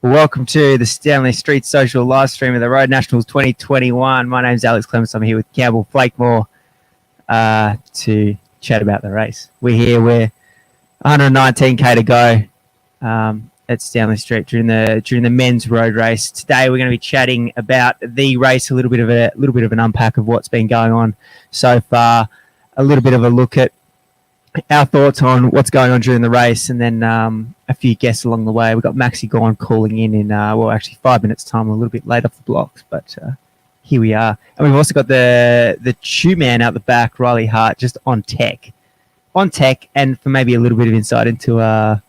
Welcome to the Stanley Street Social live stream of the Road Nationals 2021. My name's Alex Clements. I'm here with Campbell Flakemore to chat about the race. We're 119k to go at Stanley Street during the men's road race. Today we're going to be chatting about the race, a little bit of an unpack of what's been going on so far, a little bit of a look at our thoughts on what's going on during the race, and then a few guests along the way. We've got Maxi Gorn calling in actually 5 minutes' time, a little bit late off the blocks, but here we are. And we've also got the Chew Man out the back, Riley Hart, just on tech, and for maybe a little bit of insight into the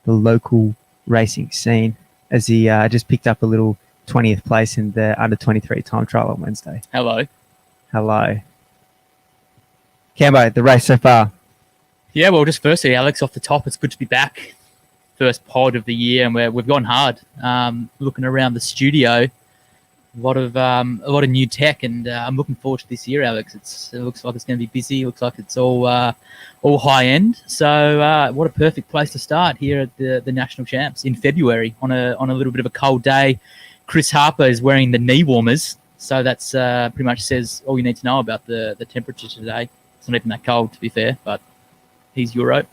local racing scene, as he just picked up a little 20th place in the under-23 time trial on Wednesday. Hello. Cambo, the race so far. Yeah, well, just firstly, Alex, off the top, it's good to be back. First pod of the year, and we've gone hard. Looking around the studio, a lot of new tech, and I'm looking forward to this year, Alex. It looks like it's going to be busy. It looks like it's all high end. So what a perfect place to start here at the National Champs in February on a little bit of a cold day. Chris Harper is wearing the knee warmers, so that's pretty much says all you need to know about the temperature today. It's not even that cold, to be fair, but he's Euro.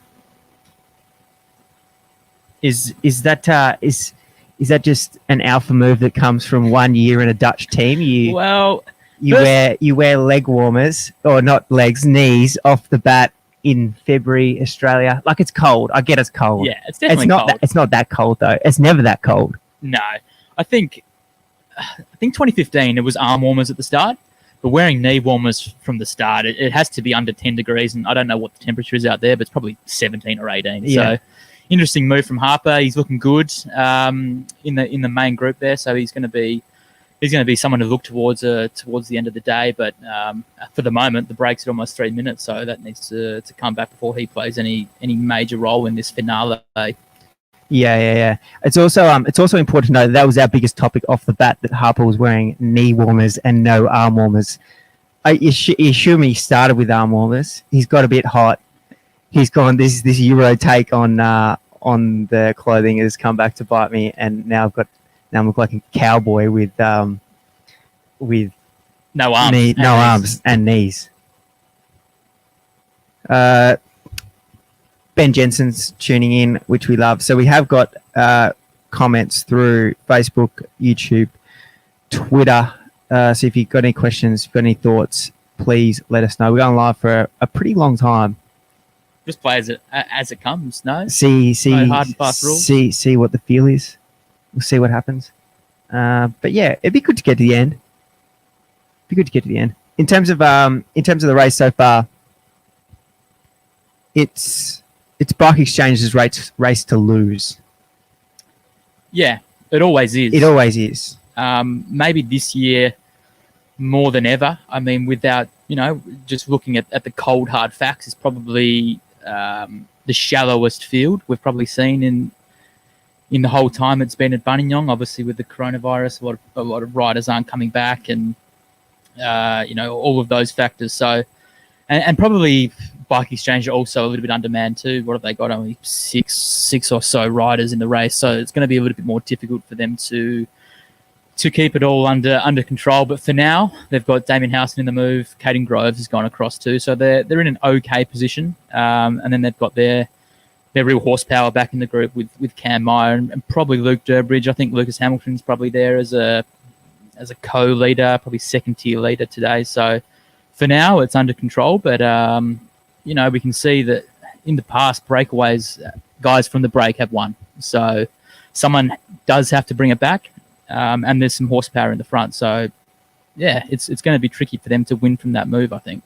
Is that just an alpha move that comes from 1 year in a Dutch team? You wear leg warmers, or not legs, knees off the bat in February, Australia. Like, it's cold. I get it's cold. Yeah, it's definitely cold. It's not that cold though. It's never that cold. No, I think 2015 it was arm warmers at the start. But wearing knee warmers from the start, it has to be under 10 degrees, and I don't know what the temperature is out there, but it's probably 17 or 18. Yeah. So, interesting move from Harper. He's looking good in the main group there, so he's going to be someone to look towards the end of the day. But for the moment, the break's at almost 3 minutes, so that needs to come back before he plays any major role in this finale. Yeah. It's also important to know that was our biggest topic off the bat, that Harper was wearing knee warmers and no arm warmers. You assume he started with arm warmers. He's got a bit hot. He's gone, this Euro take on the clothing has come back to bite me, and now I look like a cowboy with no arms and knees. Ben Jensen's tuning in, which we love. So we have got comments through Facebook, YouTube, Twitter. So if you've got any questions, if you've got any thoughts, please let us know. We're going live for a pretty long time. Just play as it comes, no? See, no hard and fast rules. See what the feel is. We'll see what happens. But yeah, it'd be good to get to the end. In terms of the race so far, it's Bike Exchange's race to lose. Yeah, it always is. Maybe this year more than ever. I mean, without, just looking at the cold, hard facts, it's probably the shallowest field we've probably seen in the whole time it's been at Buninyong. Obviously, with the coronavirus, a lot of riders aren't coming back, and all of those factors. So, and probably Bike Exchange are also a little bit undermanned too. What have they got? Only six or so riders in the race, so it's going to be a little bit more difficult for them to keep it all under control. But for now, they've got Damien Howson in the move. Caden Groves has gone across too, so they're in an okay position. And then they've got their real horsepower back in the group with Cam Meyer and probably Luke Durbridge. I think Lucas Hamilton's probably there as a co-leader, probably second tier leader today. So for now, it's under control, but we can see that in the past, breakaways, guys from the break have won. So someone does have to bring it back, and there's some horsepower in the front. So, yeah, it's going to be tricky for them to win from that move, I think.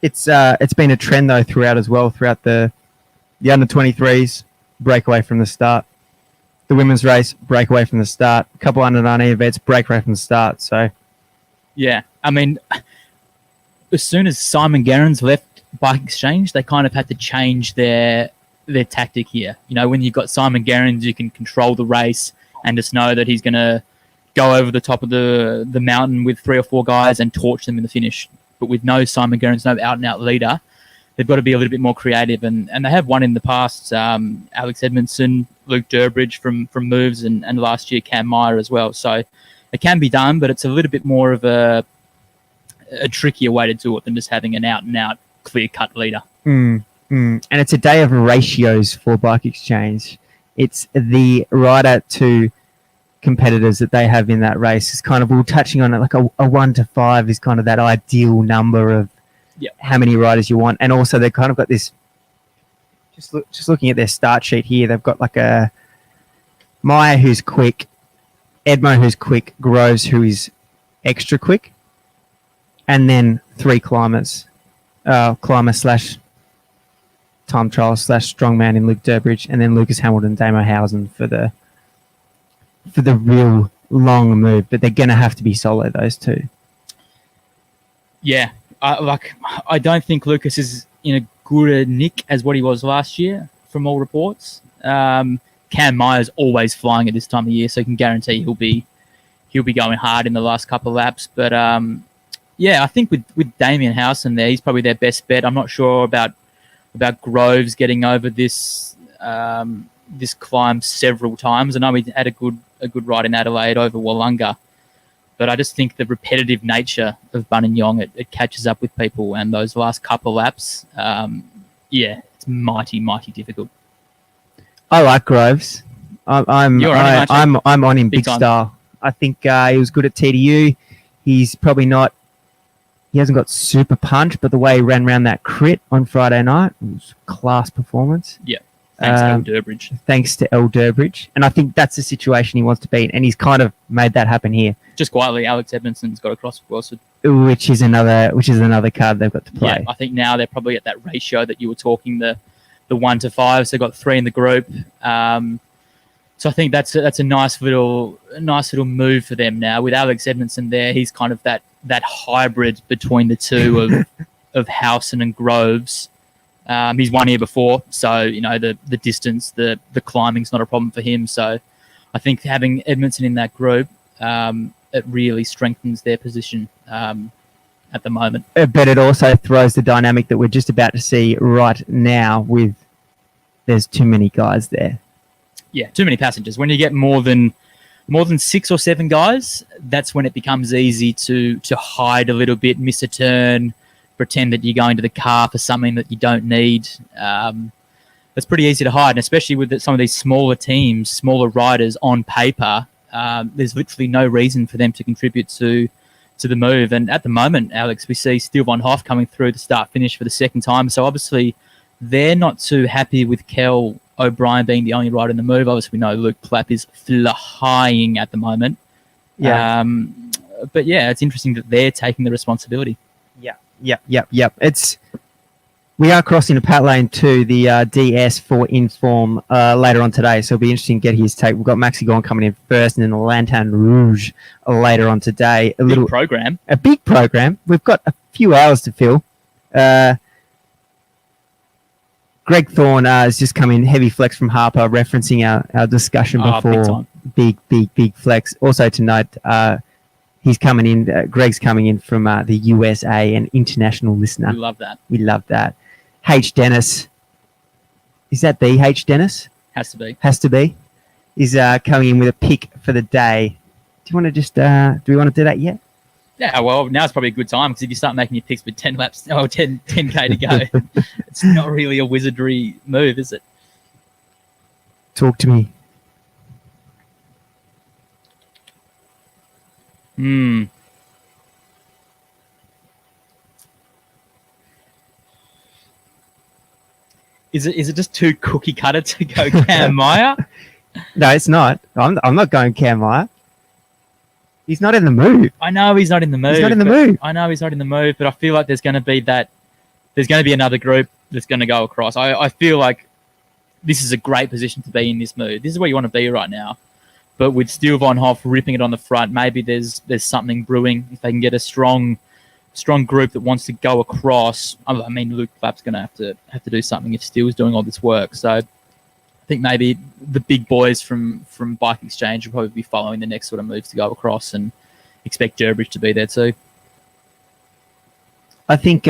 It's been a trend, though, throughout the under-23s, breakaway from the start. The women's race, breakaway from the start. A couple under-19 events, breakaway from the start. So, yeah, I mean, as soon as Simon Gerrans left Bike Exchange, they kind of had to change their tactic here. When you've got Simon Gerrans, you can control the race and just know that he's going to go over the top of the mountain with 3 or 4 guys and torch them in the finish. But with no Simon Gerrans, no out-and-out leader, they've got to be a little bit more creative, and they have won in the past. Alex Edmondson, Luke Durbridge from moves, and last year Cam Meyer as well. So it can be done, but it's a little bit more of a trickier way to do it than just having an out-and-out clear-cut leader. And it's a day of ratios for Bike Exchange. It's the rider to competitors that they have in that race. It's kind of, we were touching on it, like a 1 to 5 is kind of that ideal number of how many riders you want. And also they've kind of got this, just looking at their start sheet here, they've got like a Meyer who's quick, Edmo who's quick, Groves who is extra quick, and then 3 climbers, climber / time trial / strongman in Luke Durbridge, and then Lucas Hamilton, Damo Housen for the real long move. But they're going to have to be solo, those two. Yeah, I don't think Lucas is in a good a nick as what he was last year, from all reports. Cam Meyer's always flying at this time of year, so I can guarantee he'll be going hard in the last couple of laps. But I think with Damien Housen there, he's probably their best bet. I'm not sure about Groves getting over this climb several times. I know he had a good ride in Adelaide over Wollonga, but I just think the repetitive nature of Buninyong, it catches up with people, and those last couple laps, it's mighty difficult. I like Groves. I'm on him big time. style. I think he was good at TDU. He's probably not. He hasn't got super punch, but the way he ran around that crit on Friday night, it was class performance. Yeah, thanks to El Durbridge. Thanks to El Durbridge. And I think that's the situation he wants to be in, and he's kind of made that happen here. Just quietly, Alex Edmondson's got across with Wilson. Which is another card they've got to play. Yeah, I think now they're probably at that ratio that you were talking, the 1 to 5, so they've got 3 in the group. So I think that's a nice little move for them now. With Alex Edmondson there, he's kind of that hybrid between the two of Housen and Groves. He's won here before, so the distance, the climbing's not a problem for him. So I think having Edmondson in that group, it really strengthens their position at the moment. But it also throws the dynamic that we're just about to see right now with there's too many guys there. Yeah, too many passengers. When you get more than 6 or 7 guys, that's when it becomes easy to hide a little bit, miss a turn, pretend that you're going to the car for something that you don't need. It's pretty easy to hide, and especially with some of these smaller teams, smaller riders on paper, there's literally no reason for them to contribute to the move. And at the moment, Alex, we see Steele Von Hoff coming through the start-finish for the second time. So obviously they're not too happy with Kello Brien being the only rider in the move. Obviously, we know Luke Plapp is flying at the moment. Yeah. But yeah, it's interesting that they're taking the responsibility. Yep. We are crossing the Pat Lane to the DS for Inform later on today, so it'll be interesting to get his take. We've got Maxi Gorn coming in first, and then the Lanterne Rouge later on today. A big program. We've got a few hours to fill. Greg Thorne has just come in, heavy flex from Harper, referencing our discussion before. Big flex. Also tonight, he's coming in. Greg's coming in from the USA, an international listener. We love that. H. Dennis. Is that the H. Dennis? Has to be. Is coming in with a pick for the day. Do you want to just, do we want to do that yet? Yeah, well, now's probably a good time, because if you start making your picks with 10K to go, it's not really a wizardry move, is it? Talk to me. Is it just too cookie cutter to go Cam Meyer? No, it's not. I'm not going Cam Meyer. He's not in the move. I know he's not in the move. I know he's not in the move, but I feel like there's going to be another group that's going to go across. I feel like this is a great position to be in this move. This is where you want to be right now. But with Steele Von Hoff ripping it on the front, maybe there's something brewing. If they can get a strong group that wants to go across, I mean, Luke Plapp's going to have to do something if Steele's doing all this work. So I think maybe the big boys from Bike Exchange will probably be following the next sort of moves to go across, and expect Durbridge to be there too. I think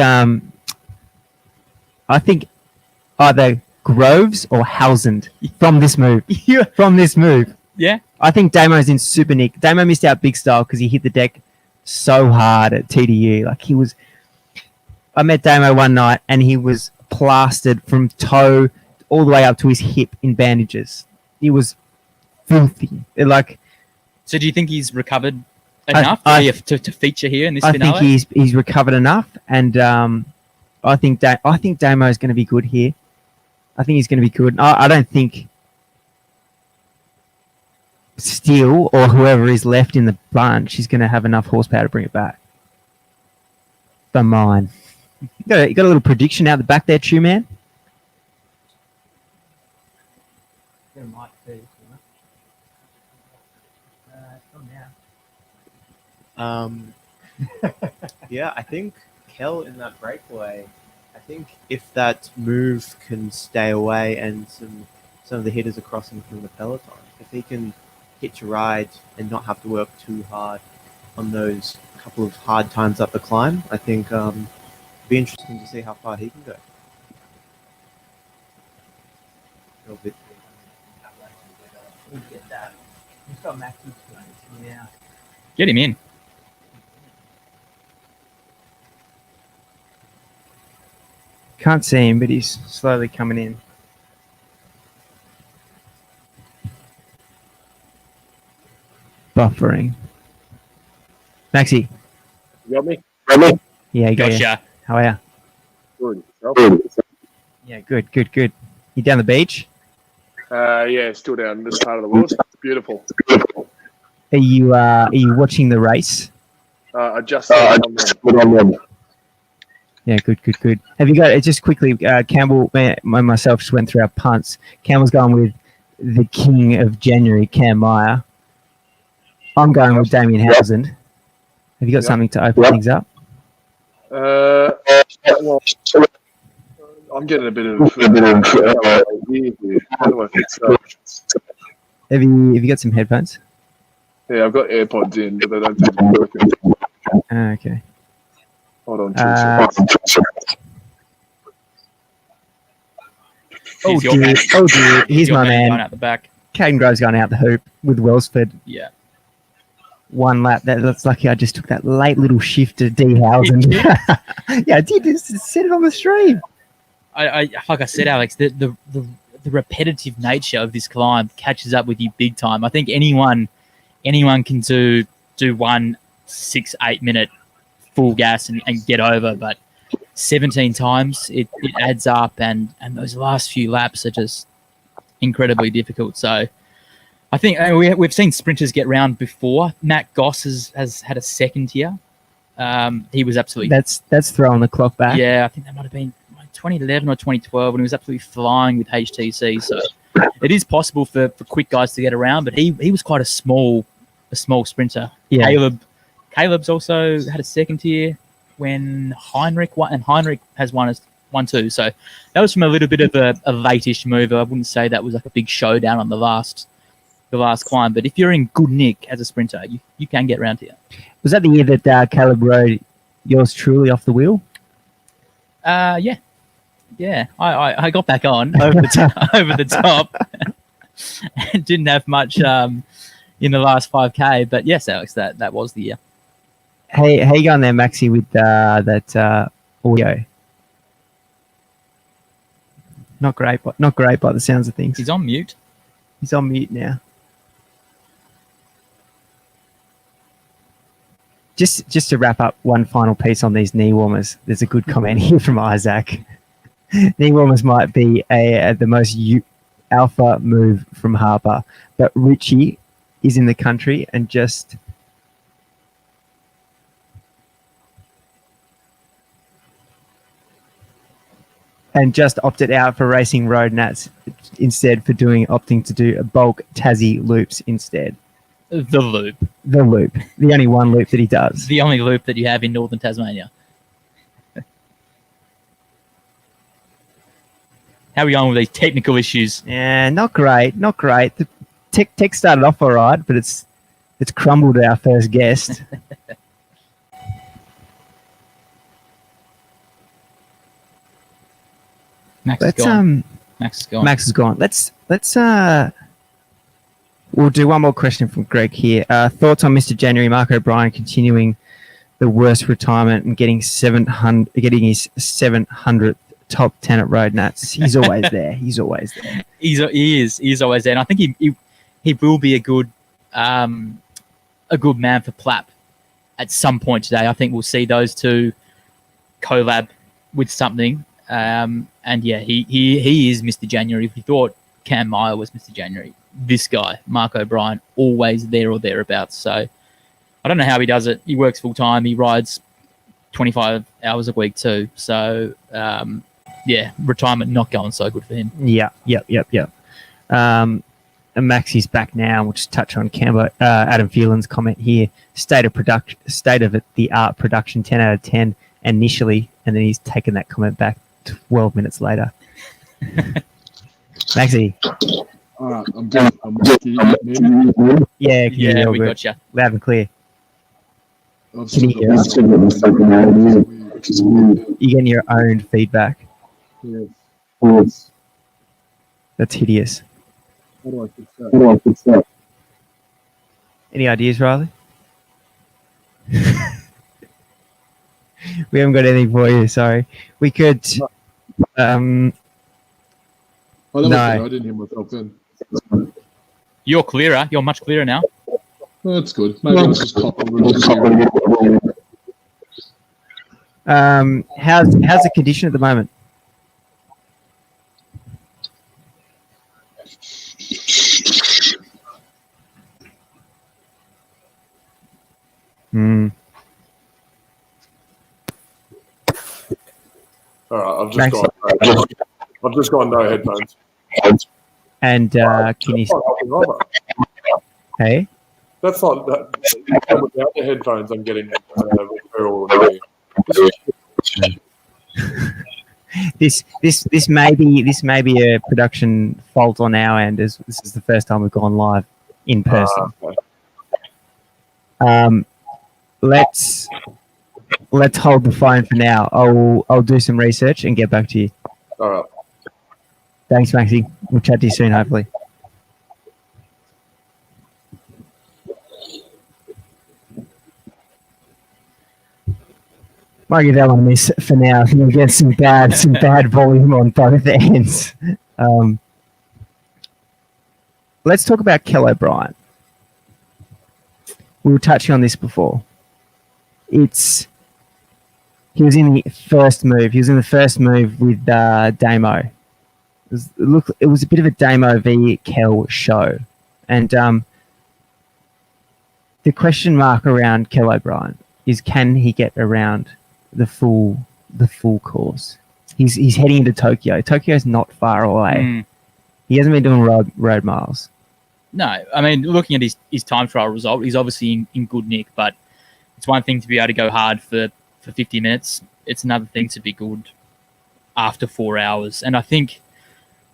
I think either Groves or Housand from this move. Yeah. From this move. Yeah. I think Damo's in super nick. Damo missed out big style because he hit the deck so hard at TDU. Like he was. I met Damo one night and he was plastered from toe all the way up to his hip in bandages. He was filthy. So do you think he's recovered enough to feature here in this finale? I think he's recovered enough, and I think Damo is going to be good here. I think he's going to be good. I don't think Steele or whoever is left in the bunch is going to have enough horsepower to bring it back. For mine. You got a little prediction out the back there, Chew Man? Yeah, I think Kell in that breakaway. I think if that move can stay away and some of the hitters are crossing from the peloton, if he can hitch a ride and not have to work too hard on those couple of hard times up the climb, I think it'd be interesting to see how far he can go. Get him in. Can't see him, but he's slowly coming in. Buffering. Maxi. You got me? Yeah, you got Gotcha. you. How are you? Good. Yeah, good. You down the beach? Yeah, still down this part of the world. It's beautiful. Are you watching the race? I just put on them. Yeah, good. Have you got just quickly? Campbell and myself just went through our punts. Campbell's going with the king of January, Cam Meyer. I'm going with Damien Housand. Have you got something to open things up? Well, I'm getting a bit of here. How do I fix that? Have you got some headphones? Yeah, I've got AirPods in, but they don't seem to be working. Okay. Hold on 2 seconds. Oh dear. Here's my man. Going out the back. Caden Grove's going out the hoop with Wellsford. Yeah. One lap. That's lucky I just took that late little shift to D Housand. Yeah, I did. Just set it on the stream. I like I said, Alex, the repetitive nature of this climb catches up with you big time. I think anyone can do 1 6-8 minute full gas and get over, but 17 times it adds up, and those last few laps are just incredibly difficult. So I think we've seen sprinters get round before. Matt Goss has had a second here. He was absolutely... That's throwing the clock back. Yeah, I think that might have been 2011 or 2012 when he was absolutely flying with HTC. So it is possible for quick guys to get around, but he was quite a small sprinter. Yeah. Caleb's also had a second here when Heinrich won, and Heinrich has won too. So that was from a little bit of a late-ish move. I wouldn't say that was like a big showdown on the last climb, but if you're in good nick as a sprinter, you can get around here. Was that the year that Caleb rode yours truly off the wheel? Yeah. I got back on over the top, and didn't have much in the last 5K. But yes, Alex, that was the year. Hey, how you going there, Maxi, with that audio? Not great by the sounds of things. He's on mute. He's on mute now. Just to wrap up one final piece on these knee warmers, there's a good comment here from Isaac. Knee warmers might be the most alpha move from Harper, but Richie is in the country and just opted out for racing road nats instead for opting to do a bulk Tassie loops instead. The loop. The only one loop that he does. The only loop that you have in northern Tasmania. How are we going with these technical issues? Yeah, not great. The tech started off all right, but it's crumbled our first guest. Max is gone. Max is gone. Let's we'll do one more question from Greg here. Thoughts on Mr. January, Mark O'Brien continuing the worst retirement and getting his 700th top 10 at Road Nats. He's always there. He is always there. He's always there. And I think he will be a good man for Plapp at some point today. I think we'll see those two collab with something. And yeah, he is Mr. January. If you thought Cam Meyer was Mr. January, this guy, Mark O'Brien, always there or thereabouts. So I don't know how he does it. He works full time. He rides 25 hours a week too. So yeah, retirement not going so good for him. Yep. And Maxi's back now. We'll just touch on Adam Phelan's comment here. State of the art production, 10 out of 10 initially, and then he's taken that comment back 12 minutes later. Maxi. I'm good. Yeah, we got you. Loud and clear. Can you hear us? You're getting your own feedback. Yes. That's hideous. How do I fix that? Any ideas, Riley? We haven't got anything for you, sorry. We could... No. I didn't hear myself then. You're clearer. You're much clearer now. Oh, that's good. Maybe it's just copper. How's the condition at the moment? All right, I've just gone no headphones. And can you? Hey, that's not that. Without the headphones, I'm getting referral. This may be a production fault on our end, as this is the first time we've gone live in person. Okay. Let's hold the phone for now. I'll do some research and get back to you. All right. Thanks, Maxi. We'll chat to you soon, hopefully. Might give that one a miss for now. You'll get some bad volume on both ends. Let's talk about Kello Brien. We were touching on this before. He was in the first move. He was in the first move with Damo. It was a bit of a Damo v Kel show, and the question mark around Kello Brien is, can he get around the full course? He's heading into Tokyo. Tokyo's not far away. He hasn't been doing road miles. No, I mean, looking at his time trial result, he's obviously in good nick, but it's one thing to be able to go hard for 50 minutes. It's another thing to be good after 4 hours. And I think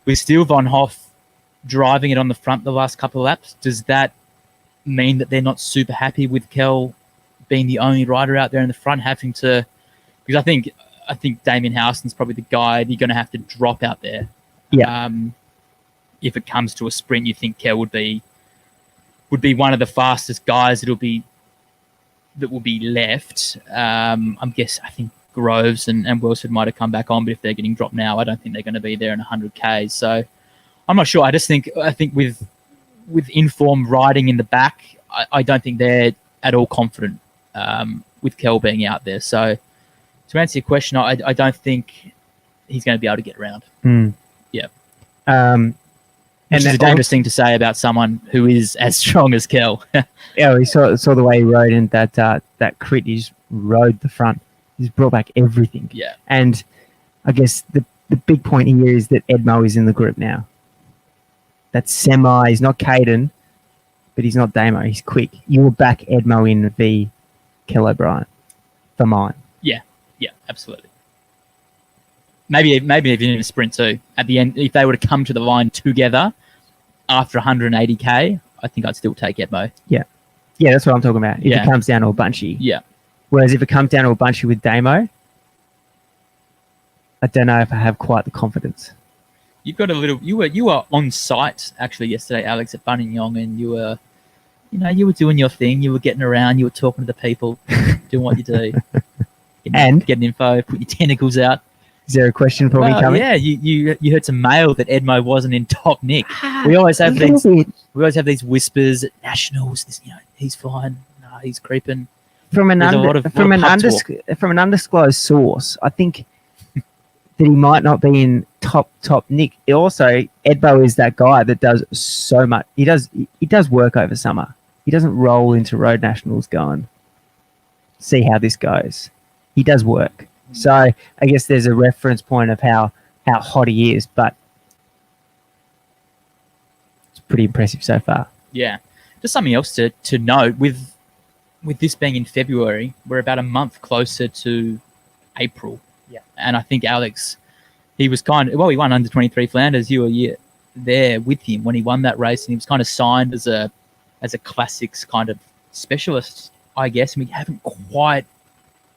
with Steele Von Hoff driving it on the front the last couple of laps, does that mean that they're not super happy with Kel being the only rider out there in the front, having to... Because I think Damien Houston's probably the guy you're going to have to drop out there. Yeah. If it comes to a sprint, you think Kel would be one of the fastest guys that will be left. I think Groves and Wilson might have come back on, but if they're getting dropped now, I don't think they're going to be there in 100 Ks. So I'm not sure. I think with informed riding in the back, I don't think they're at all confident with Kel being out there. So to answer your question, I don't think he's going to be able to get around. Yeah. And it's a dangerous thing to say about someone who is as strong as Kel. Yeah, we saw the way he rode, and that crit, he just rode the front. He's brought back everything. Yeah. And I guess the big point here is that Edmo is in the group now. That's semi. He's not Caden, but he's not Damo. He's quick. You will back Edmo in v Kello Brien for mine. Yeah, absolutely. Maybe even in a sprint too. At the end, if they were to come to the line together after 180k, I think I'd still take Edmo. Yeah, that's what I'm talking about. If it comes down to a bunchy. Yeah. Whereas if it comes down to a bunchy with Damo, I don't know if I have quite the confidence. You've got a little. You were on site actually yesterday, Alex, at Buninyong, and you were doing your thing. You were getting around. You were talking to the people, doing what you do, getting info, put your tentacles out. Is there a question for me coming? Yeah, you heard some mail that Edmo wasn't in top nick. We always have these whispers at nationals. He's fine. No, he's creeping. From an undisclosed source, I think that he might not be in top nick. Also, Edmo is that guy that does so much. He does work over summer. He doesn't roll into road nationals going, see how this goes. He does work. So I guess there's a reference point of how hot he is, but it's pretty impressive so far. Yeah. Just something else to note, with this being in February, we're about a month closer to April. Yeah. And I think Alex, he was he won under 23 Flanders. You were there with him when he won that race, and he was kind of signed as a classics kind of specialist, I guess. And we haven't quite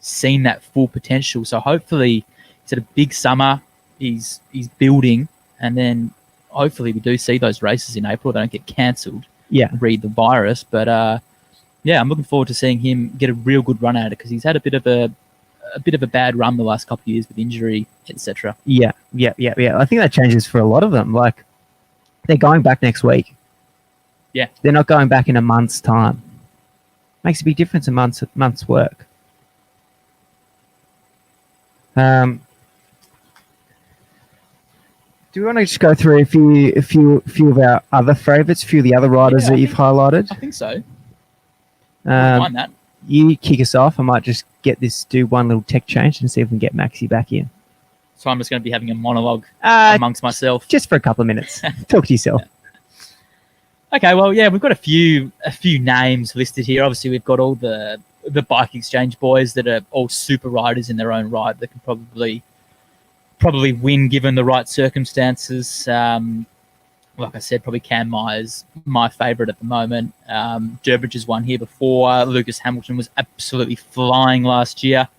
seen that full potential. So hopefully it's a big summer. He's building, and then hopefully we do see those races in April. They don't get cancelled. Yeah. Read the virus. But I'm looking forward to seeing him get a real good run at it, because he's had a bit of a bad run the last couple of years with injury, etc. Yeah. I think that changes for a lot of them. Like, they're going back next week. Yeah. They're not going back in a month's time. Makes a big difference in month's work. Do we want to just go through a few of our other favourites, a few of the other riders that you've highlighted? I think so. Mind that. You kick us off. I might just do one little tech change and see if we can get Maxi back in. So I'm just going to be having a monologue amongst myself. Just for a couple of minutes. Talk to yourself. Okay, well, yeah, we've got a few names listed here. Obviously, we've got all the Bike Exchange boys that are all super riders in their own right that can probably win given the right circumstances. Like I said, probably Cam Myers, my favourite at the moment. Durbridge has won here before. Lucas Hamilton was absolutely flying last year.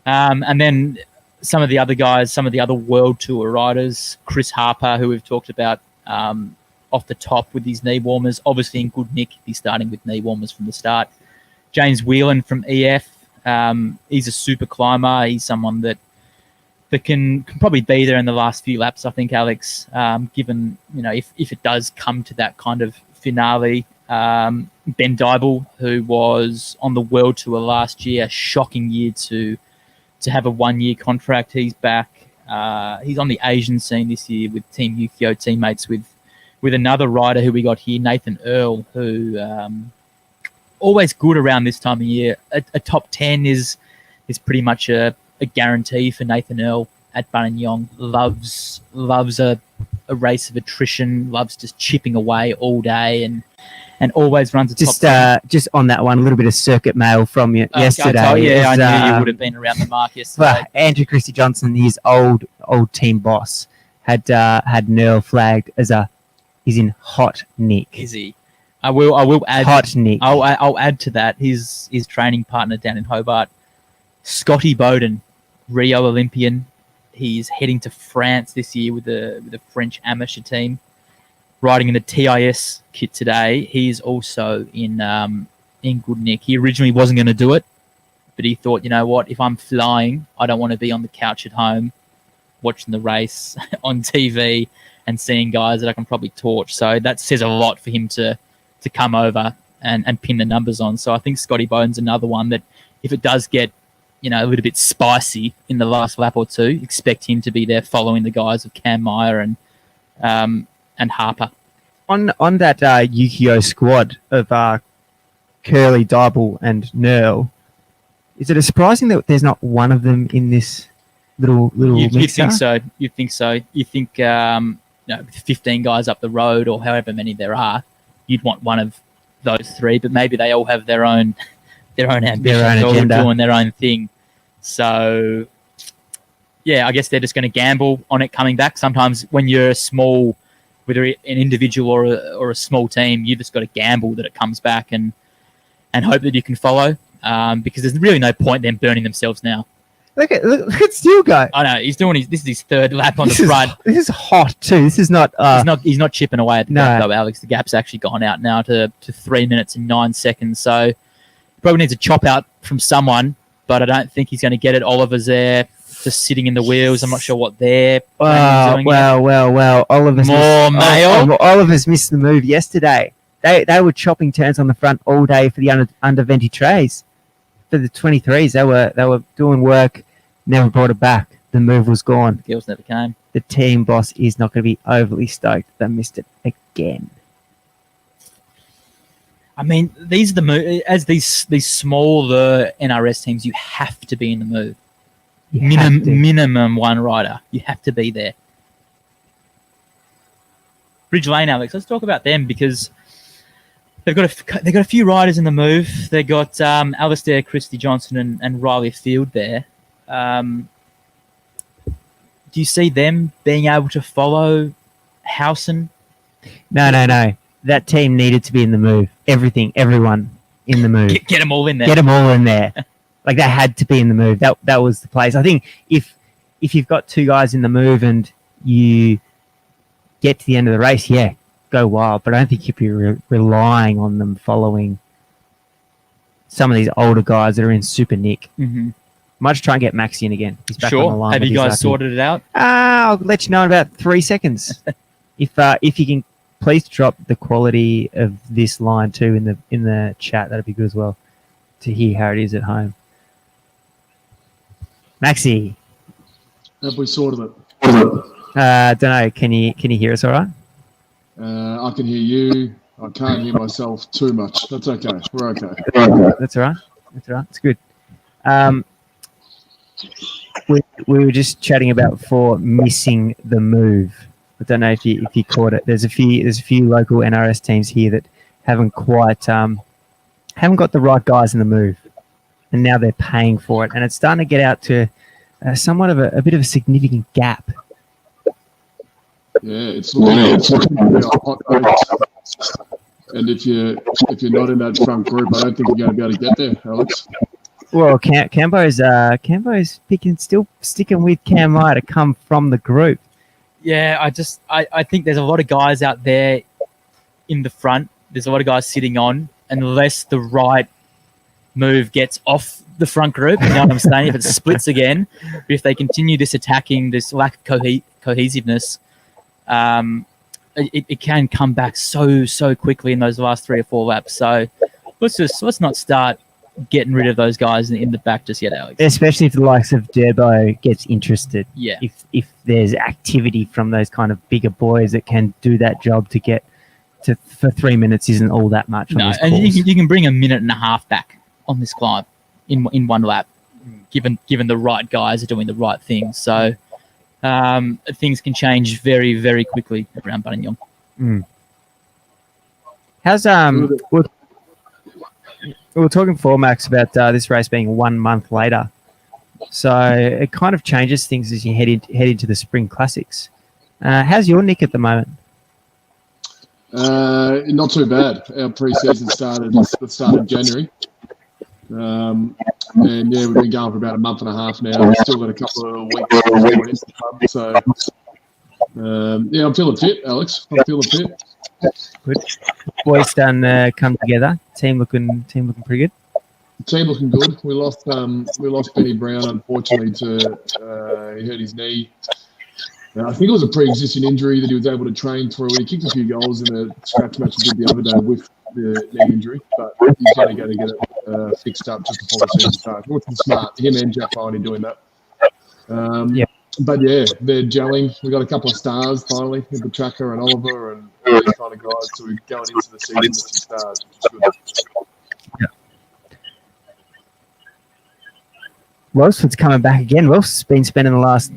And then some of the other guys, some of the other World Tour riders, Chris Harper, who we've talked about off the top with his knee warmers, obviously in good nick. He's starting with knee warmers from the start. James Whelan from EF, he's a super climber. He's someone that can probably be there in the last few laps, I think, Alex, given, if it does come to that kind of finale. Ben Dybel, who was on the World Tour last year, shocking year to have a 1-year contract. He's back. He's on the Asian scene this year with Team Yukio, teammates with another rider who we got here, Nathan Earl, who always good around this time of year. A top 10 is pretty much a guarantee for Nathan Earl at Buninyong. Loves a race of attrition, loves just chipping away all day and always runs a top 10. Just on that one, a little bit of circuit mail from you yesterday. I knew you would have been around the mark yesterday. Andrew Christie Johnson, his old team boss, had Earl flagged as he's in hot nick. Is he? I will add hot nick. I'll add to that his training partner down in Hobart, Scotty Bowden, Rio Olympian. He's heading to France this year with the French amateur team, riding in the TIS kit today. He's also in good nick. He originally wasn't going to do it, but he thought, you know what, if I'm flying, I don't want to be on the couch at home watching the race on TV and seeing guys that I can probably torch. So that says a lot for him to come over and pin the numbers on. So I think Scotty Bowden's another one that, if it does get a little bit spicy in the last lap or two, expect him to be there following the guys of Cam Meyer and Harper. On that Yukio squad of Curly, Dybel, and Nerl, is it surprising that there's not one of them in this little mixer? You'd think so. You think 15 guys up the road, or however many there are, you'd want one of those three, but maybe they all have their own ambition, they're all doing their own thing. So, yeah, I guess they're just going to gamble on it coming back. Sometimes when you're small, whether an individual or a small team, you've just got to gamble that it comes back and hope that you can follow, because there's really no point them burning themselves now. Look at Steele go. I know he's doing this is his third lap on the front. This is hot too. This is not. He's not chipping away at the gap though, Alex. The gap's actually gone out now to 3 minutes and 9 seconds. So probably needs a chop out from someone, but I don't think he's going to get it. Oliver's there, just sitting in the wheels. I'm not sure what they're doing. Well. Oliver's missed the move yesterday. They were chopping turns on the front all day for the under 20 trays. For the 23s, they were doing work, never brought it back. The move was gone. The girls never came. The team boss is not going to be overly stoked. They missed it again. I mean, these are the move. As these smaller NRS teams, you have to be in the move. Minimum one rider. You have to be there. Bridge Lane, Alex. Let's talk about them because they've got a few riders in the move. They got Alistair, Christy Johnson, and Riley Field there. Do you see them being able to follow Howson? No. That team needed to be in the move. Everyone in the move. Get them all in there. Get them all in there. Like they had to be in the move. That was the place. I think if you've got two guys in the move and you get to the end of the race, yeah, go wild. But I don't think you'd be relying on them following some of these older guys that are in super nick. Mm-hmm. Might just try and get Max in again. He's back on the line. Have you guys sorted it out? I'll let you know in about 3 seconds. If you can please drop the quality of this line too in the chat, that'd be good as well to hear how it is at home. Maxi. Have we sorted it? Don't know. Can you hear us all right? I can hear you. I can't hear myself too much. That's okay. We're okay. That's all right. It's good. We were just chatting about before missing the move. I don't know if you caught it. There's a few local NRS teams here that haven't got the right guys in the move, and now they're paying for it, and it's starting to get out to somewhat of a bit of a significant gap. Yeah, it's looking pretty hot. And if you're not in that front group, I don't think you're going to be able to get there, Alex. Well, Cambo's still sticking with Cam Meyer to come from the group. Yeah, I think there's a lot of guys out there in the front. There's a lot of guys sitting on, unless the right move gets off the front group. You know what I'm saying? If it splits again, but if they continue this attacking, this lack of cohesiveness, it can come back so quickly in those last 3 or 4 laps. So let's not start getting rid of those guys in the back just yet, Alex. Especially if the likes of Durbo gets interested. Yeah. If there's activity from those kind of bigger boys that can do that job to get to for 3 minutes isn't all that much. No, and you can bring a minute and a half back on this climb in one lap, given the right guys are doing the right things. So things can change very, very quickly around Buninyong. How's we were talking before, Max, about this race being 1 month later. So it kind of changes things as you head into the Spring Classics. How's your nick at the moment? Not too bad. Our pre-season started at the start of January. And yeah, we've been going for about a month and a half now. We've still got a couple of weeks into the pub. So yeah, I'm feeling fit, Alex. I'm feeling fit. Good. Boys starting to come together. Team looking pretty good. Team looking good. We lost Benny Brown, unfortunately, to he hurt his knee. I think it was a pre-existing injury that he was able to train through. He kicked a few goals in a scratch match he did the other day with the knee injury, but he's only going to get it fixed up just before the season starts. Which is smart. Him and Jeff Finey doing that. Yeah. But yeah, they're gelling. We got a couple of stars finally with the Tracker and Oliver and those kind of guys. So we're going into the season with some stars, which is good. Yeah. Wilson's coming back again. Wilson's been spending the last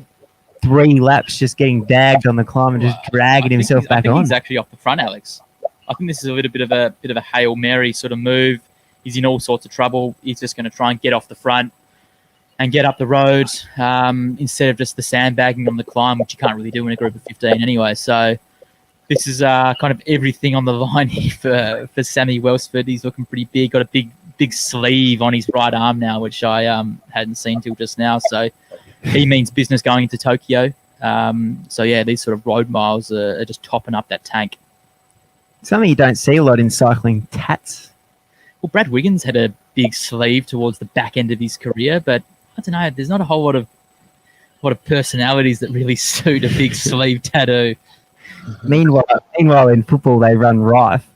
3 laps just getting dagged on the climb and just dragging himself back on. He's actually off the front, Alex. I think this is a little bit of a Hail Mary sort of move. He's in all sorts of trouble. He's just going to try and get off the front and get up the road instead of just the sandbagging on the climb, which you can't really do in a group of 15 anyway. So This is kind of everything on the line here for Sammy Welsford. He's looking pretty big. Got a big sleeve on his right arm now, which I hadn't seen till just now. So he means business going into Tokyo. So yeah, these sort of road miles are just topping up that tank. Something you don't see a lot in cycling, tats. Well, Brad Wiggins had a big sleeve towards the back end of his career, but I don't know. There's not a whole lot of personalities that really suit a big sleeve tattoo. Meanwhile, in football they run rife.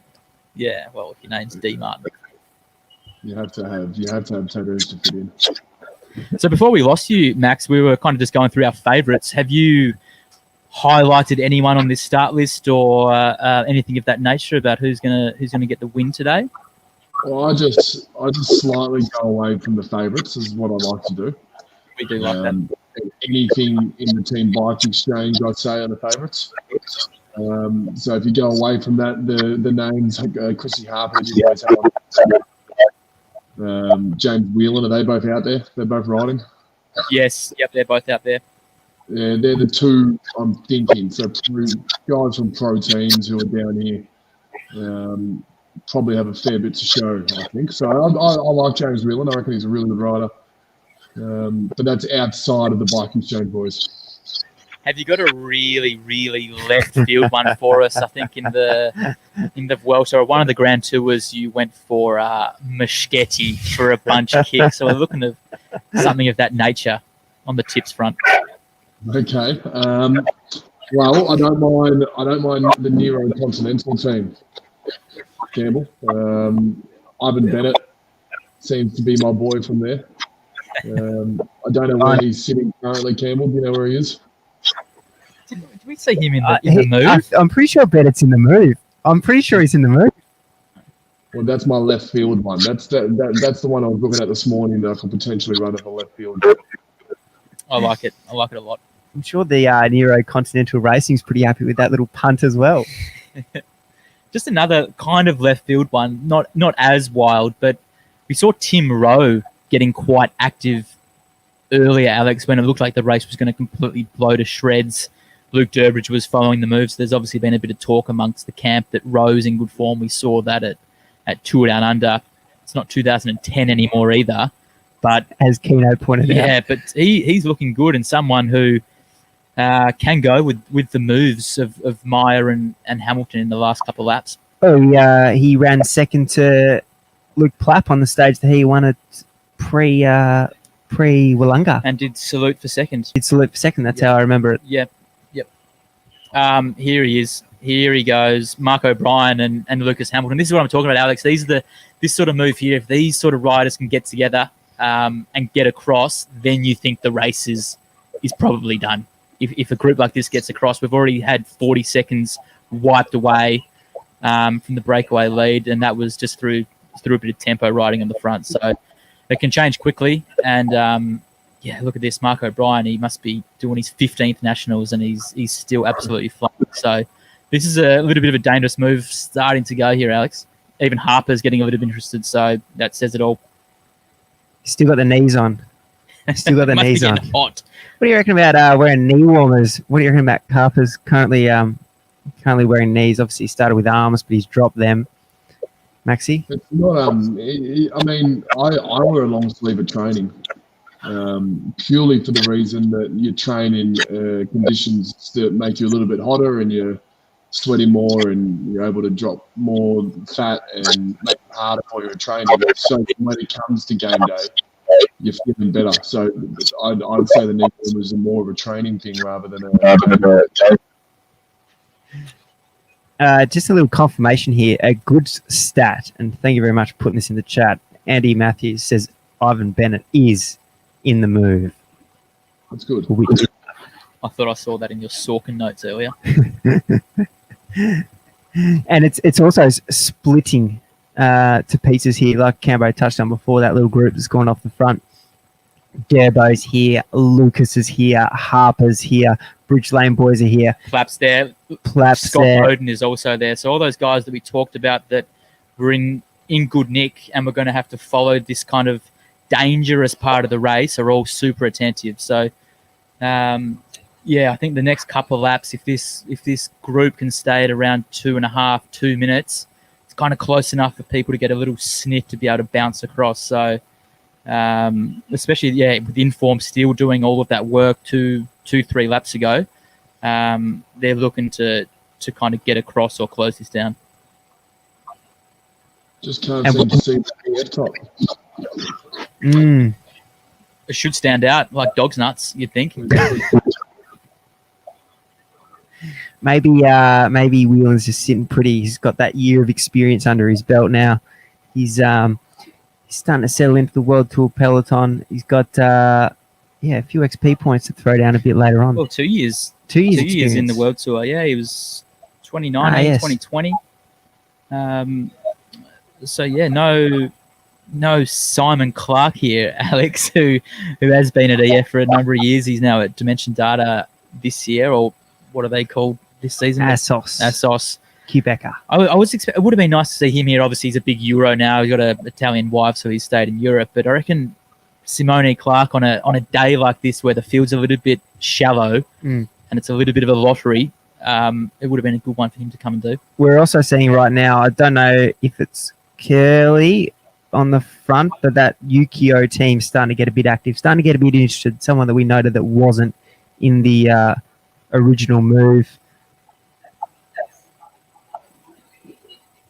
Yeah, well, if your name's D Martin. You have to have tattoos to fit in. So before we lost you, Max, we were kind of just going through our favourites. Have you highlighted anyone on this start list or anything of that nature about who's gonna get the win today? Well, I just slightly go away from the favourites is what I like to do. We do like that. Anything in the team bike exchange, I'd say, are the favourites. So if you go away from that, the names, Chrissy Harper, you guys have on. James Whelan, are they both out there? They're both riding? Yes, yep, they're both out there. Yeah, they're the two I'm thinking. So guys from pro teams who are down here probably have a fair bit to show, I think. So I like James Whelan. I reckon he's a really good rider. But that's outside of the bike exchange boys. Have you got a really, really left field one for us? I think in the Welsh or one of the Grand Tours, you went for Moschetti for a bunch kick. So we're looking at something of that nature on the tips front. Okay. Well, I don't mind the Nero Continental team. Campbell, Ivan Bennett seems to be my boy from there. I don't know where he's sitting currently. Campbell, do you know where he is? Did we see him in the move? I'm pretty sure Bennett's in the move. I'm pretty sure he's in the move. Well, that's my left field one. That's the one I was looking at this morning that I could potentially run at the left field. I like it. I like it a lot. I'm sure the Nero Continental Racing's pretty happy with that little punt as well. Just another kind of left field one, not as wild, but we saw Tim Rowe getting quite active earlier, Alex, when it looked like the race was going to completely blow to shreds. Luke Durbridge was following the moves. There's obviously been a bit of talk amongst the camp that Rowe's in good form. We saw that at Tour Down Under. It's not 2010 anymore either. But as Keno pointed out. Yeah, but he's looking good and someone who can go with the moves of Meyer and Hamilton in the last couple of laps. Oh, he ran second to Luke Plapp on the stage that he won at pre-Wollonga. And did salute for second. That's how I remember it. Yep. Here he is. Here he goes. Mark O'Brien and Lucas Hamilton. This is what I'm talking about, Alex. This sort of move here, if these sort of riders can get together and get across, then you think the race is probably done. If a group like this gets across, we've already had 40 seconds wiped away from the breakaway lead, and that was just through a bit of tempo riding on the front. So it can change quickly. And look at this, Mark O'Brien. He must be doing his 15th nationals, and he's still absolutely flying. So this is a little bit of a dangerous move starting to go here, Alex. Even Harper's getting a little bit interested, so that says it all. Still got the knees on. Still got the knees on. Hot. What do you reckon about wearing knee warmers? What do you reckon about Harper's currently wearing knees? Obviously, he started with arms, but he's dropped them. Maxi? It's not. I mean, I wear a long sleeve at training, purely for the reason that you train in conditions that make you a little bit hotter, and you're sweating more, and you're able to drop more fat and make it harder for you at training. So when it comes to game day, you're feeling better. So I'd say the knee warmers are more of a training thing rather than just a little confirmation here. A good stat, and thank you very much for putting this in the chat. Andy Matthews says Ivan Bennett is in the move. That's good. I thought I saw that in your Sorkin notes earlier. And it's also splitting to pieces here, like Cambo touched on before. That little group that's gone off the front. Gerbo's here, Lucas is here, Harper's here, Bridge Lane boys are here. Plapp's there. Scott Bowden is also there. So all those guys that we talked about that were in good nick and we're going to have to follow this kind of dangerous part of the race are all super attentive. So I think the next couple of laps, if this group can stay at around 2 minutes, it's kind of close enough for people to get a little sniff to be able to bounce across. So, especially with Inform still doing all of that work 3 laps ago, they're looking to kind of get across or close this down. Just can't seem to see the top. It should stand out like dog's nuts, you'd think. Maybe Whelan's just sitting pretty. He's got that year of experience under his belt now. He's starting to settle into the World Tour peloton. He's got a few XP points to throw down a bit later on. Well, 2 years. 2 years. 2 years in the World Tour. Yeah, he was 2019, 2020. So no Simon Clark here, Alex, who has been at EF for a number of years. He's now at Dimension Data this year, or what are they called this season? Assos. Quebecer. It would have been nice to see him here. Obviously, he's a big Euro now. He's got an Italian wife, so he's stayed in Europe. But I reckon Simone Clark on a day like this, where the field's a little bit shallow and it's a little bit of a lottery, it would have been a good one for him to come and do. We're also seeing right now, I don't know if it's Curly on the front, but that Yukio team starting to get a bit active, starting to get a bit interested. Someone that we noted that wasn't in the original move.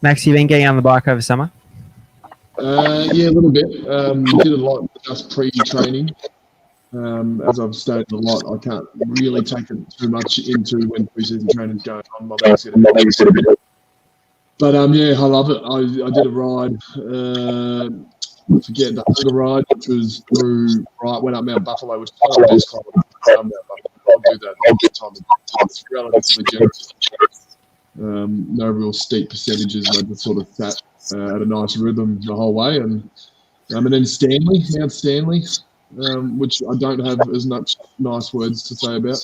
Max, you been getting on the bike over summer? A little bit. Did a lot just pre-training. As I've stated a lot, I can't really take it too much into when pre-season training's going on. My legs get a bit. But I love it. I did a ride. I forget the Hunger ride, which was went up Mount Buffalo, which is the best climb. I'll do that all the time. It's relatively generous. No real steep percentages. I just sort of sat at a nice rhythm the whole way, and then Mount Stanley, which I don't have as much nice words to say about.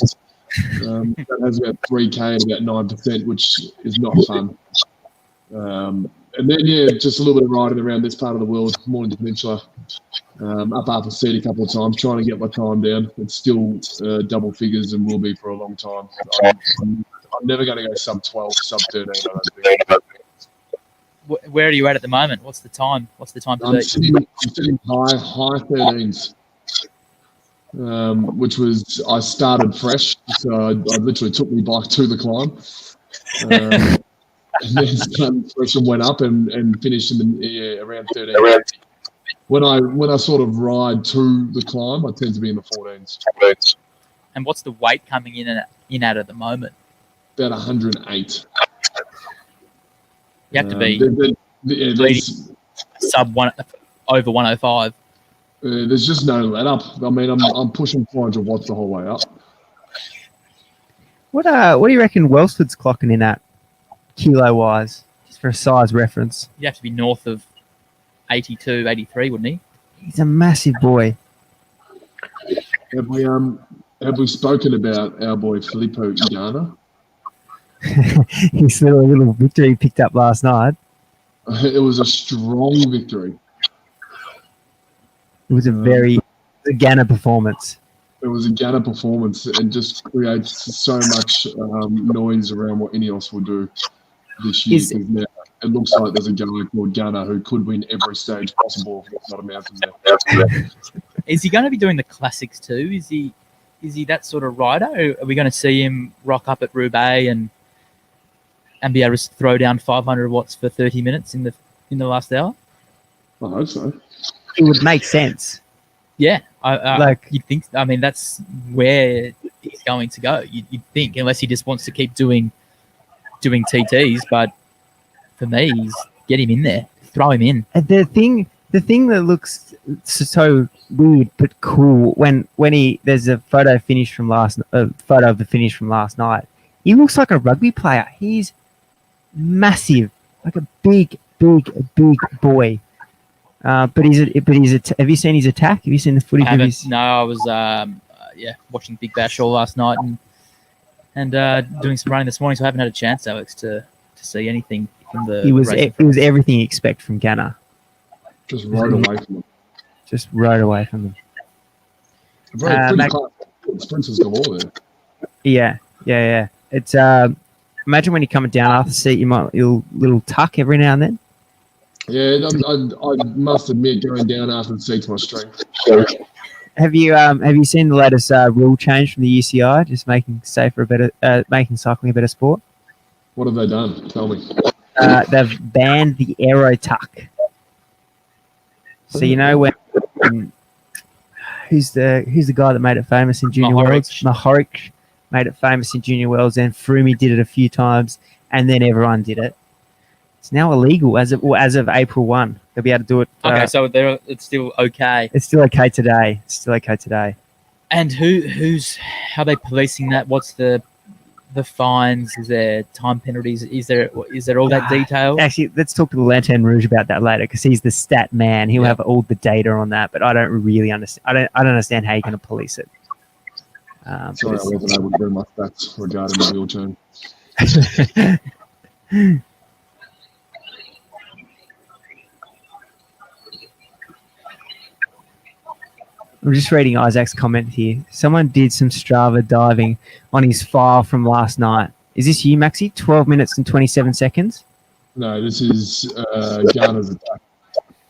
That has about 3K and about 9%, which is not fun. And then just a little bit of riding around this part of the world, more in the peninsula. Up Arthur Seat a couple of times, trying to get my time down. It's still double figures and will be for a long time. I'm never going to go sub 12, sub 13. I don't think. Where are you at the moment? What's the time? I'm sitting high 13s, which was I started fresh, so I literally took my bike to the climb. And then started fresh and went up and finished around 13. When I sort of ride to the climb, I tend to be in the 14s. And what's the weight coming in at the moment? About 108. You have to be sub one over 105. There's just no let up. I mean, I'm pushing 400 watts the whole way up. What do you reckon Welsford's clocking in at, kilo-wise, just for a size reference? You'd have to be north of 82, 83, wouldn't he? He's a massive boy. Have we spoken about our boy Filippo Igana? His little victory he picked up last night. It was a strong victory. It was a Ghana performance. It was a Ghana performance and just creates so much noise around what Ineos will do this year. Now, it looks like there's a guy called Ghana who could win every stage possible if it's not a mountain there. Is he going to be doing the classics too? Is he that sort of rider? Are we going to see him rock up at Roubaix and be able to throw down 500 watts for 30 minutes in the last hour? I hope so. It would make sense. Yeah, you'd think. I mean, that's where he's going to go. You'd think, unless he just wants to keep doing TTs. But for me, get him in there, throw him in. The thing that looks so weird but cool when there's a photo of the finish from last night. He looks like a rugby player. He's massive, like a big boy. But have you seen his attack? Have you seen the footage of his? No, I was watching Big Bash all last night and doing some running this morning, so I haven't had a chance, Alex, to see anything from the. It was everything you expect from Ghana. Just rode away from them. Sprinters galore there. Yeah. It's imagine when you're coming down off the seat, you'll little tuck every now and then. Yeah, I must admit, going down after the seat's my strength. Have you seen the latest rule change from the UCI, just making making cycling a better sport? What have they done? Tell me. They've banned the aero tuck. So you know when who's the guy that made it famous in Junior Worlds? Mahoric made it famous in Junior Worlds, and Froome did it a few times, and then everyone did it. It's now illegal as of April 1. They'll be able to do it. Okay, so it's still okay. It's still okay today. And how are they policing that? What's the fines? Is there time penalties? Is there all that detail? Actually, let's talk to the Lanterne Rouge about that later, because he's the stat man. He'll have all the data on that, but I don't really understand. I don't understand how you're going to police it. Sorry, I wasn't able to bring my stats regarding the wheel turn. I'm just reading Isaac's comment here. Someone did some Strava diving on his file from last night. Is this you, Maxi? 12 minutes and 27 seconds? No, this is Garner's attack.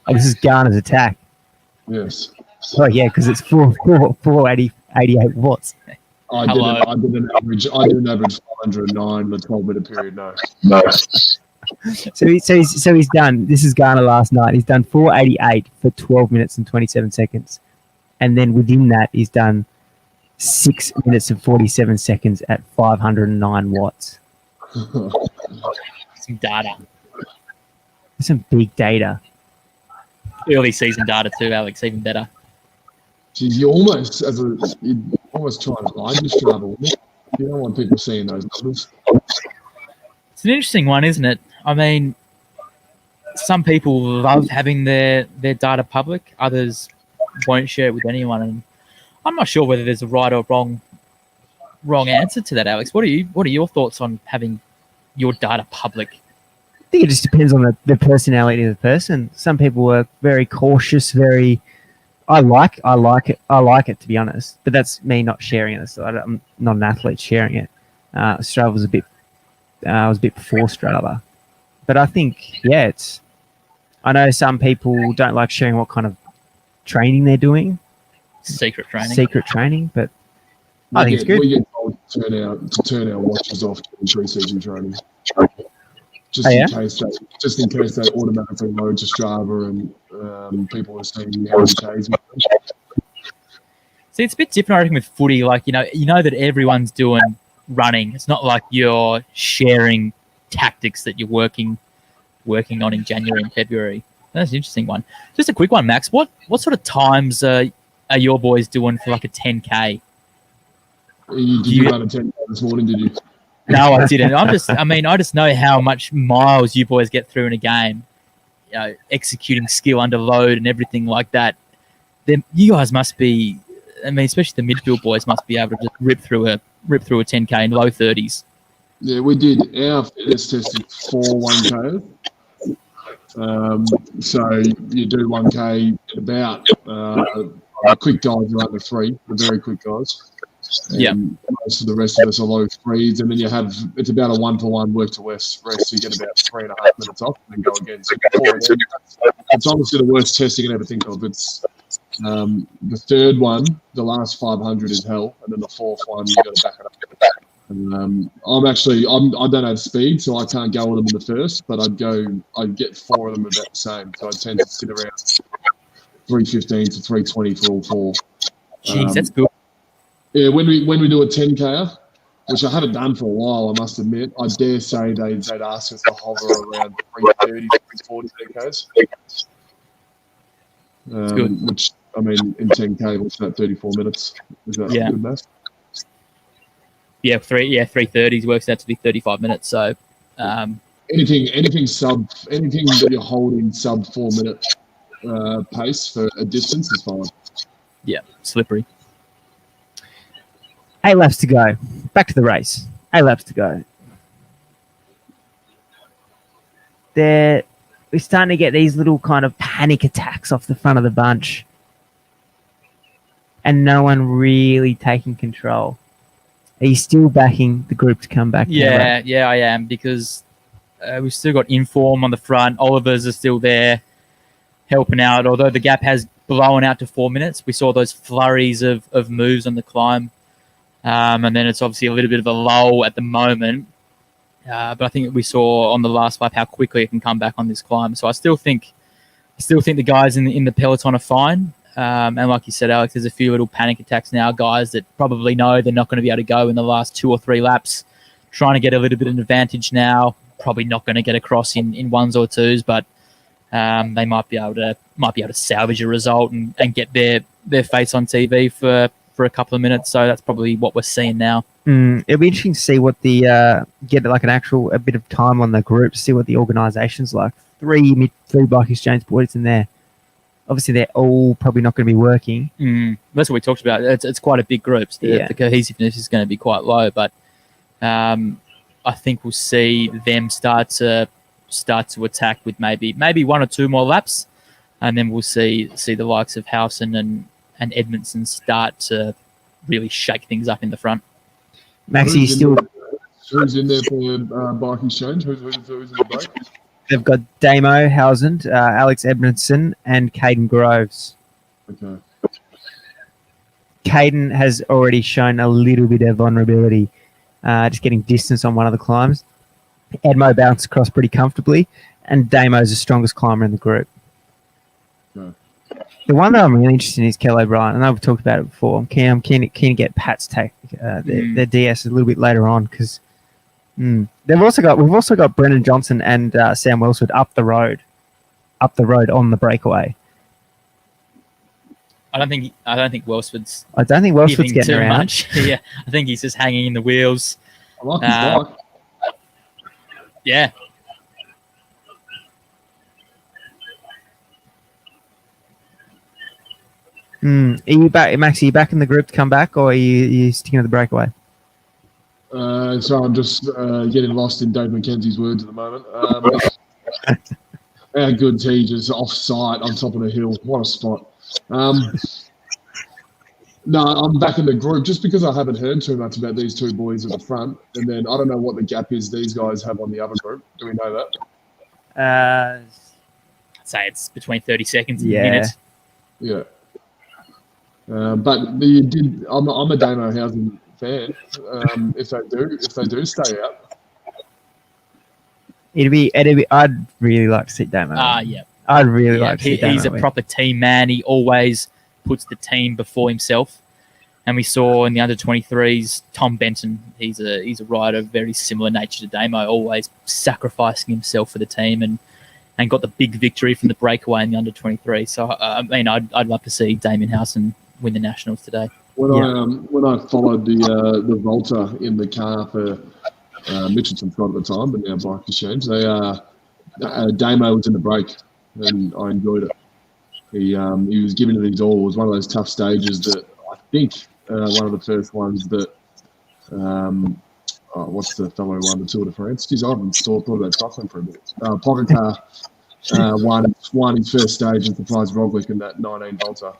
Oh, this is Garner's attack. Yes. Oh, yeah, because it's 488 watts. I did an average 509 in the 12-minute period. No. So he's done. This is Garner last night. He's done 488 for 12 minutes and 27 seconds. And then within that, he's done 6 minutes and 47 seconds at 509 watts. Some data. Some big data. Early season data too, Alex. Even better. Geez, you're almost trying to hide your Strava, wouldn't you? You don't want people seeing those numbers. It's an interesting one, isn't it? I mean, some people love having their data public. Others won't share it with anyone, and I'm not sure whether there's a right or wrong answer to that, Alex. What are your thoughts on having your data public? I think it just depends on the personality of the person. Some people are very cautious, I like it, to be honest, but that's me not sharing it. So I'm not an athlete sharing it. Strava was I was a bit before Strava, but I think I know some people don't like sharing what kind of training they're doing. Secret training, but I think it's good. We get told to turn our watches off during pre-season training, just in case they automatically load to Strava and people are seeing how many Ks. See, it's a bit different, I reckon, with footy. Like you know that everyone's doing running. It's not like you're sharing tactics that you're working on in January and February. That's an interesting one. Just a quick one, Max. What sort of times are your boys doing for like a 10K? Did you run a 10K this morning, did you? No, I didn't. I just know how much miles you boys get through in a game. You know, executing skill under load and everything like that. Then you guys must be, especially the midfield boys must be able to just rip through a 10K in low 30s. Yeah, we did. Our fitness test is 4 1K. So you do 1K at about the quick guys are under 3, the very quick guys. Yeah. Most of the rest of us are low 3s, and then it's about a 1-for-1 work to rest. So you get about 3.5 minutes off and then go again. So it's honestly the worst test you can ever think of. It's the third one, the last 500 is hell, and then the fourth one you got to back it up. And I don't have speed, so I can't go with them in the first, but I'd get 4 of them about the same. So I tend to sit around 3:15 to 3:20 for all 4. Jeez, that's good. Yeah, when we do a 10K, which I haven't done for a while, I must admit, I dare say they'd ask us to hover around 3:30 to 3:40 10Ks. Good. Which, in 10K, what's that, 34 minutes? Is that good math? Yeah, 3:30 works out to be 35 minutes. So anything that you're holding sub 4 minute pace for a distance is fine. Yeah, slippery. 8 laps to go. Back to the race. 8 laps to go. We're starting to get these little kind of panic attacks off the front of the bunch, and no one really taking control. Are you still backing the group to come back? Yeah, I am, because we've still got Inform on the front. Oliver's are still there helping out, although the gap has blown out to 4 minutes. We saw those flurries of moves on the climb, and then it's obviously a little bit of a lull at the moment. But I think we saw on the last 5 how quickly it can come back on this climb. So I still think the guys in the peloton are fine. And like you said, Alex, there's a few little panic attacks now, guys that probably know they're not going to be able to go in the last 2 or 3 laps, trying to get a little bit of an advantage now. Probably not going to get across in ones or twos, but they might be able to salvage a result and get their face on TV for a couple of minutes. So that's probably what we're seeing now. It'll be interesting to see what get like a bit of time on the group to see what the organisation's like. 3 bike exchange boys in there. Obviously, they're all probably not going to be working. That's what we talked about. It's quite a big group. The cohesiveness is going to be quite low, but I think we'll see them start to attack with maybe 1 or 2 more laps, and then we'll see the likes of Howson and Edmondson start to really shake things up in the front. Maxie, who's in there for bike exchange? Who's in the break? They've got Damo Howsand, Alex Edmondson, and Caden Groves. Okay. Caden has already shown a little bit of vulnerability, just getting distance on one of the climbs. Edmo bounced across pretty comfortably, and Damo's the strongest climber in the group. Okay. The one that I'm really interested in is Kello Brien. I know we've talked about it before. I'm keen to get Pat's take their DS a little bit later on, because we've also got Brendan Johnson and Sam Welsford up the road on the breakaway. I don't think Welsford's. I don't think Welsford's getting too around. much. Yeah, I think he's just hanging in the wheels. I like his bike. Yeah. Are you back, Max? Are you back in the group to come back, or are you sticking to the breakaway? So I'm just getting lost in Dave McKenzie's words at the moment. Our good tee just off-site on top of the hill. What a spot. No, I'm back in the group just because I haven't heard too much about these 2 boys at the front. And then I don't know what the gap is these guys have on the other group. Do we know that? I'd say it's between 30 seconds and a minute. Yeah. But I'm a Damo Howson fan. If they do stay out, I'd really like to see Damo. Yeah. I'd really like to see Damo. He's a proper team man. He always puts the team before himself. And we saw in the under-23s, Tom Benton. He's a rider of very similar nature to Damo, always sacrificing himself for the team and got the big victory from the breakaway in the under-23. So I'd love to see Damien Howson win the Nationals today. When I followed the Volta in the car for Mitchelton at the time, but now bike exchange, Damo was in the break, and I enjoyed it. He was giving it his all. It was one of those tough stages that I think one of the first ones that what's the fellow who won the Tour de France? Geez, I haven't thought about cycling for a bit. Pogacar won his first stage and surprised Roglic in that 19 Volta.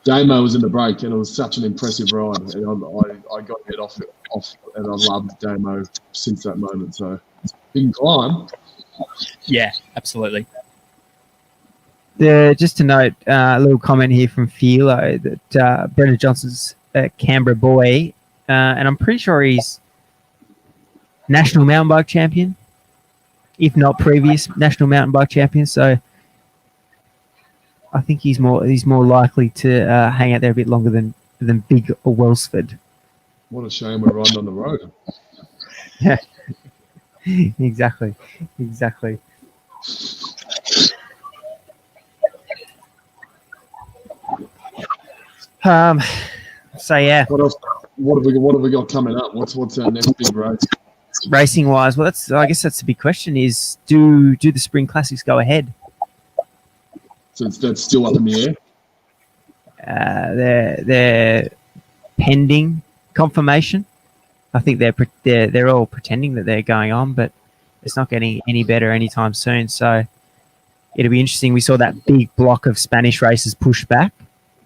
Damo was in the break, and it was such an impressive ride. And I got it off, and I loved Damo since that moment. So he can climb. Yeah, absolutely. Just to note, a little comment here from Philo that Brendan Johnson's a Canberra boy, and I'm pretty sure he's national mountain bike champion, if not previous national mountain bike champion. So I think he's more likely to hang out there a bit longer than Big Welsford. What a shame we're riding on the road. Yeah, exactly. So yeah. What else? What have we got coming up? What's our next big race? Racing wise, well, I guess that's the big question: is do the Spring Classics go ahead? So that's still up in the air. They're pending confirmation. I think they're all pretending that they're going on, but it's not getting any better anytime soon. So it'll be interesting. We saw that big block of Spanish races pushed back.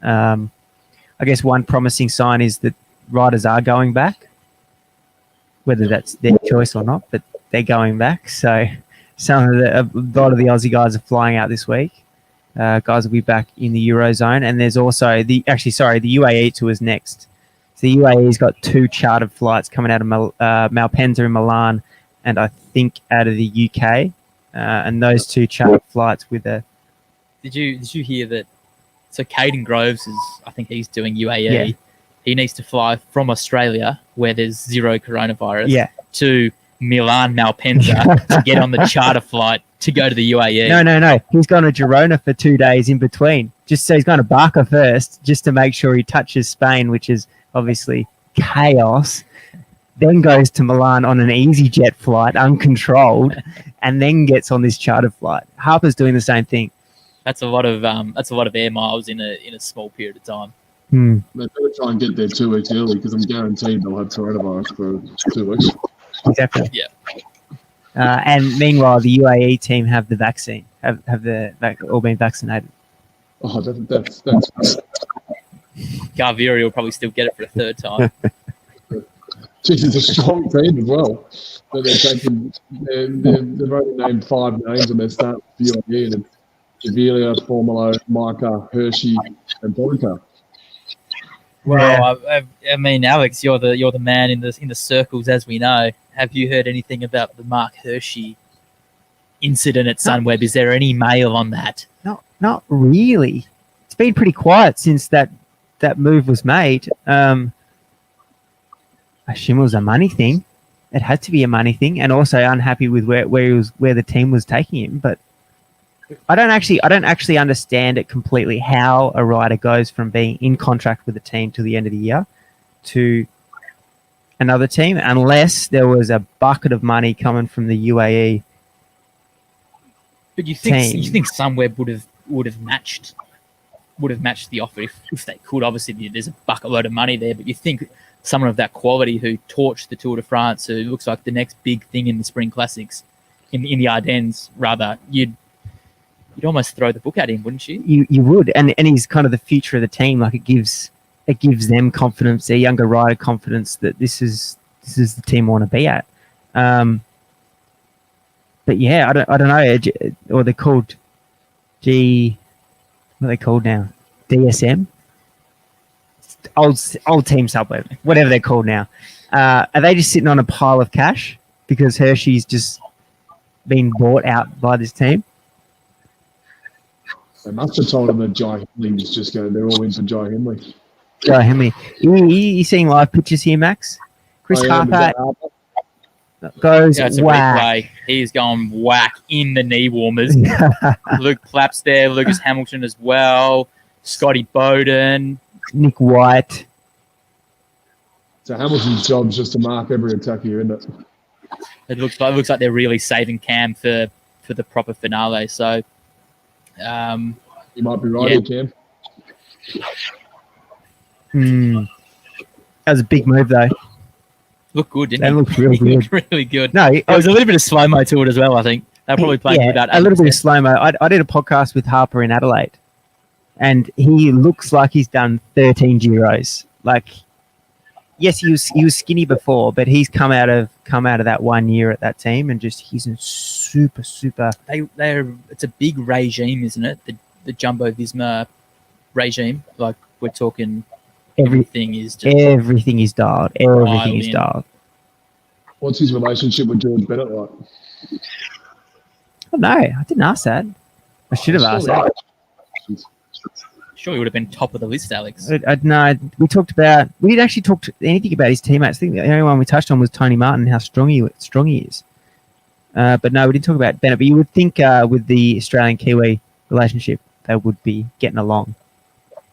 I guess one promising sign is that riders are going back. whether that's their choice or not, but they're going back. So a lot of the Aussie guys are flying out this week. Guys will be back in the Eurozone, and there's also the UAE tour is next. So the UAE's got 2 chartered flights coming out of Malpensa in Milan, and I think out of the UK, and those 2 chartered flights with a. Did you hear that? So Caden Groves I think he's doing UAE. Yeah. He needs to fly from Australia, where there's 0 coronavirus, to Milan Malpensa to get on the charter flight to go to the UAE. No. He's gone to Girona for 2 days in between. Just so he's going to Barca first, just to make sure he touches Spain, which is obviously chaos. Then goes to Milan on an EasyJet flight, uncontrolled, and then gets on this charter flight. Harper's doing the same thing. That's a lot of air miles in a small period of time. They better try and get there 2 weeks early, because I'm guaranteed they'll have coronavirus for 2 weeks. Exactly. Yeah. And meanwhile, the UAE team have the vaccine, have all been vaccinated. Oh, that's Garviri will probably still get it for a 3rd time. Jeez, it's a strong team as well. So they've only named 5 names on their start for UAE, and Gaviria, Formulo, Micah, Hershey, and Bonka. Well, I mean, Alex, you're the man in the circles, as we know. Have you heard anything about the Mark Hershey incident at Sunweb? Is there any mail on that? Not really. It's been pretty quiet since that move was made. I assume it was a money thing. It had to be a money thing, and also unhappy with where the team was taking him. But I don't actually understand it completely, how a rider goes from being in contract with a team till the end of the year to another team, unless there was a bucket of money coming from the UAE. But you think Sunweb would have matched the offer if they could. Obviously, there's a bucket load of money there, but you think someone of that quality who torched the Tour de France, who looks like the next big thing in the Spring Classics, in the Ardennes, rather, you'd almost throw the book at him, wouldn't you? You would, and he's kind of the future of the team. Like it gives them confidence, their younger rider confidence that this is the team I want to be at. But yeah, I don't know, or they're called what are they called now? DSM, old team Sunweb, whatever they're called now. Are they just sitting on a pile of cash because Hershey's just been bought out by this team? They must have told him that Jai Hindley was just going. They're all in for Jai Hindley. Jai Hindley. You seeing live pictures here, Max? Chris Harper goes whack. He's going whack in the knee warmers. Luke Clapp's there. Lucas Hamilton as well. Scotty Bowden. Nick White. So Hamilton's job is just to mark every attack here, isn't it? It looks like they're really saving Cam for the proper finale. So. You might be right here, Cam. That was a big move, though. Looked good, didn't it? That looked really good. Really good. No, it was a little bit of slow-mo to it as well, I think. They're probably playing with that. A little bit of slow-mo. I did a podcast with Harper in Adelaide, and he looks like he's done 13 Giros. Like, yes, he was skinny before, but he's come out of that 1 year at that team, and he's in super. It's a big regime, isn't it? The Jumbo Visma regime. Like we're talking, everything is dialed. Everything is dialed. What's his relationship with George Bennett like? Oh, no, I didn't ask that. I should have asked that. Sure, he would have been top of the list, Alex. No, we didn't actually talk anything about his teammates. I think the only one we touched on was Tony Martin and how strong he is. But no, we didn't talk about Bennett. But you would think with the Australian-Kiwi relationship, they would be getting along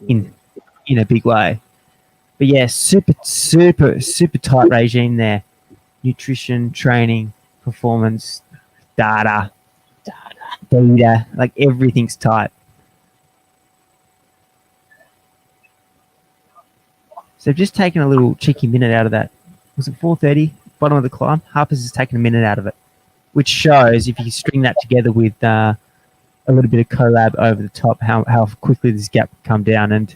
in a big way. But yeah, super tight regime there. Nutrition, training, performance, data, like everything's tight. So I've just taken a little cheeky minute out of that. Was it 4:30? Bottom of the climb. Harper's has taken a minute out of it, which shows if you string that together with a little bit of collab over the top, how quickly this gap can come down. And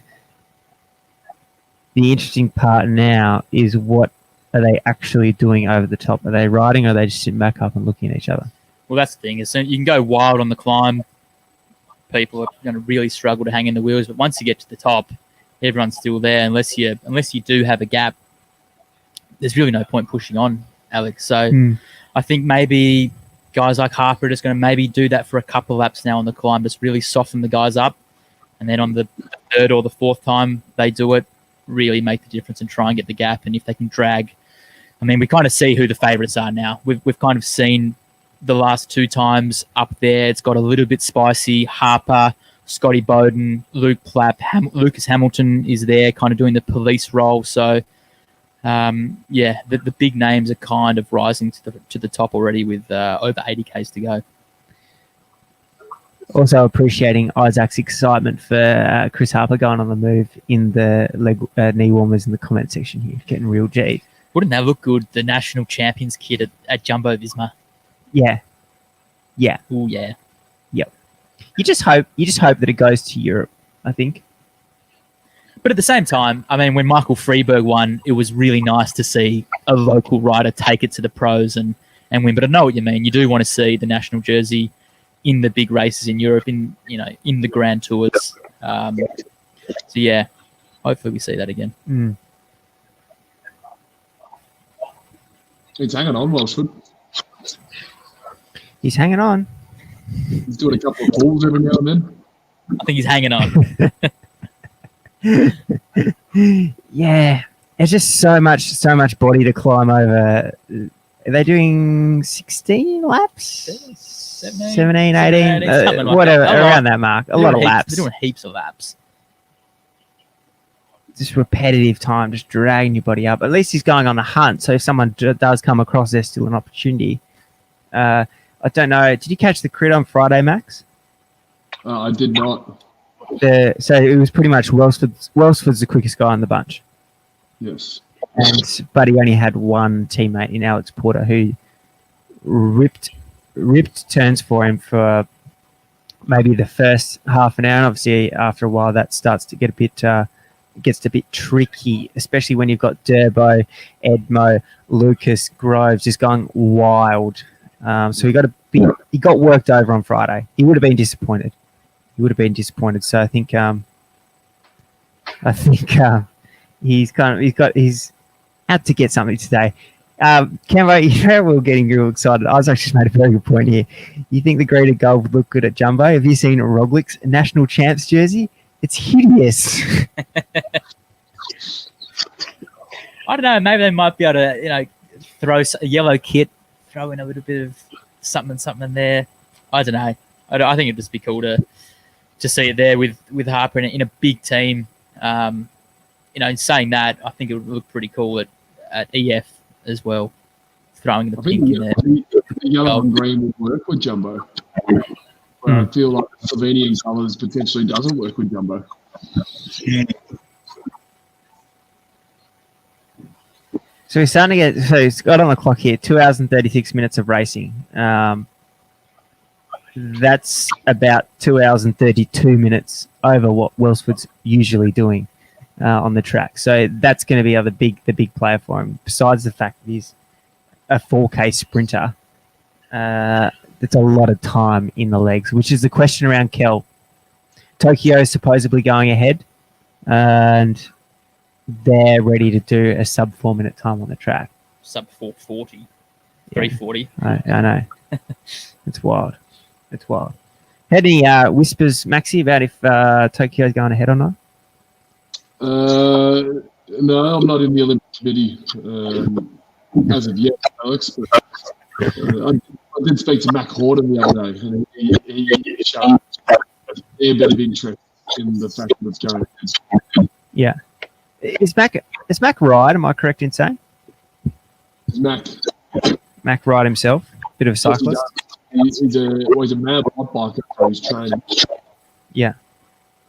the interesting part now is what are they actually doing over the top? Are they riding, or are they just sitting back up and looking at each other? Well, that's the thing. You can go wild on the climb. People are going to really struggle to hang in the wheels, but once you get to the top, everyone's still there. Unless you do have a gap, there's really no point pushing on, Alex. So I think maybe guys like Harper are just going to maybe do that for a couple of laps now on the climb, just really soften the guys up, and then on the third or the fourth time they do it, really make the difference and try and get the gap. And if they can drag, I mean, we kind of see who the favourites are now. We've kind of seen the last 2 times up there. It's got a little bit spicy. Harper, Scotty Bowden, Luke Plapp, Lucas Hamilton is there kind of doing the police role. So, the big names are kind of rising to the top already with over 80 Ks to go. Also appreciating Isaac's excitement for Chris Harper going on the move in the knee warmers in the comment section here, getting real G. Wouldn't that look good? The national champions kit at Jumbo Visma. Yeah. Oh yeah. Yep. You just hope that it goes to Europe, I think. But at the same time, I mean, when Michael Freeberg won, it was really nice to see a local rider take it to the pros and win. But I know what you mean. You do want to see the national jersey in the big races in Europe, in the Grand Tours. So yeah, hopefully we see that again. He's hanging on, Welshwood. He's hanging on. He's doing a couple of pulls every now and then. I think he's hanging on. Yeah, it's just so much body to climb over. Are they doing 16 laps? 17, 18, whatever, around that mark. A lot of laps. They're doing heaps of laps. Just repetitive time, just dragging your body up. At least he's going on the hunt, so if someone does come across, there's still an opportunity. I don't know. Did you catch the crit on Friday, Max? I did not. So it was pretty much Welsford's the quickest guy in the bunch. Yes. But he only had one teammate in Alex Porter who ripped turns for him for maybe the first half an hour. And obviously, after a while, that starts to get gets a bit tricky, especially when you've got Durbo, Edmo, Lucas, Groves just going wild. So he got worked over on Friday. He would have been disappointed. So I think he's had to get something today. Cambo, we were getting real excited. Isaac just made a very good point here. You think the green and gold would look good at Jumbo? Have you seen Roglic's national champs jersey? It's hideous. I don't know. Maybe they might be able to, throw a yellow kit, throw in a little bit of something there. I don't know. I think it'd just be cool to see it there with Harper in a big team. In saying that, I think it would look pretty cool at EF as well, throwing the pink in there. The yellow and green would work with Jumbo. But I feel like the Slovenian colours potentially doesn't work with Jumbo. So he's starting to get. So he's got on the clock here 2 hours and 36 minutes of racing. That's about 2 hours and 32 minutes over what Welsford's usually doing on the track. So that's going to be the big player for him. Besides the fact that he's a 4K sprinter, that's a lot of time in the legs, which is the question around Kel. Tokyo is supposedly going ahead, and they're ready to do a sub 4 minute time on the track. Sub 440, 340. I know. It's wild. Had any whispers, Maxi, about if Tokyo's going ahead or not? No, I'm not in the Olympic Committee as of yet, Alex. But I did speak to Mac Horton the other day, and he showed a fair bit of interest in the fact that it's going ahead. Yeah. Is Mac Ride? Am I correct in saying? It's Mac Ride himself, bit of a cyclist. He's a mad hot biker for his training. Yeah.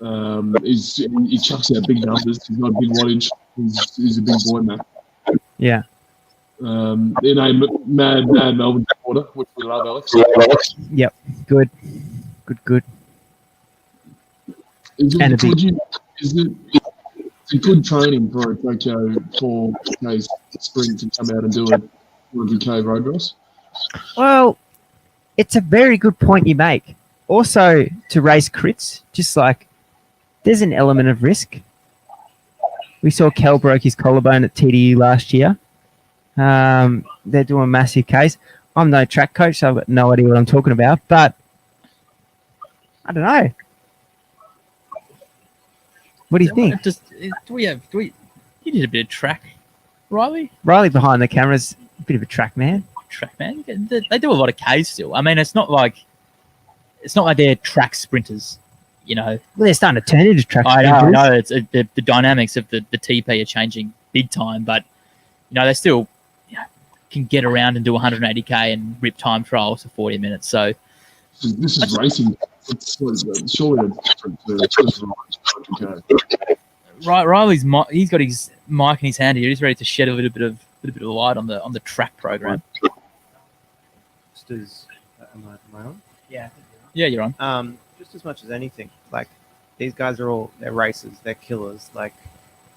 He chucks out big numbers. He's not a big wattage. He's a big boy, Mac. Yeah. In a mad Melbourne supporter, which we love, Alex. Yep. Good. It's a good training for a Tokyo 4 case sprint to come out and do a 200k road race? Well, it's a very good point you make. Also, to race crits, just like there's an element of risk. We saw Kel broke his collarbone at TDU last year. They're doing a massive case. I'm no track coach, so I've got no idea what I'm talking about, but I don't know. What do you think? You did a bit of track, Riley? Riley behind the camera's a bit of a track man. They do a lot of Ks still. I mean, it's not like they're track sprinters, you know. Well, they're starting to turn into track sprinters. I know. It's the dynamics of the TP are changing big time, but you know they still can get around and do 180k and rip time trials for 40 minutes. So this is racing. It's surely different to Riley's he's got his mic in his hand here. He's ready to shed a little bit of light on the track program. Am I on? Yeah, you're on. Just as much as anything, like these guys they're racers, they're killers. Like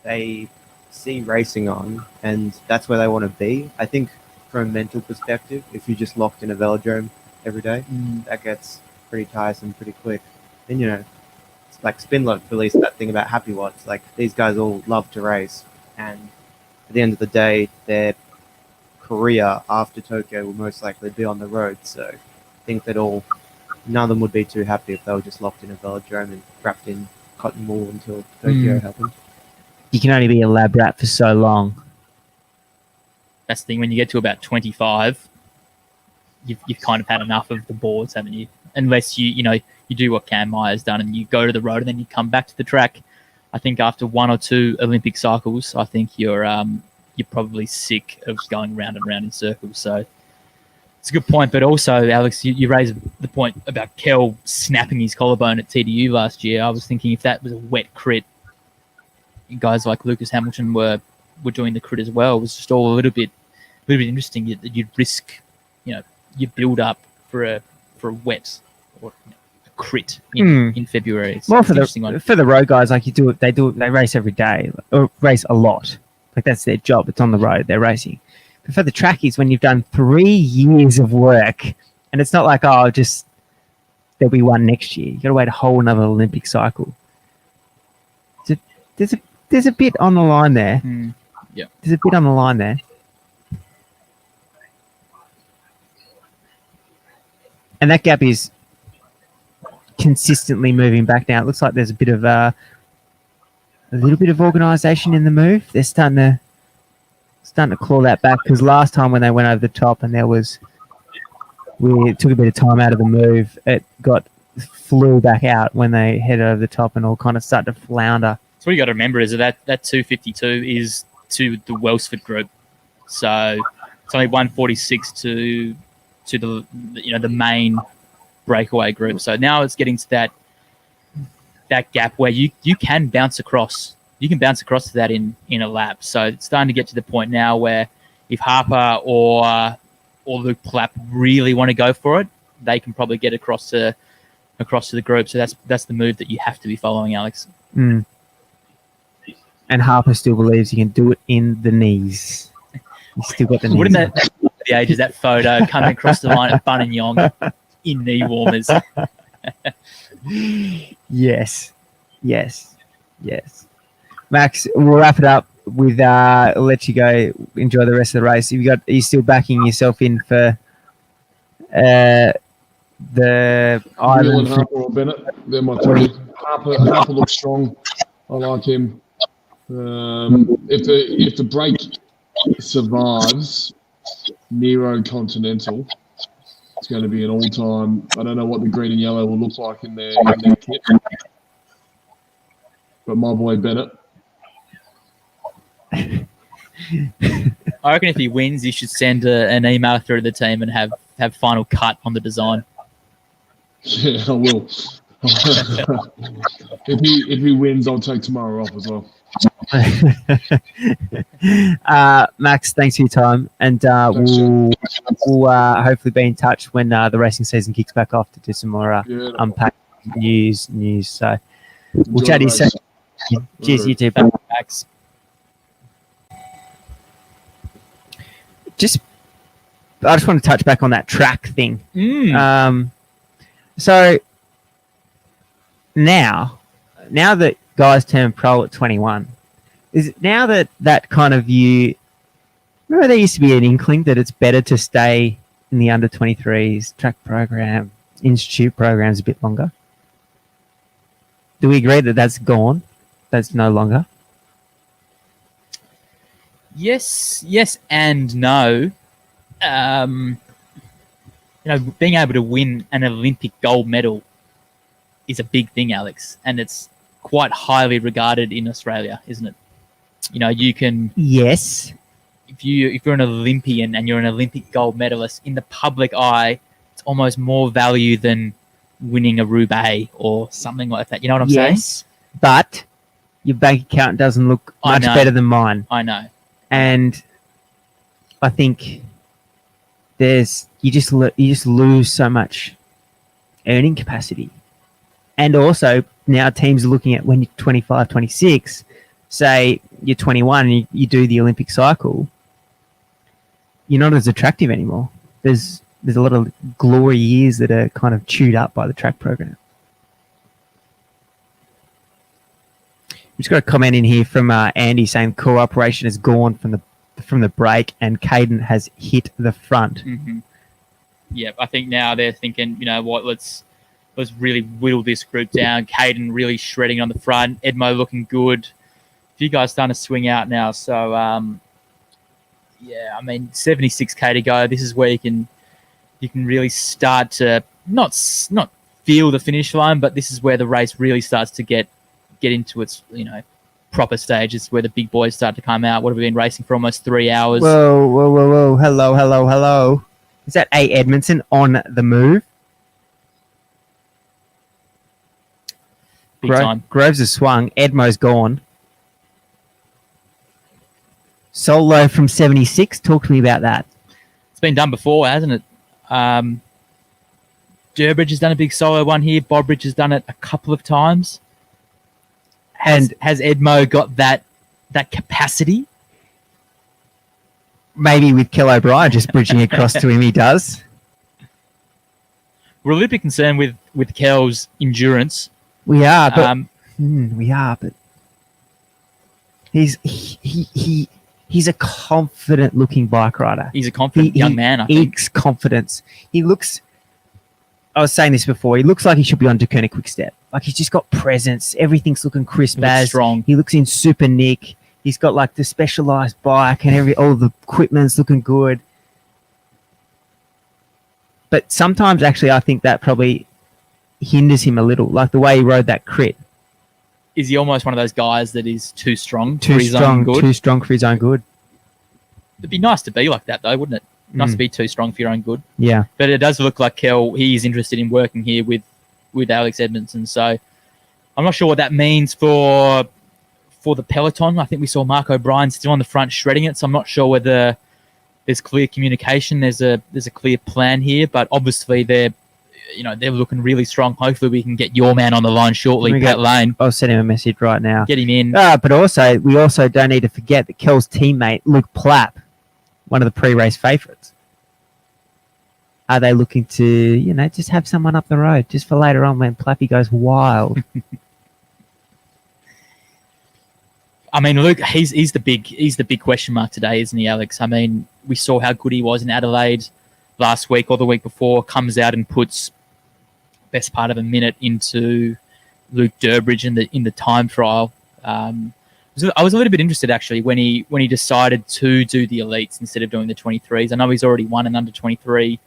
they see racing on, and that's where they want to be. I think from a mental perspective, if you're just locked in a velodrome every day, that gets pretty tiresome pretty quick. Then it's like Spinlock released that thing about Happy Watts. Like these guys all love to race, and at the end of the day, their career after Tokyo will most likely be on the road. So I think that none of them would be too happy if they were just locked in a velodrome and wrapped in cotton wool until Tokyo happened. You can only be a lab rat for so long. That's the thing. When you get to about 25, you've kind of had enough of the boards, haven't you? Unless you do what Cam Meyer's done and you go to the road and then you come back to the track. I think after one or two Olympic cycles, I think you're probably sick of going round and round in circles. So it's a good point. But also, Alex, you raised the point about Kel snapping his collarbone at TDU last year. I was thinking if that was a wet crit, guys like Lucas Hamilton were doing the crit as well. It was just all a little bit interesting that you'd risk, you build up for a wet or a crit in February. It's well, for the road guys, like they race every day or race a lot. Like that's their job. It's on the road. They're racing. But for the trackies, when you've done 3 years of work, and it's not like there'll be one next year. You got to wait a whole another Olympic cycle. There's a bit on the line there. Yeah, there's a bit on the line there. And that gap is consistently moving back now. It looks like there's a little bit of organisation in the move. They're starting to claw that back, because last time when they went over the top and we took a bit of time out of the move, it flew back out when they headed over the top and all kind of started to flounder. So what you got to remember is that 252 is to the Welsford group, so it's only 146 to the main breakaway group. So now it's getting to that gap where you can bounce across. You can bounce across to that in a lap. So it's starting to get to the point now where if Harper or Luke Plapp really want to go for it, they can probably get across to the group. So that's the move that you have to be following, Alex. And Harper still believes he can do it in the knees. He's still got the knees. Wouldn't that the age of that photo coming across the line at Buninyong in knee warmers? Yes. Max, we'll wrap it up with let you go enjoy the rest of the race. Are you still backing yourself in for the Neil and Harper or Bennett? They're my three. Harper looks strong. I like him. If the break survives Nero Continental, it's going to be an all-time. I don't know what the green and yellow will look like in their kit, but my boy Bennett. I reckon if he wins, you should send an email through to the team and have final cut on the design. Yeah, I will. If he wins, I'll take tomorrow off as well. Max, thanks for your time, and we'll hopefully be in touch when the racing season kicks back off to do some more unpack news. So we'll chat to you soon. Cheers, you too, Max. I just want to touch back on that track thing. Mm. So now that guys turn pro at 21, is it now that kind of view? Remember, there used to be an inkling that it's better to stay in the under 23s track program, institute programs a bit longer. Do we agree that that's gone? That's no longer. Yes, and no. Being able to win an Olympic gold medal is a big thing, Alex, and it's quite highly regarded in Australia, isn't it? You can. Yes. If you're an Olympian and you're an Olympic gold medalist, in the public eye, it's almost more value than winning a Roubaix or something like that. You know what I'm saying? Yes, but your bank account doesn't look much better than mine. I know. And I think you just lose so much earning capacity. And also now teams are looking at when you're 25, 26, say you're 21 and you do the Olympic cycle, you're not as attractive anymore. There's a lot of glory years that are kind of chewed up by the track program. We've just got a comment in here from Andy saying cooperation is gone from the break and Caden has hit the front. Mm-hmm. Yeah, I think now they're thinking, let's really whittle this group down. Caden really shredding on the front. Edmo looking good. A few guys starting to swing out now. So, 76K to go. This is where you can really start to not feel the finish line, but this is where the race really starts to get into its proper stage. It's where the big boys start to come out. What have we been racing for almost 3 hours? Whoa. Hello. Is that A. Edmondson on the move? Big time. Groves has swung. Edmo's gone. Solo from 76. Talk to me about that. It's been done before, hasn't it? Durbridge has done a big solo one here. Bobridge has done it a couple of times. Has Edmo got that capacity? Maybe with Kello Brien just bridging across to him, he does. We're a little bit concerned with Kel's endurance. We are, but he's a confident looking bike rider. He's a confident young man, I think. He confidence. He looks, I was saying this before, he looks like he should be on Dakota Quickstep. Like he's just got presence. Everything's looking crisp as strong. He looks in super nick. He's got like the specialized bike and all the equipment's looking good. But sometimes actually I think that probably hinders him a little, like the way he rode that crit. Is he almost one of those guys that is too strong for his own good? Too strong for his own good. It'd be nice to be like that though, wouldn't it? Nice to be too strong for your own good. Yeah. But it does look like Kel, he is interested in working here with Alex Edmondson. So I'm not sure what that means for the peloton. I think we saw Mark O'Brien still on the front shredding it, so I'm not sure whether there's clear communication. There's a clear plan here, but obviously they're looking really strong. Hopefully we can get your man on the line shortly, Pat Lane. I'll send him a message right now. Get him in. But we also don't need to forget that Kel's teammate, Luke Plapp, one of the pre-race favourites. Are they looking to, just have someone up the road just for later on when Plappy goes wild? I mean, Luke, he's the big question mark today, isn't he, Alex? I mean, we saw how good he was in Adelaide last week or the week before. Comes out and puts best part of a minute into Luke Durbridge in the time trial. I was a little bit interested actually when he decided to do the elites instead of doing the 23s. I know he's already won an under 23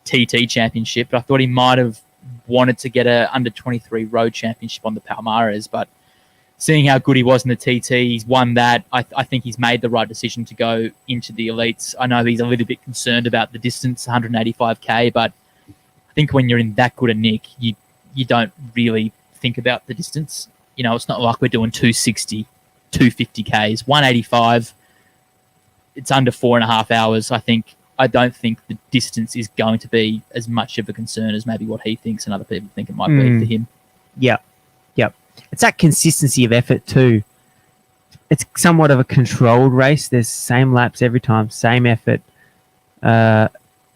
TT championship, but I thought he might have wanted to get a under 23 road championship on the Palmares, but seeing how good he was in the TT, he's won that. I think he's made the right decision to go into the elites. I know he's a little bit concerned about the distance, 185k, but I think when you're in that good a nick, you don't really think about the distance. It's not like we're doing 260, 250ks, 185. It's under 4.5 hours. I don't think the distance is going to be as much of a concern as maybe what he thinks and other people think it might be for him. Yeah. It's that consistency of effort too. It's somewhat of a controlled race. There's same laps every time, same effort. and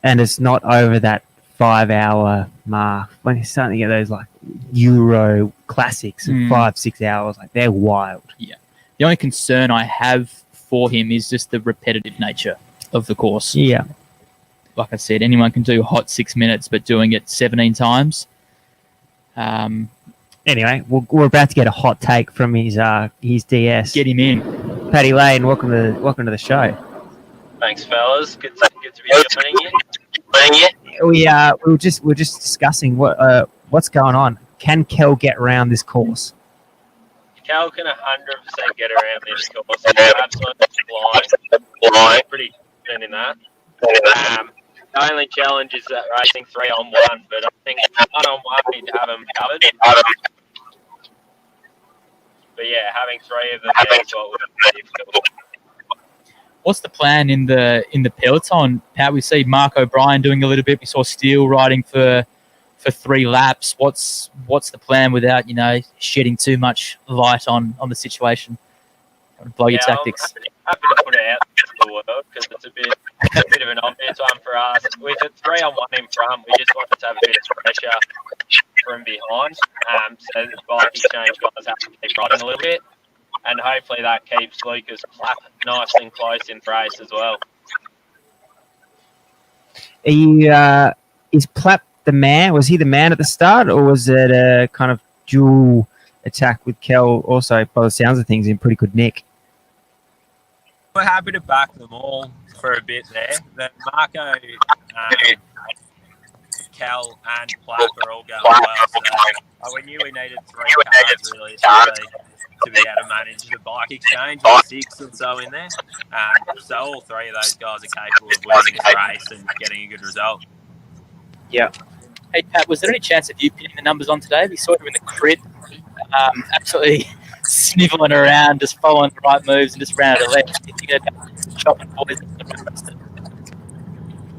it's not over that 5-hour mark. When you're starting to get those like Euro classics of 5-6 hours, like they're wild. Yeah. The only concern I have for him is just the repetitive nature of the course. Yeah. Like I said, anyone can do hot 6 minutes, but doing it 17 times. Anyway, we're about to get a hot take from his DS. Get him in. Paddy Lane, welcome to the show. Thanks, fellas. Good to be joining you. We're just discussing what's going on. Can Kel get around this course? Cal can 100% get around this course. He's absolutely blind. Pretty good in that. The only challenge is that racing 3-on-1, but I think 1-on-1 he'd have him covered. But yeah, having 3 of them is what would be difficult. What's the plan in the peloton, Pat? We see Mark O'Brien doing a little bit. We saw Steele riding for 3 laps. What's the plan without shedding too much light on the situation? Blow your tactics. I'm happy to put it out to the world because it's a bit of an obvious one for us. With a 3-on-1 in front, we just wanted to have a bit of pressure from behind. So the bike exchange guys have to keep riding a little bit. And hopefully that keeps Lucas Plapp nice and close in race as well. Is Plapp the man? Was he the man at the start, or was it a kind of dual attack with Kel also, by the sounds of things, in pretty good nick? We're happy to back them all for a bit there. That Marco, Kel and Plapp are all going well. So we knew we needed 3 cars really to be able to manage the bike exchange with 6 or so in there. So all 3 of those guys are capable of winning this race and getting a good result. Yeah. Hey, Pat, was there any chance of you pinning the numbers on today? We saw you in the crit, absolutely snivelling around, just following the right moves and just round the left.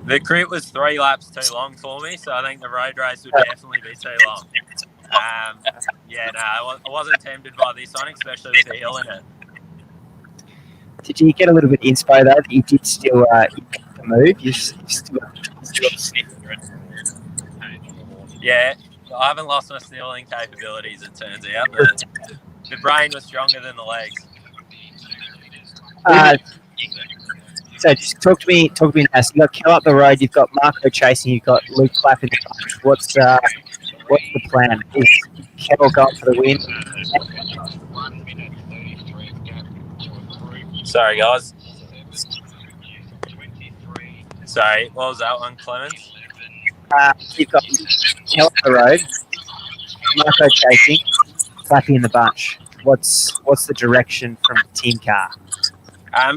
The crit was 3 laps too long for me, so I think the road race would definitely be too long. I wasn't tempted by this one, especially with the hill in it. Did you get a little bit inspo though that you did still move? You still sniffing around. Yeah, I haven't lost my sniveling capabilities, it turns out. The brain was stronger than the legs. So just talk to me now. So you've got Kel up the road, you've got Marco chasing, you've got Luke Plapp in the bunch. What's the plan? Is Kel going for the win? Sorry, guys. Sorry, what was that one, Clements? You've got Kel up the road, Marco chasing, Plappy in the bunch. What's the direction from the team car?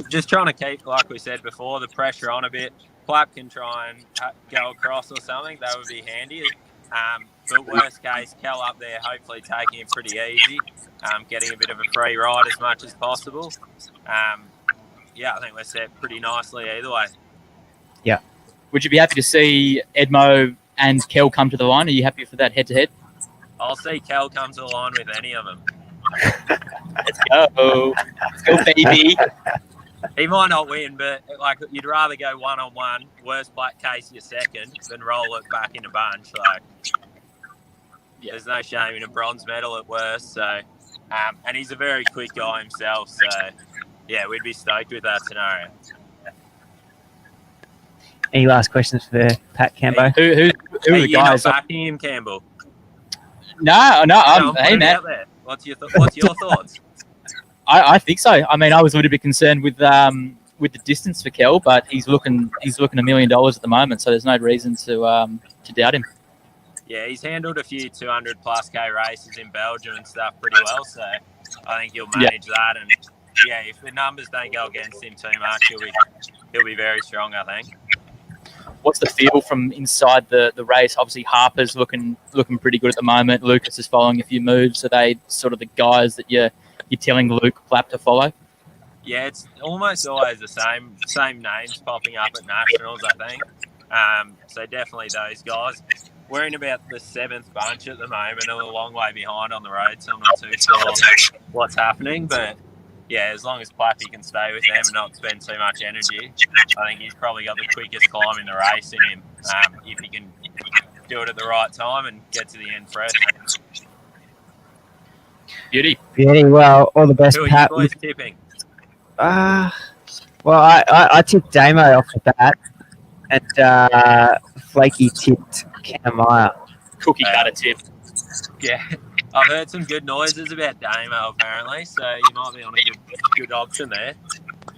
Just trying to keep, like we said before, the pressure on a bit. Plapp can try and go across or something. That would be handy. But worst case, Kel up there, hopefully taking it pretty easy, getting a bit of a free ride as much as possible. I think we're set pretty nicely either way. Yeah. Would you be happy to see Edmo and Kel come to the line? Are you happy for that head-to-head? I'll see Kel come to the line with any of them. Let's go. Let's go, baby. He might not win, but you'd rather go 1-on-1, worst case you're second, than roll it back in a bunch. There's no shame in a bronze medal at worst. So, and he's a very quick guy himself. So, yeah, we'd be stoked with that scenario. Any last questions for Pat Cambo? Who are the guys? Backing him, Campbell? No. Hey, man. What's your thoughts? I think so. I mean, I was a little bit concerned with the distance for Kel, but he's looking $1 million at the moment, so there's no reason to doubt him. Yeah, he's handled a few 200+ K races in Belgium and stuff pretty well, so I think he'll manage that. And if the numbers don't go against him too much, he'll be very strong, I think. What's the feel from inside the race? Obviously, Harper's looking pretty good at the moment. Lucas is following a few moves. Are they sort of the guys that you're telling Luke Plapp to follow? Yeah, it's almost always the same names popping up at nationals, I think. So definitely those guys. We're in about the 7th bunch at the moment, and a long way behind on the road, so I'm not too sure what's happening. But yeah, as long as Plappy can stay with them and not spend too much energy, I think he's probably got the quickest climb in the race in him if he can do it at the right time and get to the end fresh. Beauty. Well, all the best, Who are Pat. you boys tipping? Well, I tipped Damo off the bat, and Flaky tipped Kanamaya. Cookie cutter tip. Yeah, I've heard some good noises about Damo apparently, so you might be on a good option there.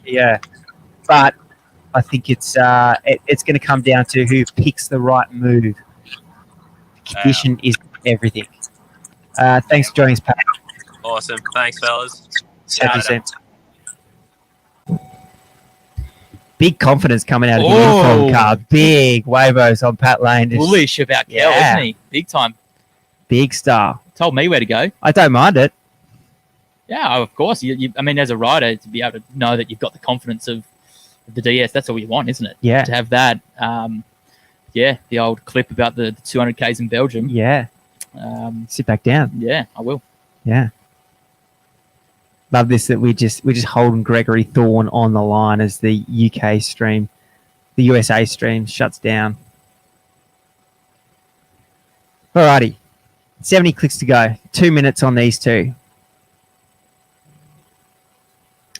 Yeah, but I think it's going to come down to who picks the right move. Condition is everything. Thanks for joining us, Pat. Awesome. Thanks, fellas. Have you seen? Big confidence coming out of the uniform car. Big wavos on Pat Lane. Bullish about Kel, isn't he? Big time. Big star. Told me where to go. I don't mind it. Yeah, of course. I mean, as a rider, to be able to know that you've got the confidence of the DS, that's all you want, isn't it? Yeah. To have that. Yeah, the old clip about the 200 Ks in Belgium. Yeah. Sit back down. Yeah, I will. Yeah. Love this that we're just holding Gregory Thorne on the line as the UK stream, the USA stream shuts down. Alrighty, 70 clicks to go. 2 minutes on these two,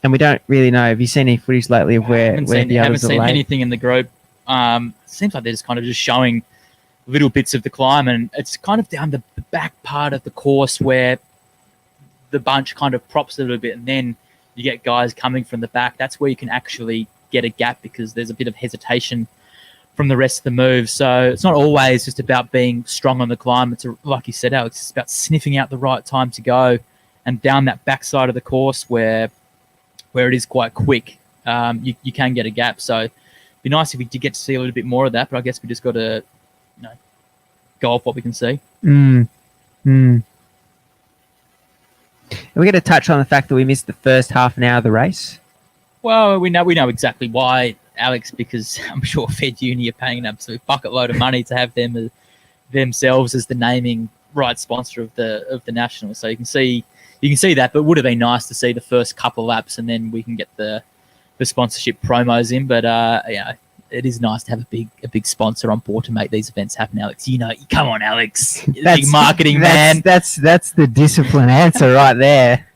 and we don't really know. Have you seen any footage lately of where the others are late? Haven't seen anything in the group. Seems like they're just kind of just showing little bits of the climb, and it's kind of down the back part of the course where the bunch kind of props a little bit, and then you get guys coming from the back. That's where you can actually get a gap because there's a bit of hesitation from the rest of the move. So it's not always just about being strong on the climb. It's like you said, Alex, it's about sniffing out the right time to go, and down that back side of the course where it is quite quick, you can get a gap. So it'd be nice if we did get to see a little bit more of that, but I guess we just got to go off what we can see. Are we going to touch on the fact that we missed the first half an hour of the race? Well, we know exactly why, Alex, because I'm sure Fed Uni are paying an absolute bucket load of money to have them themselves as the naming right sponsor of the national. So you can see that, but it would have been nice to see the first couple laps and then we can get the sponsorship promos in. But it is nice to have a big sponsor on board to make these events happen, Alex. Come on, Alex. Big marketing man. That's the discipline answer right there.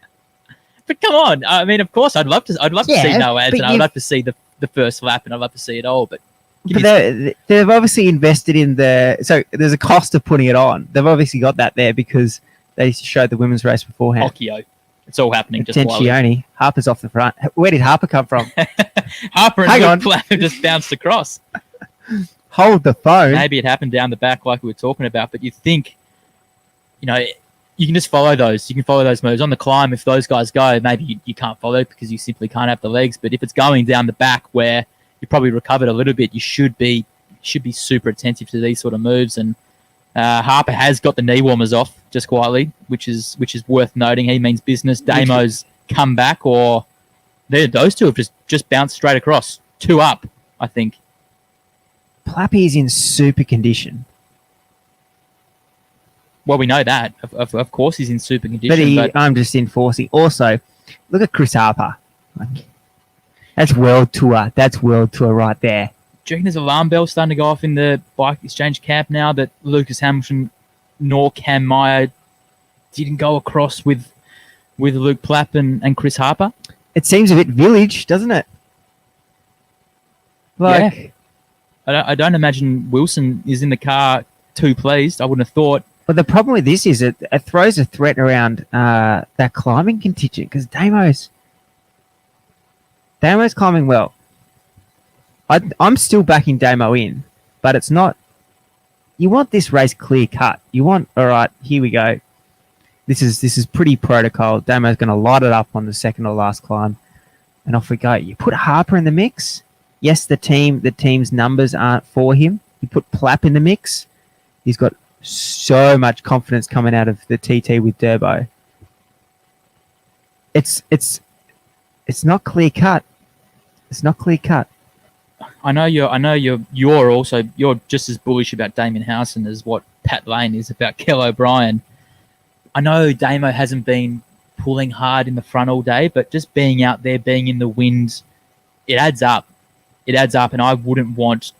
But come on. I mean, of course, I'd love to see no ads, and I'd love to see the first lap, and I'd love to see it all. But they've obviously invested in so there's a cost of putting it on. They've obviously got that there because they showed the women's race beforehand. Occhio. It's all happening just Attenzione. Harper's off the front. Where did Harper come from? Harper and Luke just bounced across. Hold the phone. Maybe it happened down the back like we were talking about, but you think, you can just follow those. You can follow those moves. On the climb, if those guys go, maybe you can't follow because you simply can't have the legs. But if it's going down the back where you probably recovered a little bit, you should be super attentive to these sort of moves. And Harper has got the knee warmers off just quietly, which is worth noting. He means business. Damo's come back, or those two have just bounced straight across. 2 up, I think. Plappy is in super condition. Well, we know that. Of course he's in super condition. But I'm just enforcing. Also, look at Chris Harper. That's world tour. That's world tour right there. Do you reckon there's an alarm bell starting to go off in the bike exchange camp now that Lucas Hamilton nor Cam Meyer didn't go across with Luke Plapp and Chris Harper? It seems a bit village, doesn't it? Yeah. I don't imagine Wilson is in the car too pleased. I wouldn't have thought. But the problem with this is it throws a threat around that climbing contingent because Damo's climbing well. I'm still backing Damo in, but it's not. You want this race clear cut. You want, all right, here we go. This is pretty protocol. Damo's going to light it up on the second or last climb, and off we go. You put Harper in the mix. Yes, the team's numbers aren't for him. You put Plapp in the mix. He's got so much confidence coming out of the TT with Durbo. It's not clear cut. It's not clear cut. I know you're also just as bullish about Damien Howson as what Pat Lane is about Kello Brien. I know Damo hasn't been pulling hard in the front all day, but just being out there, being in the wind, it adds up. It adds up, and I wouldn't want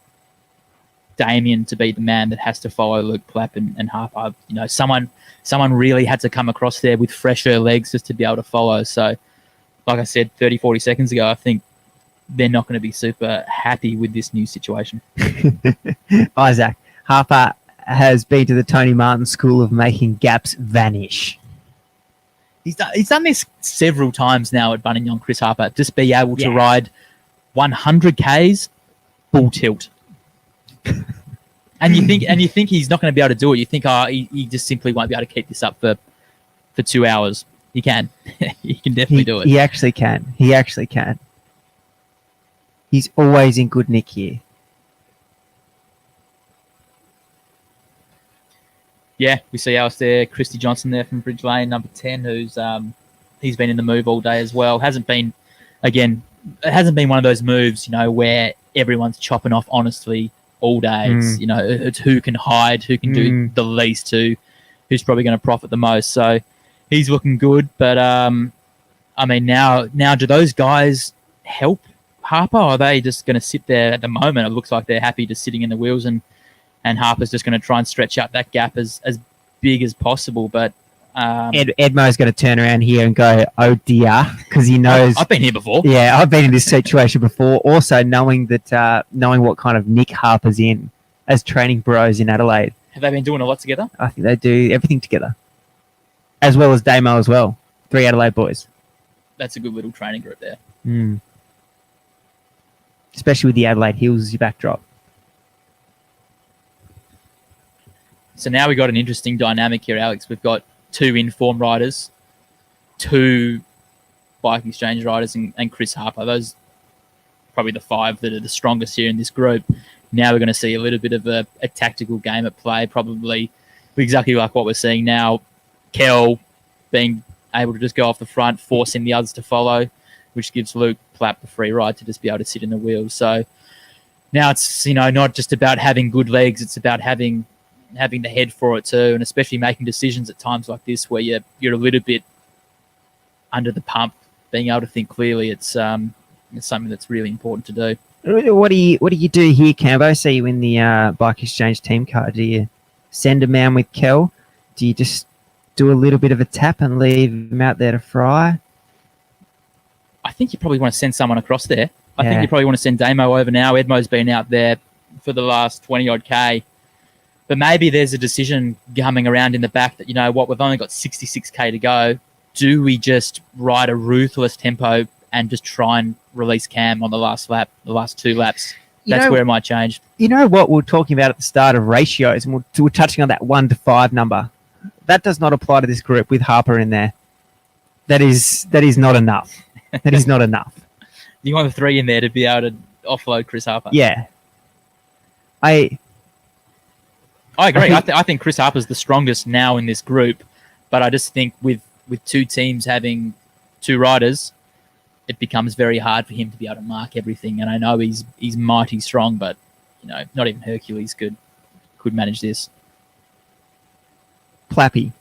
Damien to be the man that has to follow Luke Plapp and Harper. Someone really had to come across there with fresher legs just to be able to follow. So, like I said 30, 40 seconds ago, I think they're not going to be super happy with this new situation. Isaac, Harper has been to the Tony Martin school of making gaps vanish. He's done this several times now at Buninyong, Chris Harper. Just be able to ride 100 Ks full tilt. and you think he's not going to be able to do it. You think, he just simply won't be able to keep this up for 2 hours. He can. He can definitely do it. He actually can. He's always in good nick here. Yeah, we see Alistair Christy Johnson there from Bridge Lane, number 10, who's he's been in the move all day as well. It hasn't been one of those moves, where everyone's chopping off honestly all day. It's who can hide, who can do the least, who's probably going to profit the most. So he's looking good, but now do those guys help Harper, or are they just going to sit there at the moment? It looks like they're happy just sitting in the wheels, and Harper's just going to try and stretch out that gap as big as possible. But Edmo's going to turn around here and go, oh dear, because he knows. I've been here before. Yeah, I've been in this situation before. Also, knowing what kind of nick Harper's in as training bros in Adelaide. Have they been doing a lot together? I think they do everything together, as well as Damo as well. 3 Adelaide boys. That's a good little training group there. Especially with the Adelaide Hills as your backdrop. So now we've got an interesting dynamic here, Alex. We've got 2 informed riders, 2 Bike Exchange riders, and Chris Harper. Those probably the 5 that are the strongest here in this group. Now we're going to see a little bit of a tactical game at play, probably exactly like what we're seeing now. Kel being able to just go off the front, forcing the others to follow, which gives Luke Plapp the free ride to just be able to sit in the wheels. So now it's not just about having good legs, it's about having the head for it too, and especially making decisions at times like this where you're a little bit under the pump, being able to think clearly. It's something that's really important to do. What do you do here, Cambo? I see you in the Bike Exchange team card. Do you send a man with Kel? Do you just do a little bit of a tap and leave him out there to fry? I think you probably want to send someone across there. I think you probably want to send Damo over now. Edmo's been out there for the last 20-odd K. But maybe there's a decision coming around in the back that, we've only got 66K to go. Do we just ride a ruthless tempo and just try and release Cam on the last lap, the last 2 laps? That's where it might change. You know what we were talking about at the start of ratios, and we're touching on that 1 to 5 number. That does not apply to this group with Harper in there. That is not enough. That is not enough. You want the 3 in there to be able to offload Chris Harper. Yeah. I agree. I think Chris Harper's the strongest now in this group, but I just think with 2 teams having 2 riders, it becomes very hard for him to be able to mark everything. And I know he's mighty strong, but not even Hercules could manage this. Plappy,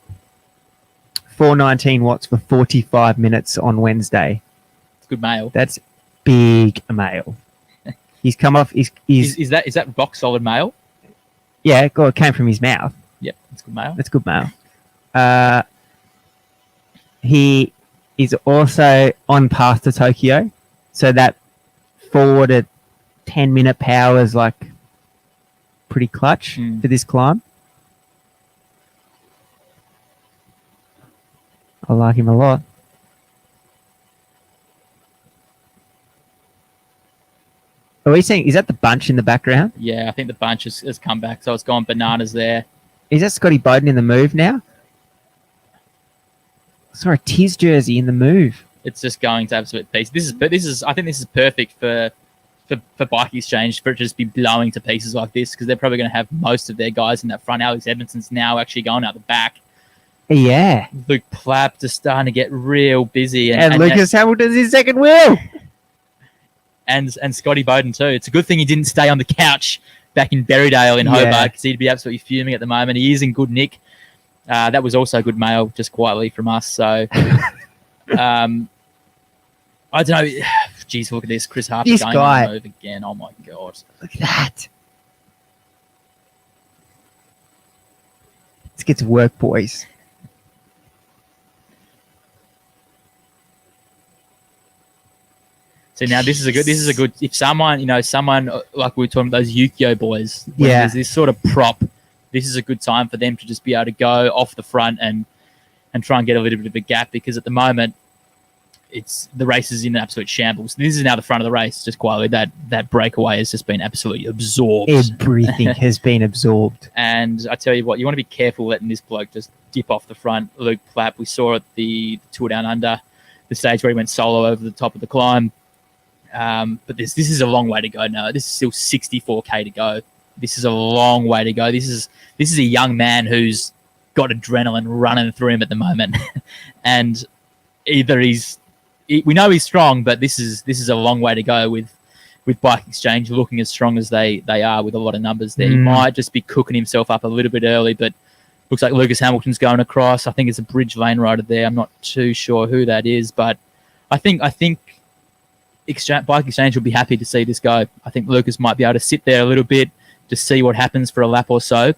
419 watts for 45 minutes on Wednesday. It's good mail. That's big mail. He's come off. Is that rock solid mail? Yeah, it came from his mouth. Yep, that's good mail. That's good mail. He is also on path to Tokyo, so that 4 to 10 minute power is pretty clutch for this climb. I like him a lot. Are we saying, is that the bunch in the background? Yeah, I think the bunch has come back, so it's gone bananas there. Is that Scotty Bowden in the move now? Sorry, Tiz jersey in the move. It's just going to absolute pieces. I think this is perfect for Bike Exchange, for it to just be blowing to pieces like this, because they're probably going to have most of their guys in that front. Alex Edmondson's now actually going out the back. Yeah. Luke Plapp just starting to get real busy. And Lucas Hamilton's his second wheel. And Scotty Bowden too. It's a good thing he didn't stay on the couch back in Berrydale in Hobart, because he'd be absolutely fuming at the moment. He is in good nick. That was also good mail, just quietly from us. So I don't know. Jeez, look at this. Chris Harper This going guy. on the move again. Oh, my God. Look at that. Let's get to work, boys. So now this is a good. If someone like we were talking about those Yukio boys, when Yeah. there's this sort of prop, this is a good time for them to just be able to go off the front and try and get a little bit of a gap, because at the moment the race is in absolute shambles. This is now the front of the race, just quietly. That breakaway has just been absolutely absorbed. Everything has been absorbed. And I tell you what, you want to be careful letting this bloke just dip off the front. Luke Plapp, we saw at the Tour Down Under, the stage where he went solo over the top of the climb. But this is a long way to go now. This is still 64k to go. This is a long way to go. This is a young man who's got adrenaline running through him at the moment, and either we know he's strong, but this is a long way to go with Bike Exchange looking as strong as they are with a lot of numbers there. He might just be cooking himself up a little bit early, but looks like Lucas Hamilton's going across. I think it's a Bridge Lane rider there. I'm not too sure who that is, but I think Bike Exchange will be happy to see this go. I think Lucas might be able to sit there a little bit to see what happens for a lap or so.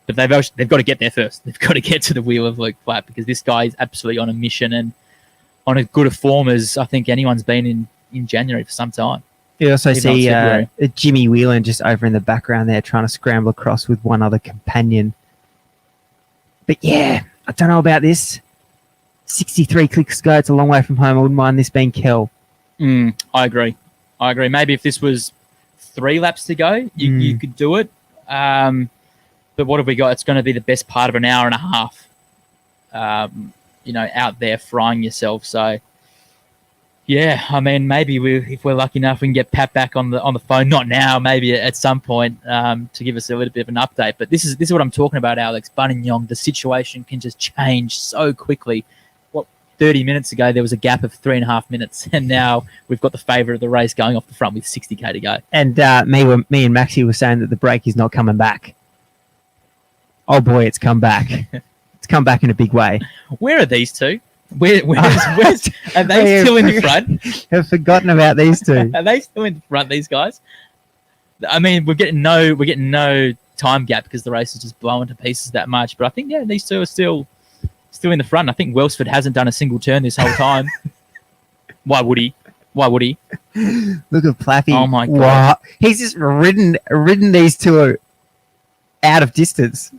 But they've got to get there first. They've got to get to the wheel of Luke Plapp, because this guy is absolutely on a mission and on as good a form as I think anyone's been in January for some time. You also Even see Jimmy Whelan just over in the background there trying to scramble across with one other companion. But yeah, I don't know about this. 63 clicks to go. It's a long way from home. I wouldn't mind this being Kell. I agree. Maybe if this was 3 laps to go, you could do it. But what have we got? It's going to be the best part of an hour and a half, out there frying yourself. So, yeah, I mean, maybe if we're lucky enough, we can get Pat back on the phone. Not now, maybe at some point to give us a little bit of an update. But this is what I'm talking about, Alex. Buninyong, the situation can just change so quickly. 30 minutes ago, there was a gap of 3.5 minutes, and now we've got the favourite of the race going off the front with 60k to go. And me and Maxie were saying that the break is not coming back. Oh boy, it's come back. It's come back in a big way. Where are these two? Where's are they still in the front? I've forgotten about these two. Are they still in the front, these guys? I mean, we're getting no time gap because the race is just blowing to pieces that much. But I think, these two are still in the front. I think Welsford hasn't done a single turn this whole time. Why would he? Look at Plappy. Oh my God. Wow. He's just ridden these two out of distance.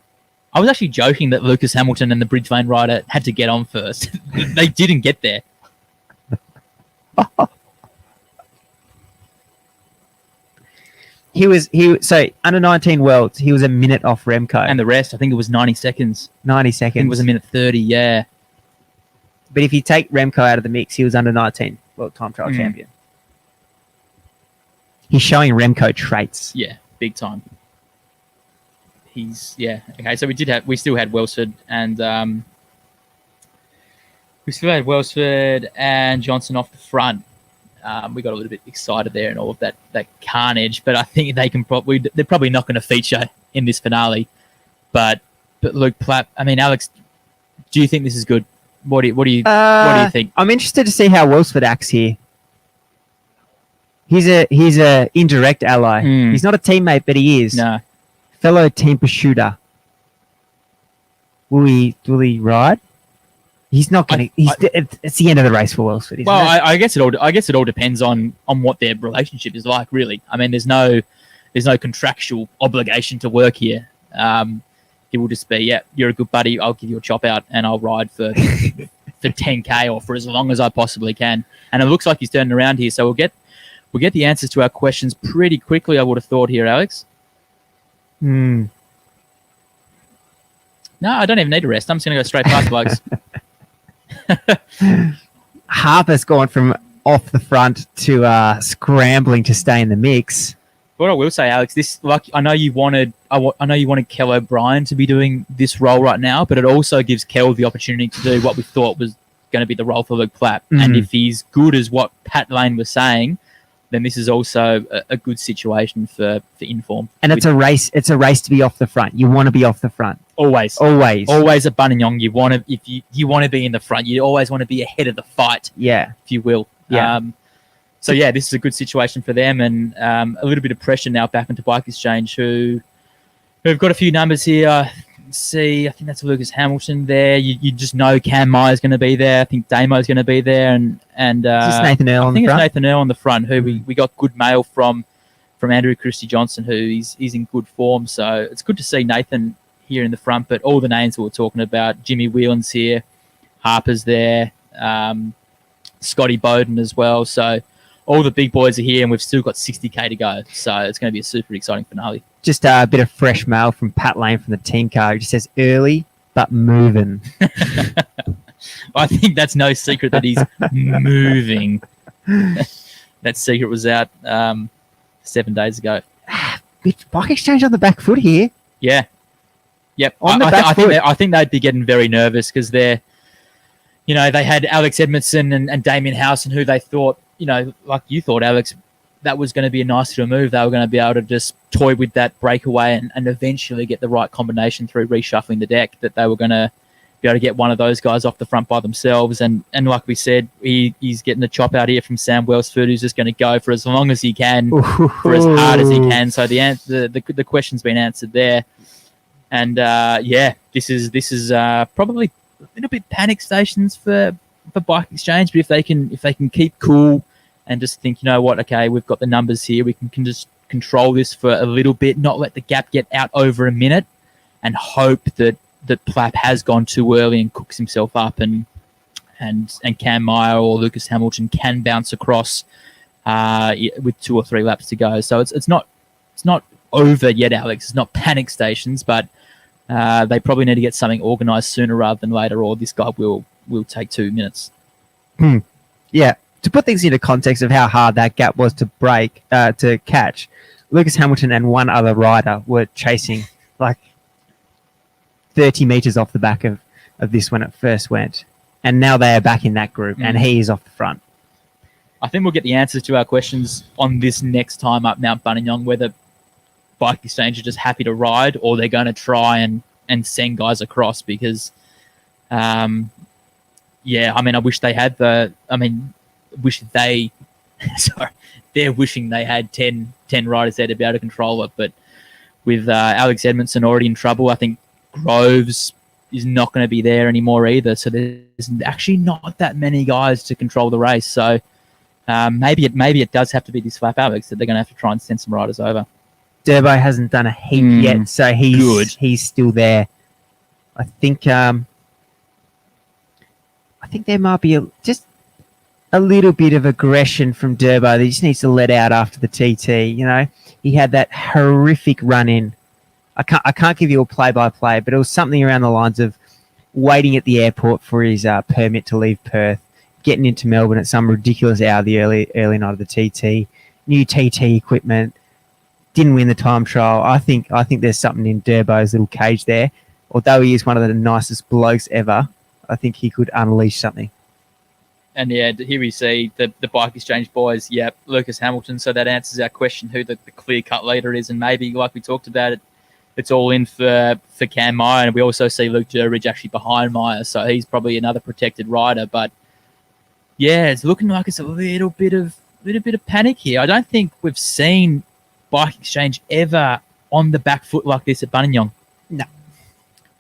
I was actually joking that Lucas Hamilton and the Bridge Lane rider had to get on first. They didn't get there. So under 19 Worlds, he was a minute off Remco. And the rest, I think it was 90 seconds. 90 I seconds. think it was a minute 30, yeah. But if you take Remco out of the mix, he was under 19 World Time Trial champion. He's showing Remco traits. Yeah, big time. Okay, so we still had Welsford and Johnson off the front. We got a little bit excited there and all of that carnage, but I think they're probably not going to feature in this finale. But Luke Plapp, I mean, Alex, do you think this is good? What do you think? I'm interested to see how Welsford acts here. He's a indirect ally. He's not a teammate, but he is. No. Fellow team pursuiter. Will he ride? He's not going to. It's the end of the race for Welsford. Isn't it? I guess it all depends on what their relationship is like. Really, I mean, there's no contractual obligation to work here. It will just be, yeah, you're a good buddy. I'll give you a chop out and I'll ride for 10k or for as long as I possibly can. And it looks like he's turning around here, so we'll get the answers to our questions pretty quickly. I would have thought here, Alex. No, I don't even need a rest. I'm just going to go straight past blokes. Harper's gone from off the front to scrambling to stay in the mix. What I will say, Alex, I know you wanted Kello Brien to be doing this role right now, but it also gives Kell the opportunity to do what we thought was going to be the role for Luke Plapp. And if he's good as what Pat Lane was saying, then this is also a good situation for Inform. And it's a race to be off the front. You want to be off the front. Always Always. a Buninyong. You want to, if you want to be in the front, you always want to be ahead of the fight. Yeah. If you will. Yeah. So yeah, this is a good situation for them, and a little bit of pressure now back into Bike Exchange, who've got a few numbers here. I think that's Lucas Hamilton there. You just know Cam Meyer's going to be there. I think Damo's going to be there, and Is this Nathan Earl I on think the it's front? Nathan Earl on the front, who we got good mail from Andrew Christie Johnson, who is in good form. So it's good to see Nathan here in the front. But all the names that we're talking about, Jimmy Whelan's here, Harper's there, Scotty Bowden as well. So all the big boys are here, and we've still got 60k to go. So it's going to be a super exciting finale. Just a bit of fresh mail from Pat Lane from the team car. It just says early but moving. I think that's no secret that he's moving. That secret was out 7 days ago. Bike Exchange on the back foot here. Yeah. Yep. On the back foot. I think they'd be getting very nervous because they had Alex Edmondson and Damien Howson, who they thought, like you thought, Alex, that was going to be a nice little move. They were going to be able to just toy with that breakaway and eventually get the right combination through reshuffling the deck, that they were going to be able to get one of those guys off the front by themselves. And like we said, he's getting the chop out here from Sam Welsford, who's just going to go for as long as he can, for as hard as he can. So the question's been answered there. And this is probably a little bit panic stations for Bike Exchange, but if they can keep cool and just think, you know what, okay, we've got the numbers here, we can just control this for a little bit, not let the gap get out over a minute, and hope that Plapp has gone too early and cooks himself up, and Cam Meyer or Lucas Hamilton can bounce across with 2 or 3 laps to go. So it's not over yet, Alex. It's not panic stations, but they probably need to get something organised sooner rather than later, or this guy will take 2 minutes. Yeah. To put things into context of how hard that gap was to catch, Lucas Hamilton and one other rider were chasing like 30 metres off the back of this when it first went. And now they are back in that group, and he is off the front. I think we'll get the answers to our questions on this next time up Mount Buninyong, whether Bike Exchange are just happy to ride or they're going to try and send guys across, because, I wish they had they're wishing they had 10 riders there to be able to control it. But with Alex Edmondson already in trouble, I think Groves is not going to be there anymore either. So there's actually not that many guys to control the race. So maybe it does have to be this flap, Alex, that they're going to have to try and send some riders over. Durbo hasn't done a heap yet, so he's still there. I think there might be just a little bit of aggression from Durbo that he just needs to let out after the TT. He had that horrific run in. I can't give you a play-by-play, but it was something around the lines of waiting at the airport for his permit to leave Perth, getting into Melbourne at some ridiculous hour the early night of the TT, new TT equipment, didn't win the time trial. I think there's something in Durbo's little cage there. Although he is one of the nicest blokes ever, I think he could unleash something. And yeah, here we see the Bike Exchange boys. Yep, Lucas Hamilton. So that answers our question, who the clear-cut leader is. And maybe, like we talked about, it's all in for Cam Meyer. And we also see Luke Durbridge actually behind Meyer. So he's probably another protected rider. But yeah, it's looking like it's a little bit of panic here. I don't think we've seen Bike Exchange ever on the back foot like this at Buninyong. No,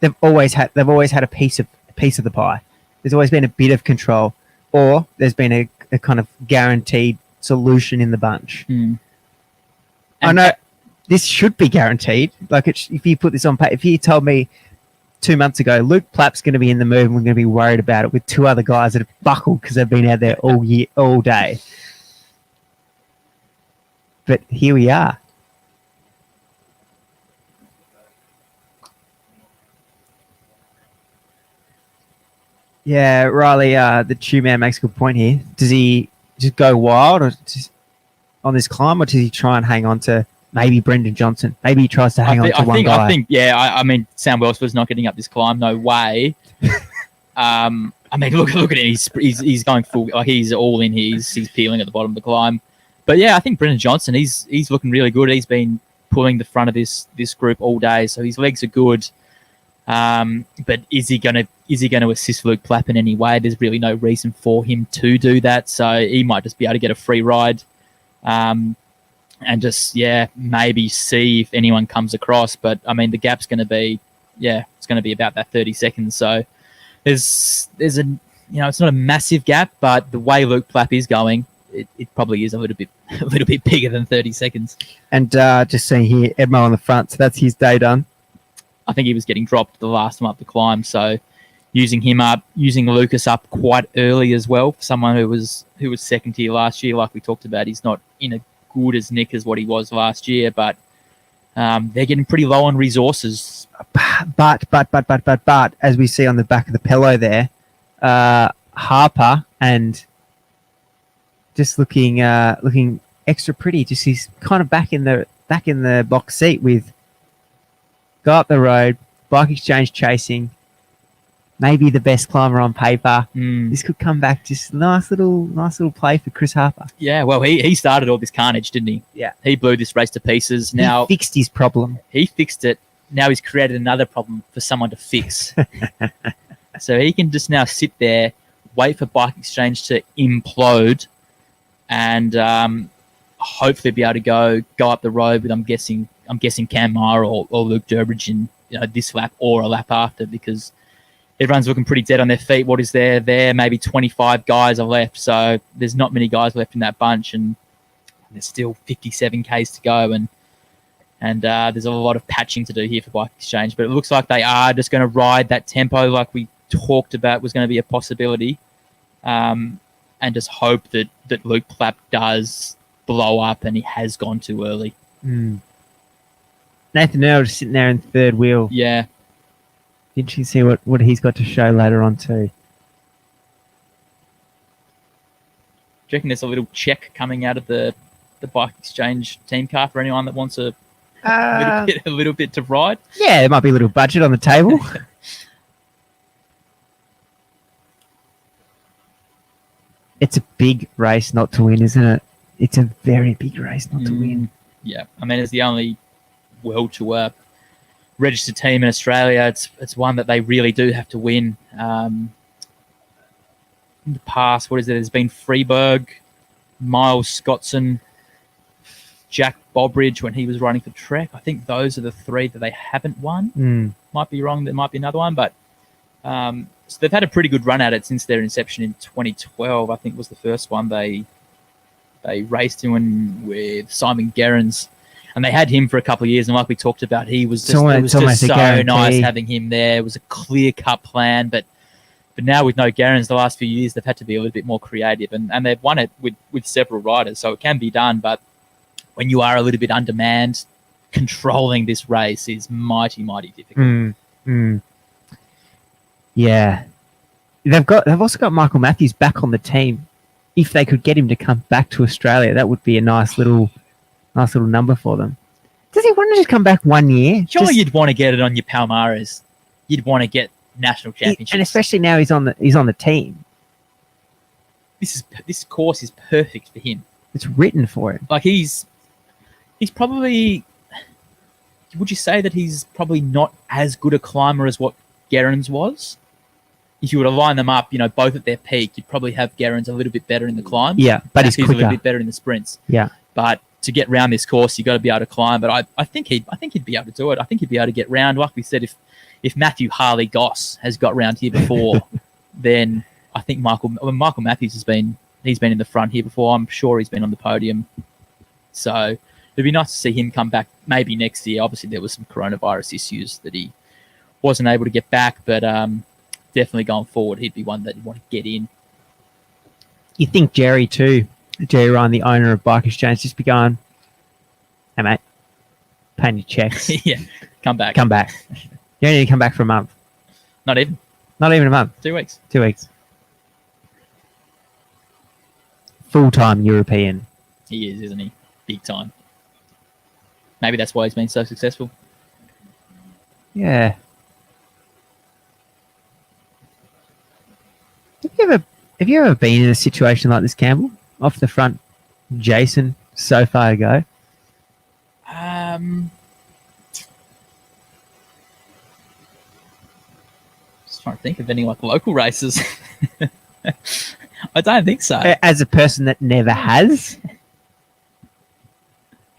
they've always had a piece of the pie. There's always been a bit of control, or there's been a kind of guaranteed solution in the bunch. I know this should be guaranteed. Like if you put this on paper, if you told me 2 months ago, Luke Plapp's going to be in the move and we're going to be worried about it with 2 other guys that have buckled because they've been out there all day. But here we are. Yeah, Riley, the Chew Man makes a good point here. Does he just go wild on this climb, or does he try and hang on to maybe Brendan Johnson? Maybe he tries to hang on to one guy. I think, Sam Welsford's not getting up this climb. No way. Look at him. He's going full. Like, he's all in. He's peeling at the bottom of the climb. But yeah, I think Brendan Johnson, he's looking really good. He's been pulling the front of this group all day, so his legs are good. But is he going to assist Luke Plapp in any way? There's really no reason for him to do that. So he might just be able to get a free ride, and just maybe see if anyone comes across. But I mean, the gap's going to be it's going to be about that 30 seconds. So there's a it's not a massive gap, but the way Luke Plapp is going, it probably is a little bit bigger than 30 seconds. And just seeing here, Edmo on the front, so that's his day done. I think he was getting dropped the last time up the climb, so using him up, using Lucas up quite early as well. For someone who was second tier last year, like we talked about, he's not in a good as nick as what he was last year, but they're getting pretty low on resources. But as we see on the back of the pillow there, Harper and just looking extra pretty. Just he's kind of back in the box seat with go up the road, Bike Exchange chasing, maybe the best climber on paper. This could come back just nice little play for Chris Harper. Yeah, well, he started all this carnage, didn't he? Yeah. He blew this race to pieces. Now he fixed his problem. He fixed it. Now he's created another problem for someone to fix. So he can just now sit there, wait for Bike Exchange to implode, and hopefully be able to go up the road with I'm guessing Cam Meyer or Luke Durbridge in this lap or a lap after, because everyone's looking pretty dead on their feet. What is there? Maybe 25 guys are left, so there's not many guys left in that bunch, and there's still 57 Ks to go, and there's a lot of patching to do here for Bike Exchange. But it looks like they are just going to ride that tempo like we talked about was going to be a possibility, and just hope that Luke Plapp does blow up and he has gone too early. Nathan Earl just sitting there in third wheel. Yeah. Interesting to see what he's got to show later on too. Do you reckon there's a little check coming out of the Bike Exchange team car for anyone that wants a little bit to ride? Yeah, there might be a little budget on the table. It's a big race not to win, isn't it? It's a very big race not to win. Yeah, I mean, it's the only World Tour registered team in Australia. It's one that they really do have to win. In the past, there's been Freeberg, Miles Scottson, Jack Bobridge when he was running for Trek. I think those are the three that they haven't won. Might be wrong. There might be another one, but so they've had a pretty good run at it since their inception in 2012. I think was the first one they raced in with Simon Gerrans. And they had him for a couple of years, and like we talked about, it was just so nice having him there. It was a clear-cut plan, but now with no Gerrans, the last few years, they've had to be a little bit more creative, and they've won it with several riders, so it can be done, but when you are a little bit undermanned, controlling this race is mighty, mighty difficult. Yeah. They've also got Michael Matthews back on the team. If they could get him to come back to Australia, that would be a nice little number for them. Does he want to just come back 1 year? Sure, you'd want to get it on your Palmares. You'd want to get national championships, and especially now he's on the team. This course is perfect for him. It's written for him. Like he's probably. Would you say that he's probably not as good a climber as what Gerrans was? If you were to line them up, both at their peak, you'd probably have Gerrans a little bit better in the climb. Yeah, but he's quicker. A little bit better in the sprints. Yeah, but to get round this course, you got to be able to climb. But I think he'd be able to do it. I think he'd be able to get round. Like we said, if Matthew Harley Goss has got round here before, then I think Michael Matthews he's been in the front here before. I'm sure he's been on the podium. So it'd be nice to see him come back maybe next year. Obviously, there was some coronavirus issues that he wasn't able to get back, but definitely going forward, he'd be one that you'd want to get in. You think Jerry Ryan, the owner of Bike Exchange, just be going, hey, mate, paying your checks. Yeah, come back. You only need to come back for a month. Not even a month. 2 weeks. 2 weeks. Full-time European. He is, isn't he? Big time. Maybe that's why he's been so successful. Yeah. Have you ever been in a situation like this, Campbell? Off the front, Jason, so far to go? trying to think of any like local races. I don't think so. As a person that never has,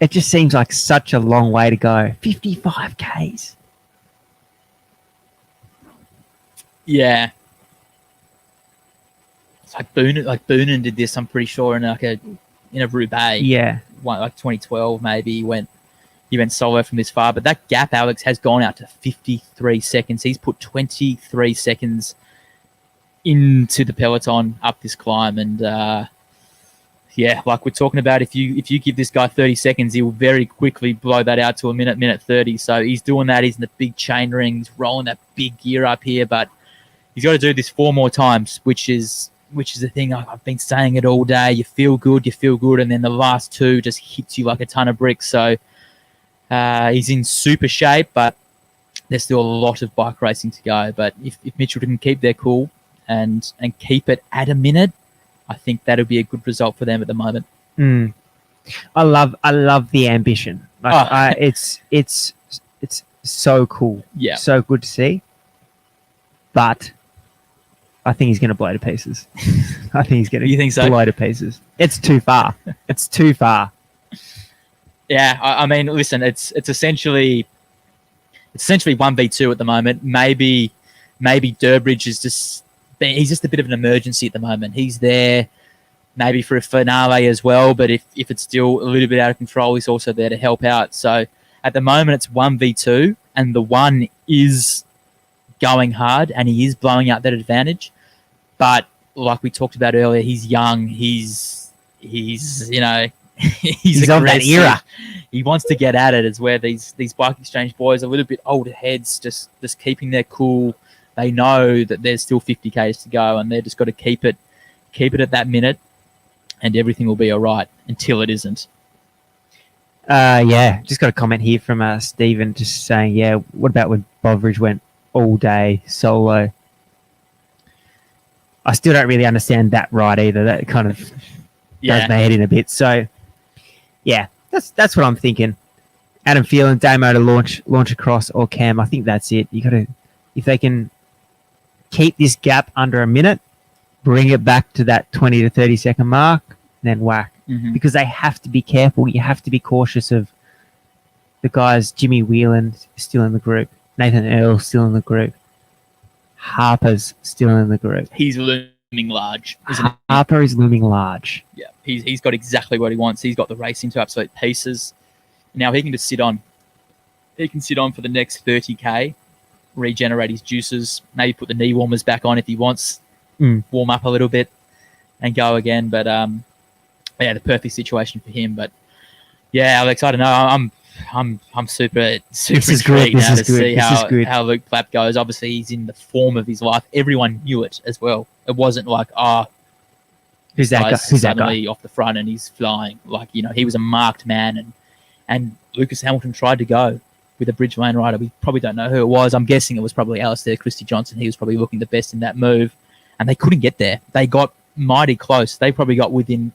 it just seems like such a long way to go. 55 Ks. Yeah. It's like Boonen did this, I'm pretty sure, in a Roubaix. Yeah. Like 2012 maybe. He went solo from this far. But that gap, Alex, has gone out to 53 seconds. He's put 23 seconds into the peloton up this climb. And like we're talking about, if you give this guy 30 seconds, he will very quickly blow that out to a minute 30. So he's doing that. He's in the big chain ring. He's rolling that big gear up here. But he's got to do this 4 more times, which is the thing. I've been saying it all day. You feel good, and then the last 2 just hits you like a ton of bricks. So he's in super shape, but there's still a lot of bike racing to go. But if Mitchell didn't keep their cool and keep it at a minute, I think that'll be a good result for them at the moment. I love the ambition. It's so cool. Yeah, so good to see. But I think he's going to blow to pieces. I think he's going to. You think so? Blow to pieces. It's too far. It's too far. Yeah, I mean, listen, it's essentially 1v2 at the moment. Maybe Durbridge is he's just a bit of an emergency at the moment. He's there maybe for a finale as well, but if it's still a little bit out of control, he's also there to help out. So at the moment it's 1v2, and the one is going hard and he is blowing out that advantage. But like we talked about earlier, he's young. He's he's of that era. He wants to get at it. Is where these bike exchange boys are a little bit older heads, just keeping their cool. They know that there's still 50 Ks to go, and they're just got to keep it at that minute, and everything will be all right until it isn't. Just got a comment here from Stephen, just saying, what about when Boveridge went all day solo? I still don't really understand that right either. That kind of does my head in a bit. So, that's what I'm thinking. Adam Phelan, Damo to launch across, or Cam. I think that's it. You got to, if they can keep this gap under a minute, bring it back to that 20 to 30 second mark, then whack. Mm-hmm. Because they have to be careful. You have to be cautious of the guys. Jimmy Whelan still in the group. Nathan Earl still in the group. Harper's still in the group. He's looming large, isn't he? Harper is looming large. Yeah, he's got exactly what he wants. He's got the racing to absolute pieces. Now he can just sit on. He can sit on for the next 30K, regenerate his juices, maybe put the knee warmers back on if he wants, warm up a little bit, and go again. But the perfect situation for him. But yeah, Alex, I don't know. I'm super intrigued now to see how Luke Plapp goes. Obviously, he's in the form of his life. Everyone knew it as well. It wasn't like, who's that guy? Who's suddenly that guy? Off the front and he's flying. Like, he was a marked man, and Lucas Hamilton tried to go with a Bridge Lane rider. We probably don't know who it was. I'm guessing it was probably Alistair Christie Johnson. He was probably looking the best in that move, and they couldn't get there. They got mighty close. They probably got within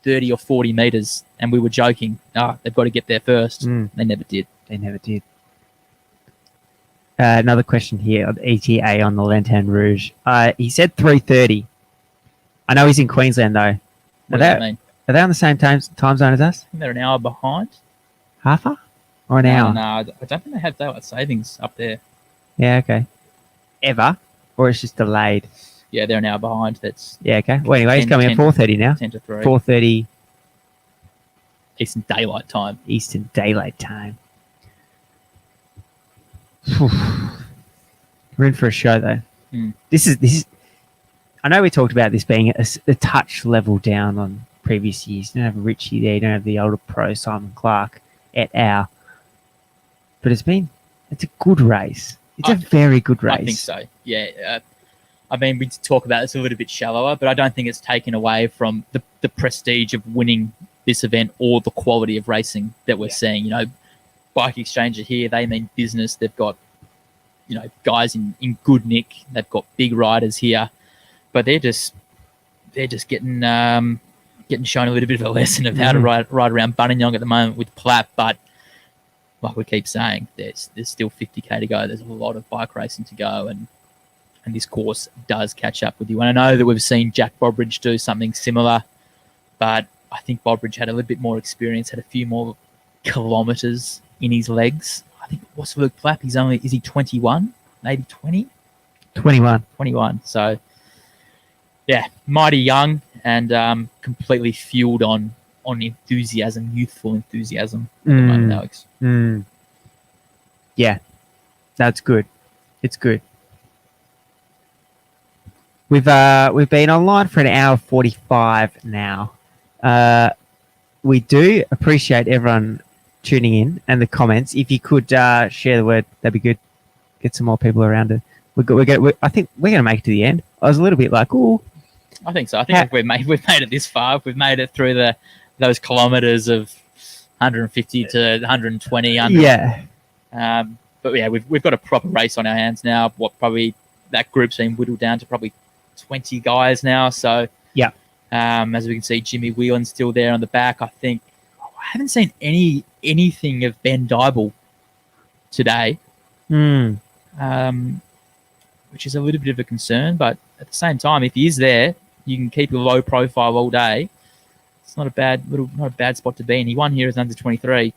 30 or 40 meters, and we were joking, they've got to get there first. They never did. Another question here on ETA on the Lanterne Rouge. He said 3:30. I know he's in Queensland though. What does that mean? Are they on the same time zone as us? I think they're an hour behind. Half hour or an hour? No, I don't think they have daylight savings up there. Yeah, okay. Ever? Or it's just delayed? Yeah, they're an hour behind. That's okay. Well, anyway, he's coming at 4:30 now. 10 to 3. 4:30 Eastern Daylight Time. Eastern Daylight Time. We're in for a show though. This is. I know we talked about this being a touch level down on previous years. You don't have Richie there. You don't have the older pro Simon Clark et al. But it's a good race. It's a very good race. I think so. Yeah. I mean, we talk about this a little bit shallower, but I don't think it's taken away from the prestige of winning this event or the quality of racing that we're seeing. Bike Exchange are here. They mean business. They've got, guys in good nick. They've got big riders here, but they're just getting shown a little bit of a lesson of how to ride around Buninyong at the moment with Plapp. But like we keep saying, there's still 50K to go. There's a lot of bike racing to go, and and this course does catch up with you. And I know that we've seen Jack Bobridge do something similar, but I think Bobridge had a little bit more experience, had a few more kilometres in his legs. I think, what's Luke Plapp? Is he 21? Maybe 20? 21. 21. So, yeah, mighty young and completely fueled on enthusiasm, youthful enthusiasm at the moment, Alex. Yeah, that's good. It's good. We've been online for an hour 45 now. We do appreciate everyone tuning in and the comments. If you could share the word, that'd be good. Get some more people around it. I think we're going to make it to the end. I was a little bit like, ooh. I think so. I think we've made it this far. We've made it through those kilometres of 150 to 120. Yeah. But yeah, we've got a proper race on our hands now. Probably that group's been whittled down to probably 20 guys now. So yeah. As we can see, Jimmy Whelan's still there on the back. I think I haven't seen anything of Ben Dybel today, which is a little bit of a concern. But at the same time, if he is there, you can keep a low profile all day. It's not a bad spot to be in. He won here as under 23.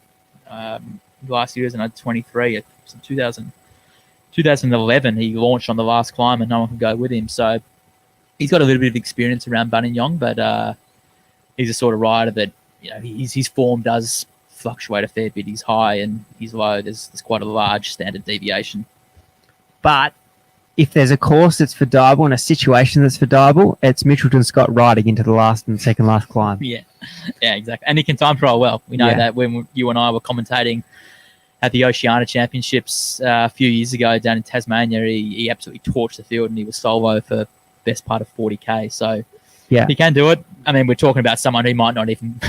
Last year as an under 23 at 2011. He launched on the last climb and no one could go with him. So he's got a little bit of experience around Buninyong, but he's a sort of rider that, you know, his form does fluctuate a fair bit. He's high and he's low. There's quite a large standard deviation. But if there's a course that's for Dybel and a situation that's for Dybel, it's Mitchelton Scott riding into the last and second last climb. Yeah, exactly. And he can time trial well. We know that when you and I were commentating at the Oceania Championships a few years ago down in Tasmania, he absolutely torched the field and he was solo for best part of 40k. So yeah, he can do it. I mean, we're talking about someone who might not even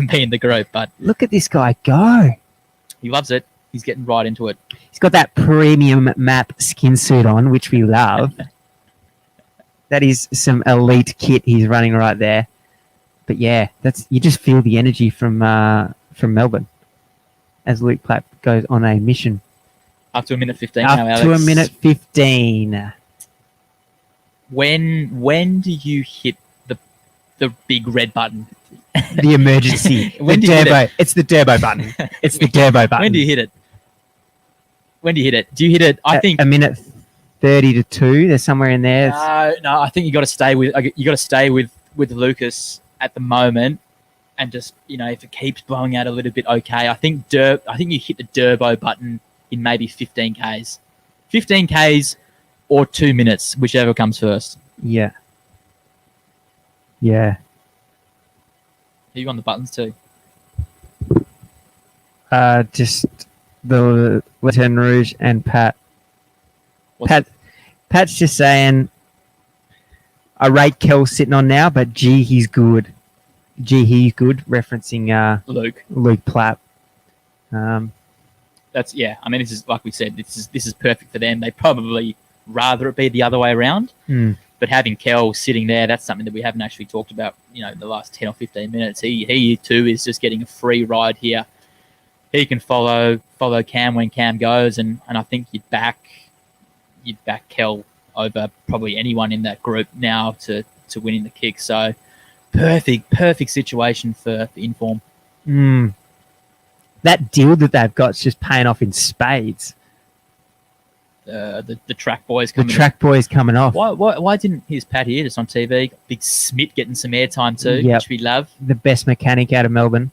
be in the group, but look at this guy go. He loves it. He's getting right into it. He's got that premium map skin suit on, which we love. That is some elite kit he's running right there. But yeah, you just feel the energy from Melbourne as Luke Plapp goes on a mission. Up to a minute 15 now, Alex. Up to a minute 15. When do you hit the big red button? The emergency. When do you hit it? It's the turbo button. It's the turbo button. When do you hit it? Do you hit it? I think a minute 30 to 2. There's somewhere in there. No. I think you got to stay with Lucas at the moment, and just, you know, if it keeps blowing out a little bit, okay. I think you hit the turbo button in maybe 15 k's or 2 minutes, whichever comes first. Yeah. Are you on the buttons too? Just the Latin Rouge and Pat. Pat's just saying, I rate Kel sitting on now, but gee, he's good. Referencing Luke Plapp. That's I mean, this is, like we said, this is perfect for them. They probably rather it be the other way around. But having Kel sitting there, that's something that we haven't actually talked about, you know, the last 10 or 15 minutes. He too is just getting a free ride here. He can follow Cam when Cam goes, and I think you'd back Kel over probably anyone in that group now to winning the kick. So perfect situation for Inform. That deal that they've got is just paying off in spades. The track boys coming. Coming off. Why didn't here's Pat here just on TV? Big Smith getting some airtime too, which we love. The best mechanic out of Melbourne.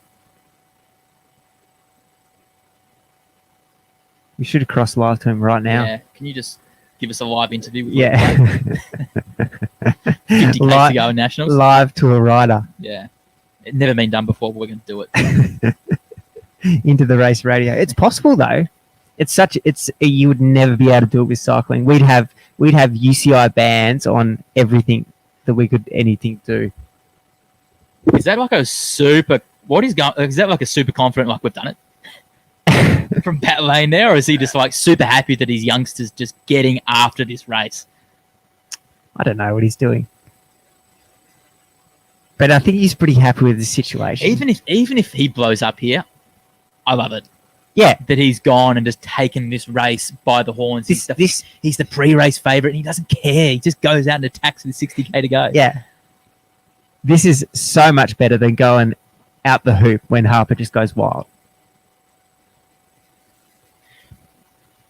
We should have crossed live to him right now. Yeah. Can you just give us a live interview with 50 k's to go in Nationals? Live to a rider. Yeah. It's never been done before, but we're going to do it. Into the race radio. It's possible though. You would never be able to do it with cycling. We'd have UCI bans on everything that we could anything do. Is that like a super? Is that like a super confident? Like, we've done it from Pat Lane there, or is he just like super happy that his youngsters just getting after this race? I don't know what he's doing, but I think he's pretty happy with the situation. Even if he blows up here, I love it. Yeah. That he's gone and just taken this race by the horns. He's the pre-race favourite, and he doesn't care. He just goes out and attacks with 60k to go. Yeah. This is so much better than going out the hoop when Harper just goes wild.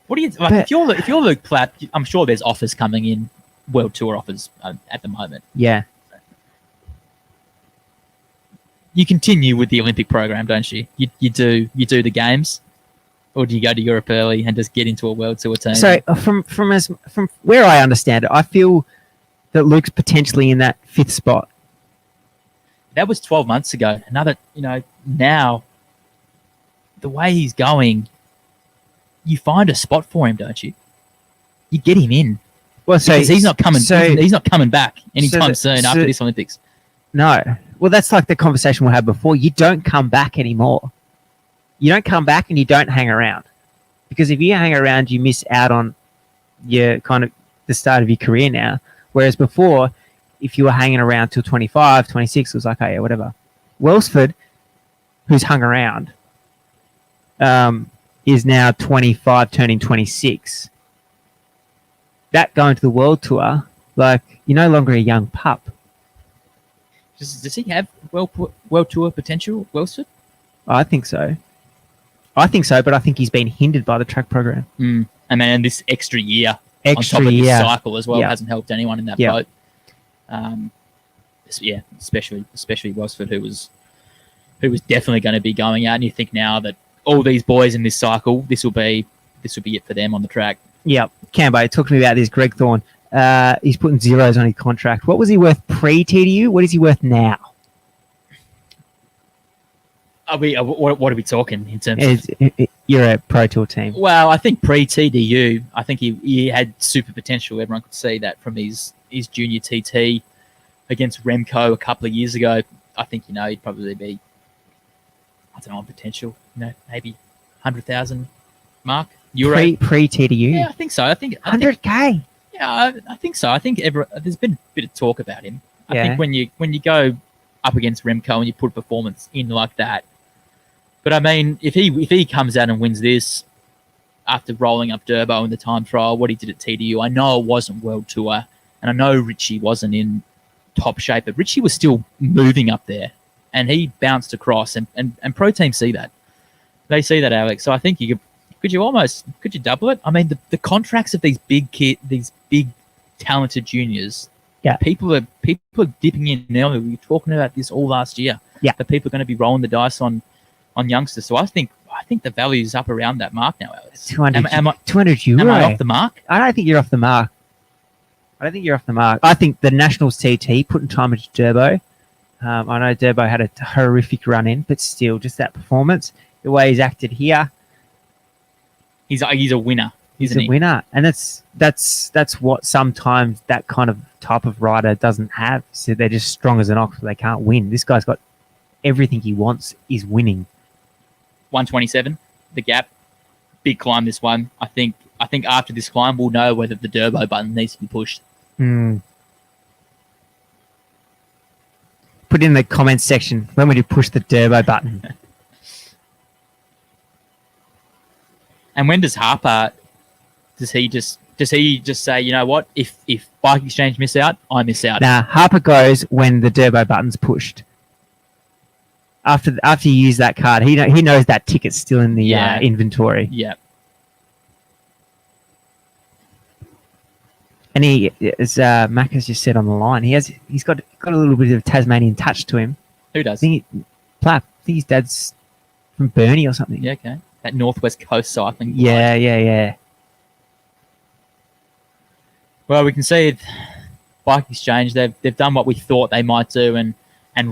What do you like? If you're Luke Platt, I'm sure there's offers coming in, World Tour offers at the moment. Yeah. You continue with the Olympic program, don't you? You do the games, or do you go to Europe early and just get into a World Tour team? So from where I understand it, I feel that Luke's potentially in that 5th spot. That was 12 months ago. Another, now the way he's going, you find a spot for him, don't you? You get him in. Well, so because he's not coming. He's not coming back anytime soon after this Olympics. No. Well, that's like the conversation we had before. You don't come back anymore. You don't come back and you don't hang around, because if you hang around, you miss out on your kind of the start of your career now. Whereas before, if you were hanging around till 25, 26, it was like, oh, yeah, whatever. Welsford, who's hung around, is now 25, turning 26. That going to the World Tour, like, you're no longer a young pup. Does he have World Tour potential, Welsford? I think so. But I think he's been hindered by the track program. And then this extra year on top of this cycle as well hasn't helped anyone in that boat. Especially Welsford, who was definitely going to be going out. And you think now that all these boys in this cycle, this will be it for them on the track. Yeah, Cambo, talk to me about this. Greg Thorne, he's putting zeros on his contract. What was he worth pre-TDU? What is he worth now? What are we talking in terms of? You're a Pro Tour team. Well, I think pre-TDU, I think he had super potential. Everyone could see that from his junior TT against Remco a couple of years ago. I think, he'd probably be, I don't know, on potential, maybe 100,000 mark. Euro. Pre-TDU? Yeah, I think so. I think 100K? Yeah, I think so. I think there's been a bit of talk about him. I think when you go up against Remco and you put performance in like that. But I mean, if he comes out and wins this after rolling up Durbo in the time trial, what he did at TDU, I know it wasn't World Tour, and I know Richie wasn't in top shape, but Richie was still moving up there, and he bounced across, and pro teams see that. They see that, Alex. So I think could you double it? I mean, the contracts of these big talented juniors. Yeah, people are dipping in now. We were talking about this all last year. Yeah, that people are going to be rolling the dice on youngsters. So I think the value is up around that mark now, Alex. 200 euro. Am I off the mark? I don't think you're off the mark. I think the Nationals TT putting time into Durbo. I know Durbo had a horrific run in, but still, just that performance, the way he's acted here. He's a winner. He's a winner, and that's what sometimes that kind of type of rider doesn't have. So they're just strong as an ox, but they can't win. This guy's got everything he wants. Is winning. 127, the gap, big climb. This one, I think after this climb, we'll know whether the Durbo button needs to be pushed. Put in the comments section when would you push the Durbo button. And when does Harper? Does he just say, you know what? If Bike Exchange miss out, I miss out. Nah, Harper goes when the Durbo button's pushed. After you use that card, he knows that ticket's still in the inventory. Yeah. And he, as Mac has just said on the line, he's got a little bit of Tasmanian touch to him. Who does? I think his dad's from Burnie or something. Yeah, okay. That Northwest Coast cycling. Yeah. Well, we can see Bike Exchange. They've done what we thought they might do, and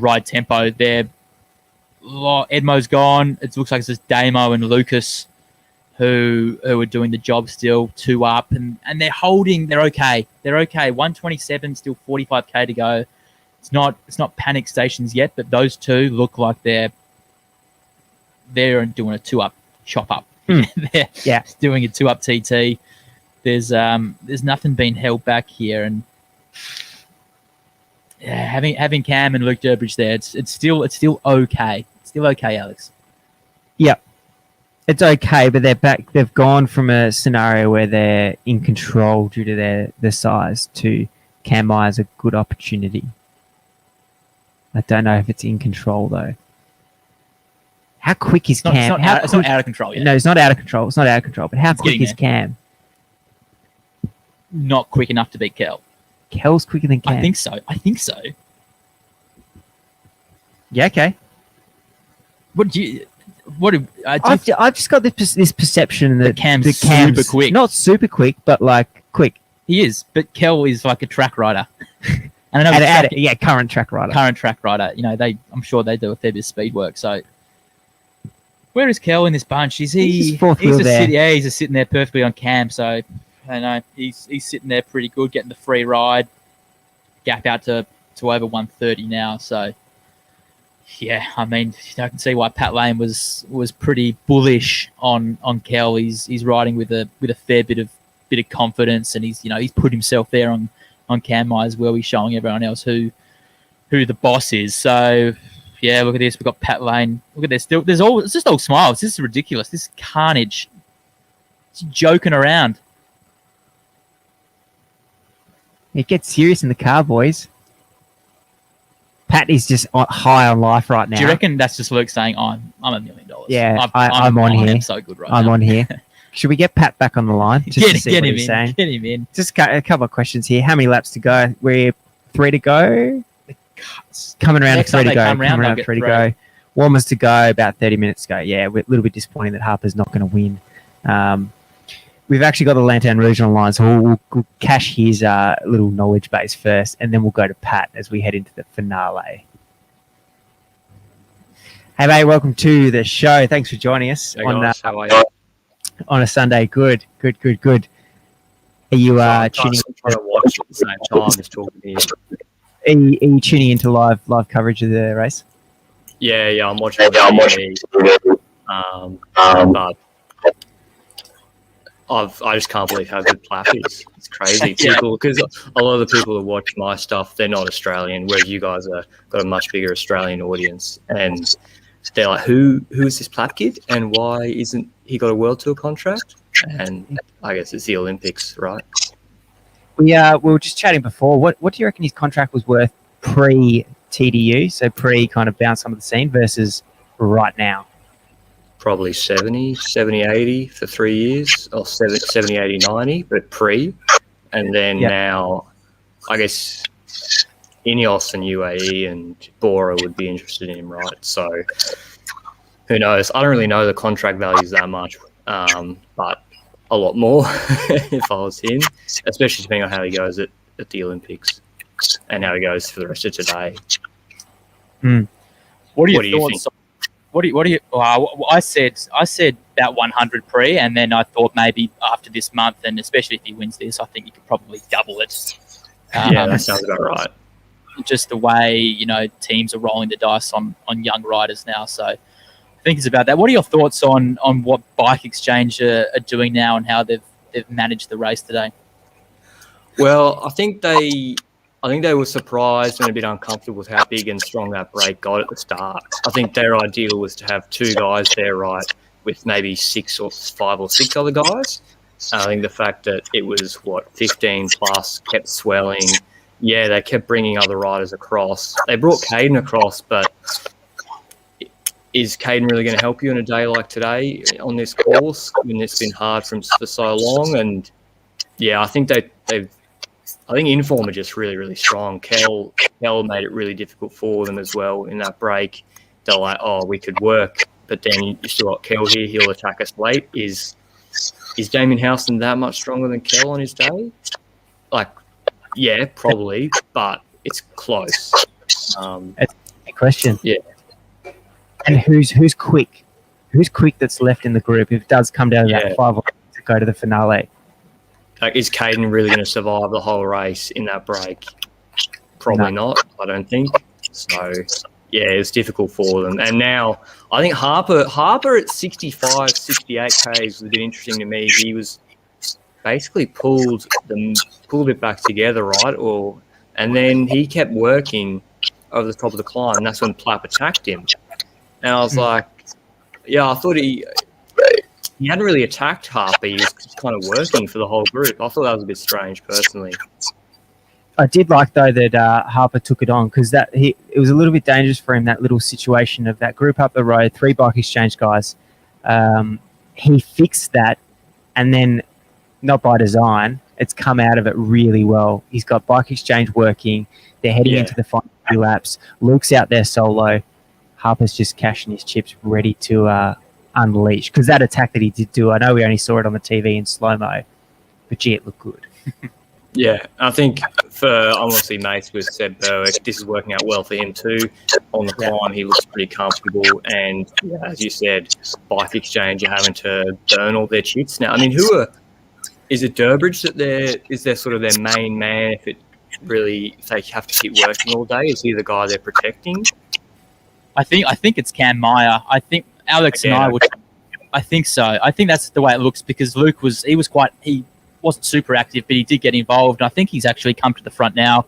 ride tempo. Edmo's gone. It looks like it's just Damo and Lucas who are doing the job still, 2 up, and they're holding. They're okay. 127, still 45k to go. It's not panic stations yet, but those two look like they're doing a 2 up chop up. They're doing a 2 up TT. There's nothing being held back here, and having Cam and Luke Durbridge there, it's still okay. It's still okay, Alex. Yeah. It's okay, but they're back. They've gone from a scenario where they're in control due to their size to Cam Myers a good opportunity. I don't know if it's in control though. How quick is Cam? It's not out of control yet. No, it's not out of control. It's not out of control. But how quick is Cam? Not quick enough to beat Kel. Kel's quicker than Cam. I think so. Yeah. Okay. I've just got this perception that Cam's super quick. Not super quick, but like quick. He is, but Kel is like a track rider. And current track rider. Current track rider. You know, I'm sure they do a fair bit of speed work. So, where is Kel in this bunch? Is he? He's fourth wheel there. He's just sitting there perfectly on Cam. So, I know he's sitting there pretty good, getting the free ride. Gap out to over 130 now. So, yeah, I mean, I can see why Pat Lane was pretty bullish on Kel. He's riding with a fair bit of confidence, and he's put himself there on Cam Myers where he's showing everyone else who the boss is. So yeah, look at this. We've got Pat Lane. Look at this. It's just all smiles. This is ridiculous. This is carnage. It's joking around. It gets serious in the car, boys. Pat is just high on life right now. Do you reckon that's just Luke saying, I'm $1 million? Yeah, I'm on here. I'm so good right now. I'm on here. Should we get Pat back on the line? Just get him in. Get him in. Just a couple of questions here. How many laps to go? We're 3 to go. Coming around to 3 to go. Coming around 3 to go. Warmers to go. About 30 minutes to go. Yeah, we're a little bit disappointing that Harper's not going to win. We've actually got the Lanterne Rouge on the line, so we'll cash his little knowledge base first, and then we'll go to Pat as we head into the finale. Hey, mate, welcome to the show. Thanks for joining us how are you? On a Sunday. Good. Are you tuning? Trying to watch at the same time as talking to you. Are you tuning into live coverage of the race? Yeah, I'm watching on TV. But I just can't believe how good Plapp is. It's crazy. Because a lot of the people who watch my stuff, they're not Australian, whereas you guys got a much bigger Australian audience. And they're like, who is this Plapp kid? And why isn't he got a World Tour contract? And I guess it's the Olympics, right? We were just chatting before. What do you reckon his contract was worth pre-TDU, so pre kind of bounce some of the scene, versus right now? Probably 70, 80 for 3 years, or 70, 80, 90, but pre. And then now, I guess Ineos and UAE and Bora would be interested in him, right? So who knows? I don't really know the contract values that much, but a lot more if I was him, especially depending on how he goes at the Olympics and how he goes for the rest of today. What are your thoughts? What do you? I said about 100 pre, and then I thought maybe after this month, and especially if he wins this, I think you could probably double it. Yeah, that sounds about right. Just the way teams are rolling the dice on young riders now, so I think it's about that. What are your thoughts on what Bike Exchange are doing now and how they've managed the race today? Well, I think they were surprised and a bit uncomfortable with how big and strong that break got at the start. I think their ideal was to have 2 guys there, right, with maybe 5 or 6 other guys. I think the fact that it was, 15 plus, kept swelling. Yeah, they kept bringing other riders across. They brought Caden across, but is Caden really going to help you on a day like today on this course when it's been hard for so long? And, yeah, I think I think Inform are just really, really strong. Kel made it really difficult for them as well in that break. They're like, we could work, but then you still got Kel here. He'll attack us late. Is Damien Houston that much stronger than Kel on his day? Yeah, probably, but it's close. That's a question. Yeah. And who's quick? Who's quick that's left in the group if it does come down to that 5 to go to the finale? Is Caden really going to survive the whole race in that break? Probably not, I don't think. So, yeah, it's difficult for them. And now, I think Harper at 65, 68 Ks was a bit interesting to me. He was basically pulled it back together, right? And then he kept working over the top of the climb, and that's when Plapp attacked him. And I was like, yeah, I thought he hadn't really attacked Harper. He was just kind of working for the whole group. I thought that was a bit strange, personally. I did like though that Harper took it on, because it was a little bit dangerous for him, that little situation of that group up the road, 3 bike exchange guys. He fixed that, and then not by design, it's come out of it really well. He's got bike exchange working. They're heading into the final few laps. Luke's out there solo. Harper's just cashing his chips, ready to unleash. Because that attack that he did do, I know we only saw it on the TV in slow-mo, but gee, it looked good. Yeah, I think I'm obviously mates with Seb Berwick. This is working out well for him too. On the climb, he looks pretty comfortable. And as you said, bike exchange are having to burn all their chips now. I mean, is it Durbridge that is their sort of their main man? If they have to keep working all day, is he the guy they're protecting? I think it's Cam Meyer. I think Alex and I would. I think so. I think that's the way it looks, because Luke he wasn't super active, but he did get involved. And I think he's actually come to the front now,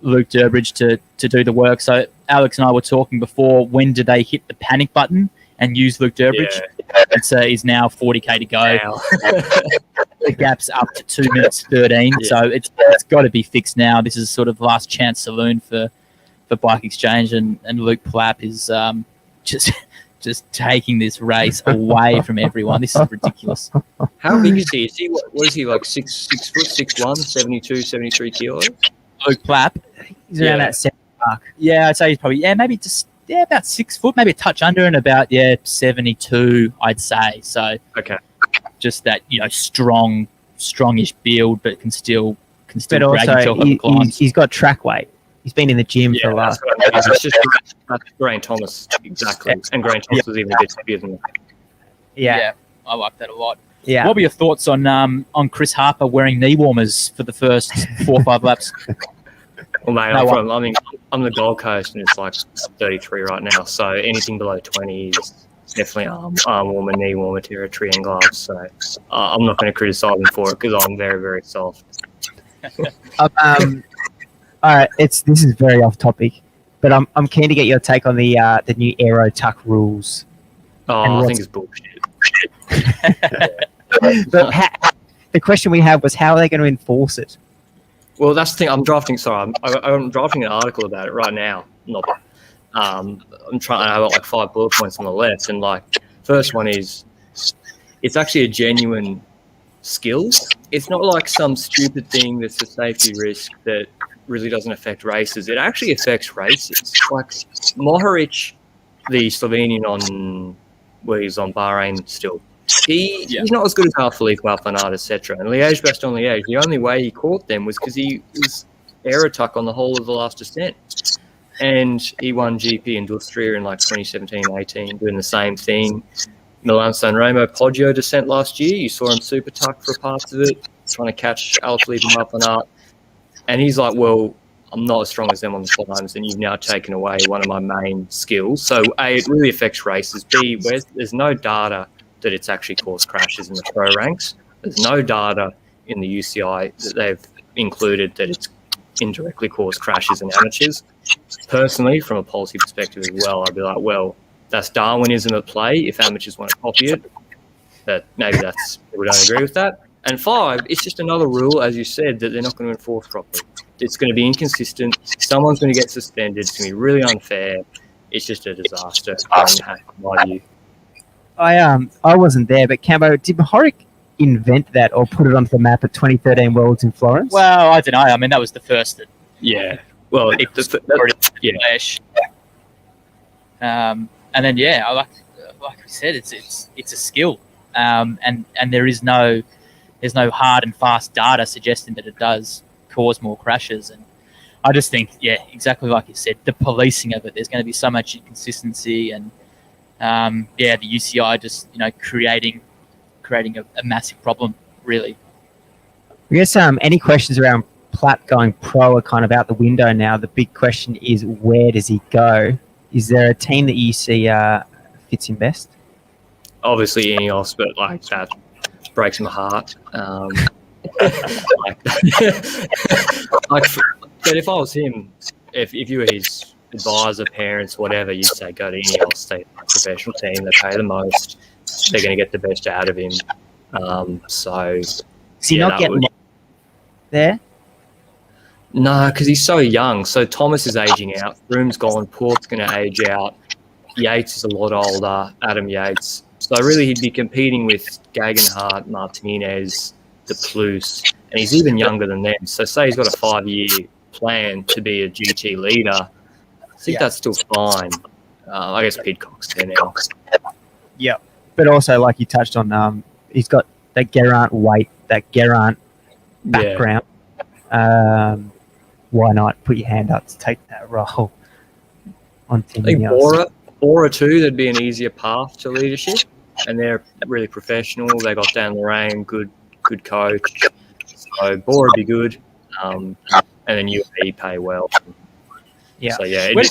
Luke Durbridge, to do the work. So Alex and I were talking before, when do they hit the panic button and use Luke Durbridge? Yeah. And so he's now 40k to go. Wow. The gap's up to 2 minutes 13. Yeah. So it's got to be fixed now. This is sort of last chance saloon for bike exchange, and Luke Plapp is just taking this race away from everyone. This is ridiculous. How big is he? What is he, like 6 foot, 6'1", 72, 73 kilos? Luke Plapp. He's around that 7 mark. Yeah, I'd say he's probably, maybe just, about 6 foot, maybe a touch under, and about, 72, I'd say. So, okay. Just that, strongish build, but can still but drag himself up the climbs. He's got track weight. He's been in the gym for a while. It's just Grant Thomas, exactly. And Grant Thomas was even a bit bigger than that. Yeah, I like that a lot. Yeah. What were your thoughts on Chris Harper wearing knee warmers for the first 4 or 5 laps? Well, mate, I'm the Gold Coast, and it's like 33 right now. So anything below 20 is definitely arm warmer, knee warmer territory and gloves. So I'm not going to criticise him for it, because I'm very, very soft. All right, this is very off topic, but I'm keen to get your take on the new Aero Tuck rules. Oh, I think it's bullshit. But the question we had was, how are they going to enforce it? Well, that's the thing. I'm drafting an article about it right now. I'm trying. I have like 5 bullet points on the left, and first one is, it's actually a genuine skill. It's not like some stupid thing that's a safety risk that really doesn't affect races. It actually affects races. Like Mohoric, the Slovenian he's on Bahrain still. He's not as good as Philippe Alfanard, etc. And Liège-Bastogne-Liège, the only way he caught them was because he was aerotuck on the whole of the last descent. And he won GP Industria in 2017-18, doing the same thing. Milan-San Remo Poggio descent last year, you saw him super tuck for parts of it, trying to catch Alaphilippe and Alfanard. And he's like, well, I'm not as strong as them on the climbs, and you've now taken away one of my main skills. So, A, it really affects races. B, there's no data that it's actually caused crashes in the pro ranks. There's no data in the UCI that they've included that it's indirectly caused crashes in amateurs. Personally, from a policy perspective as well, I'd be like, well, that's Darwinism at play if amateurs want to copy it. But maybe we don't agree with that. And 5, it's just another rule, as you said, that they're not going to enforce properly. It's going to be inconsistent. Someone's going to get suspended. It's going to be really unfair. It's just a disaster, in my view. I wasn't there, but Cambo, did Mohoric invent that or put it onto the map at 2013 Worlds in Florence? Well, I don't know. I mean, that was the first that. Yeah. Well, And then like we said, it's a skill, and there's no hard and fast data suggesting that it does cause more crashes. And I just think, exactly like you said, the policing of it, there's going to be so much inconsistency, and the UCI just creating a massive problem, really. I guess any questions around Platt going pro are kind of out the window now. The big question is, where does he go? Is there a team that you see fits him best? Obviously Ineos, but that breaks my heart. But if I was him, if you were his advisor, parents, whatever, you'd say go to Ineos. They're a professional team. They pay the most. they're going to get the best out of him. So he not getting there? No, because he's so young. So Thomas is aging out. Froome's gone. Port's going to age out. Yates is a lot older. Adam Yates. So really, he'd be competing with Gegenhardt, Martinez, DePluce, and he's even younger than them. So say he's got a 5-year plan to be a GT leader. I think that's still fine. I guess Pidcock's there now. Yeah, but also like you touched on, he's got that Geraint weight, that Geraint background. Why not put your hand up to take that role on Team I think Bora too, there'd be an easier path to leadership, and they're really professional. They got Dan Lorraine, good coach. So Bora would be good, and then UAE pay well. Yeah. So yeah, where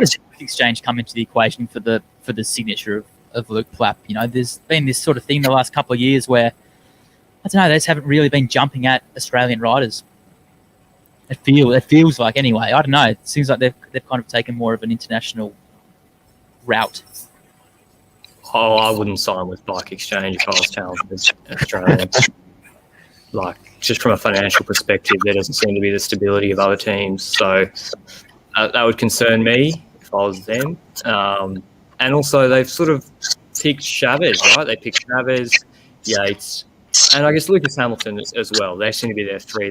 does Exchange come into the equation for the signature of Luke Plapp? You know, there's been this sort of thing the last couple of years where I don't know, they just haven't really been jumping at Australian riders. It feels like anyway. I don't know. It seems like they've kind of taken more of an international route. Oh, I wouldn't sign with Bike Exchange if I was talented Australian. Like, just from a financial perspective, there doesn't seem to be the stability of other teams. So that would concern me if I was them. And also, they've sort of picked Chavez, right? They picked Chavez, Yates, and I guess Lucas Hamilton as well. They seem to be their three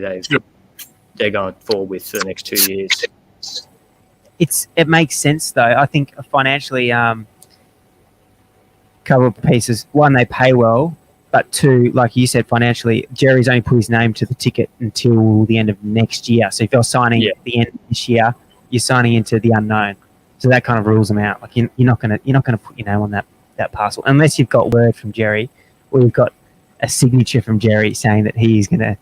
they're going forward with for the next 2 years. It makes sense though. I think financially, couple of pieces. One, they pay well, but two, like you said, financially, Jerry's only put his name to the ticket until the end of next year. So if you're signing at the end of this year, you're signing into the unknown. So that kind of rules them out. Like you're not gonna put your name on that parcel unless you've got word from Jerry, or you've got a signature from Jerry saying that he's gonna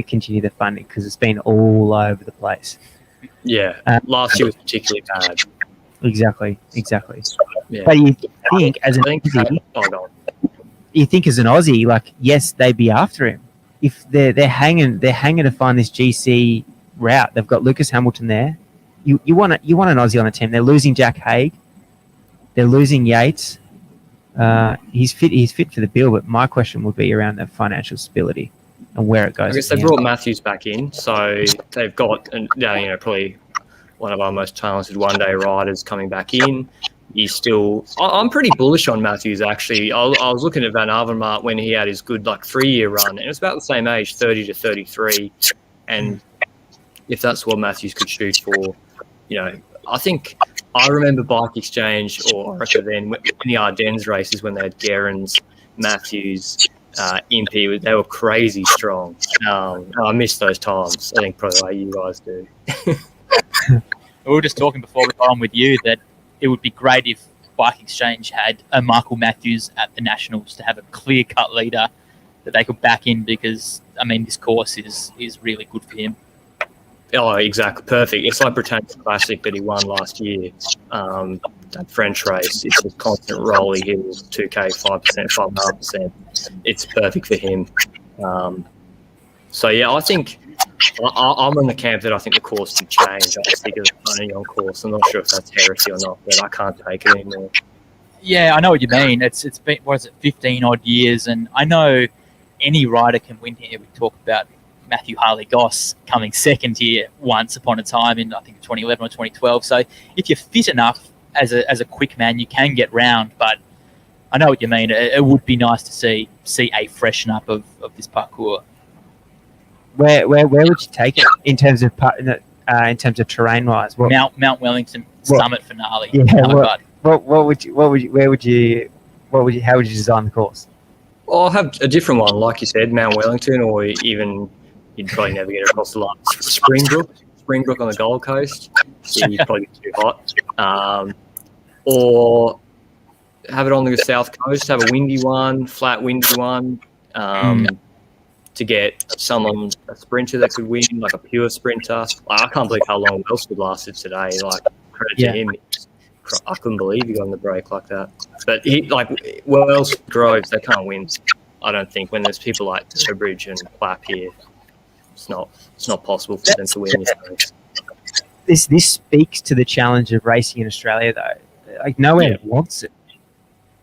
continue the funding, because it's been all over the place. Yeah, last year was particularly bad. Exactly. Yeah. But you think as an Aussie, like, yes, they'd be after him if they're hanging to find this GC route. They've got Lucas Hamilton there. You want an Aussie on the team. They're losing Jack Haig. They're losing Yates. He's fit for the bill, but my question would be around the financial stability and where it goes. I guess they brought Matthews back in, so they've got probably one of our most talented one-day riders coming back in. I'm pretty bullish on Matthews, actually. I was looking at Van Avermaet when he had his good 3-year run, and it was about the same age, 30 to 33. And if that's what Matthews could shoot for, I think I remember Bike Exchange, or then in the Ardennes races when they had Gerrans, Matthews, Impey, they were crazy strong. I miss those times. I think probably like you guys do. We were just talking before we got on with you that it would be great if Bike Exchange had a Michael Matthews at the Nationals to have a clear-cut leader that they could back in, because, this course is really good for him. Oh, exactly. Perfect. It's like Britannia Classic that he won last year. That French race, it's a constant rolly hills, 2K, 5%, 5.5%. It's perfect for him. I think I'm on the camp that I think the course should change. I just think of the funny on course. I'm not sure if that's heresy or not, but I can't take it anymore. Yeah, I know what you mean. It's been 15 odd years, and I know any rider can win here. We talk about Matthew Harley-Goss coming second here once upon a time in, I think, 2011 or 2012. So if you're fit enough as a quick man, you can get round. But I know what you mean. It would be nice to see a freshen up of this parcours. Where would you take it in terms of terrain wise? Mount Wellington summit finale. Yeah. How would you design the course? Well, I'll have a different one, like you said, Mount Wellington, or even you'd probably never get across the line. Springbrook on the Gold Coast. You'd probably be too hot. Or have it on the South Coast. Have a windy one, flat windy one. To get a sprinter that could win, like a pure sprinter. I can't believe how long Wellsford lasted today. Credit to him. I couldn't believe he got on the break like that. But Wellsford Groves, they can't win. I don't think, when there's people like Sturbridge and Plapp here. It's not possible for them to win this race. This speaks to the challenge of racing in Australia, though. Nowhere wants it.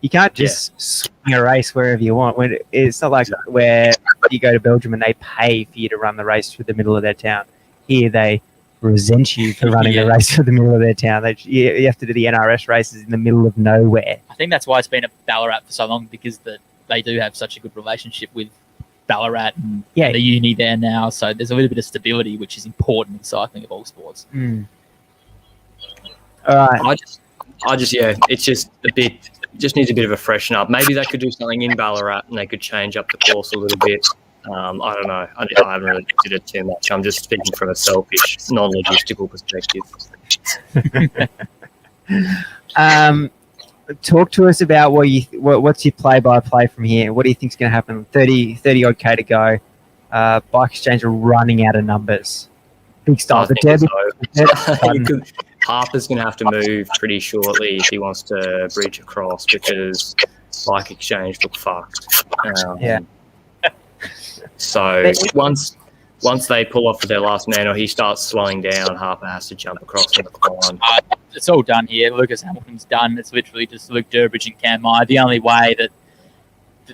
You can't just swing a race wherever you want. It's not like where you go to Belgium and they pay for you to run the race through the middle of their town. Here they resent you for running the race through the middle of their town. You have to do the NRS races in the middle of nowhere. I think that's why it's been at Ballarat for so long, because they do have such a good relationship with Ballarat and the uni there now. So there's a little bit of stability, which is important in cycling of all sports. All right. It's just a bit. Just needs a bit of a freshen up. Maybe they could do something in Ballarat and they could change up the course a little bit. I don't know. I haven't really looked at it too much. I'm just speaking from a selfish, non-logistical perspective. Talk to us about what's your play-by-play from here. What do you think is going to happen? 30 odd K to go. Bike Exchange are running out of numbers. Big style. The Derby. Harper's going to have to move pretty shortly if he wants to bridge across, because Bike Exchange look fucked. So once they pull off with their last man or he starts slowing down, Harper has to jump across on the climb. It's all done here. Lucas Hamilton's done. It's literally just Luke Durbridge and Cam Meyer. The only way that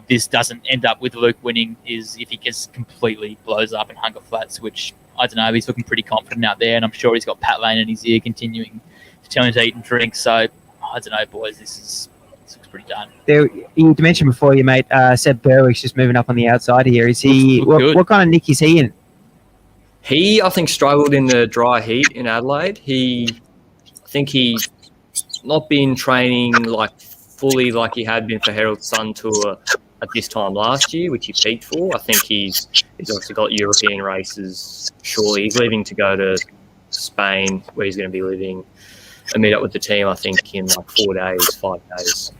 this doesn't end up with Luke winning is if he just completely blows up in Hunger Flats, which, I don't know, he's looking pretty confident out there, and I'm sure he's got Pat Lane in his ear continuing to tell him to eat and drink. So, I don't know, boys, this looks pretty done. You mentioned before, you mate, Seb Berwick's just moving up on the outside here. Is he? What kind of nick is he in? He, I think, struggled in the dry heat in Adelaide. I think he not been training fully like he had been for Herald Sun Tour at this time last year, which he peaked for. I think he's obviously got European races. Surely he's leaving to go to Spain, where he's going to be living, and meet up with the team, I think, in 5 days.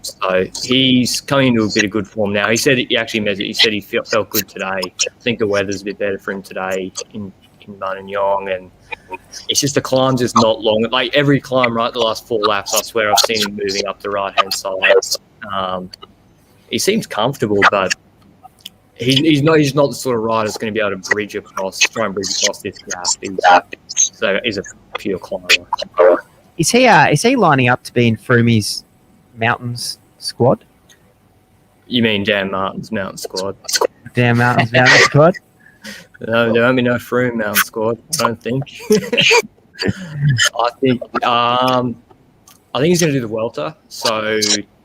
So he's coming into a bit of good form now. He said he said he felt good today. I think the weather's a bit better for him today in Buninyong, and it's just the climb's just not long. Like every climb, right, the last 4 laps, I swear I've seen him moving up the right-hand side. He seems comfortable, but he's not the sort of rider that's going to be able to try and bridge across this gap. So he's a pure climber. Is he lining up to be in Froome's Mountains squad? You mean Dan Martin's Mountain squad? Dan Martin's Mountain squad? No, there won't be no Froome Mountain squad, I don't think. I think he's going to do the Welter, so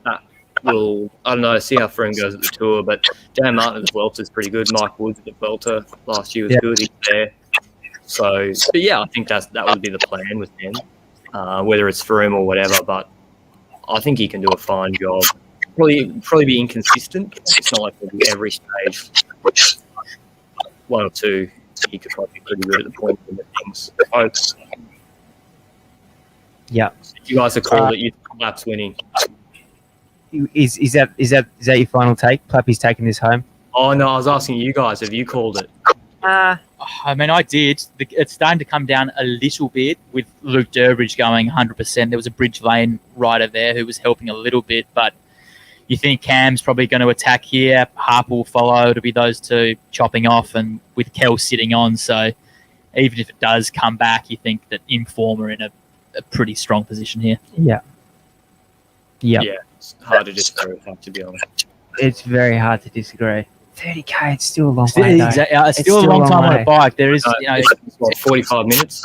that will, I don't know, see how Froome goes at the Tour, but Dan Martin at the Welter is pretty good. Mike Woods at the Welter last year was good. He's there. So, but yeah, I think that would be the plan with him, whether it's Froome or whatever, but I think he can do a fine job. Probably be inconsistent. It's not like every stage. 1 or 2, he could probably be pretty good at the point of the things. Yeah. You guys are called it. You Plapp's winning. Is that your final take? Plappy's taking this home? Oh no, I was asking you guys. Have you called it? I mean, I did. It's starting to come down a little bit with Luke Durbridge going 100%. There was a Bridge Lane rider there who was helping a little bit, but you think Cam's probably going to attack here. Harper will follow. It'll be those two chopping off, and with Kel sitting on. So even if it does come back, you think that Inform are in a pretty strong position here. Yeah. Yeah, it's hard to disagree with that, to be honest. It's very hard to disagree. 30K, it's still a long way. It's still a long time on a bike. There is, 45 minutes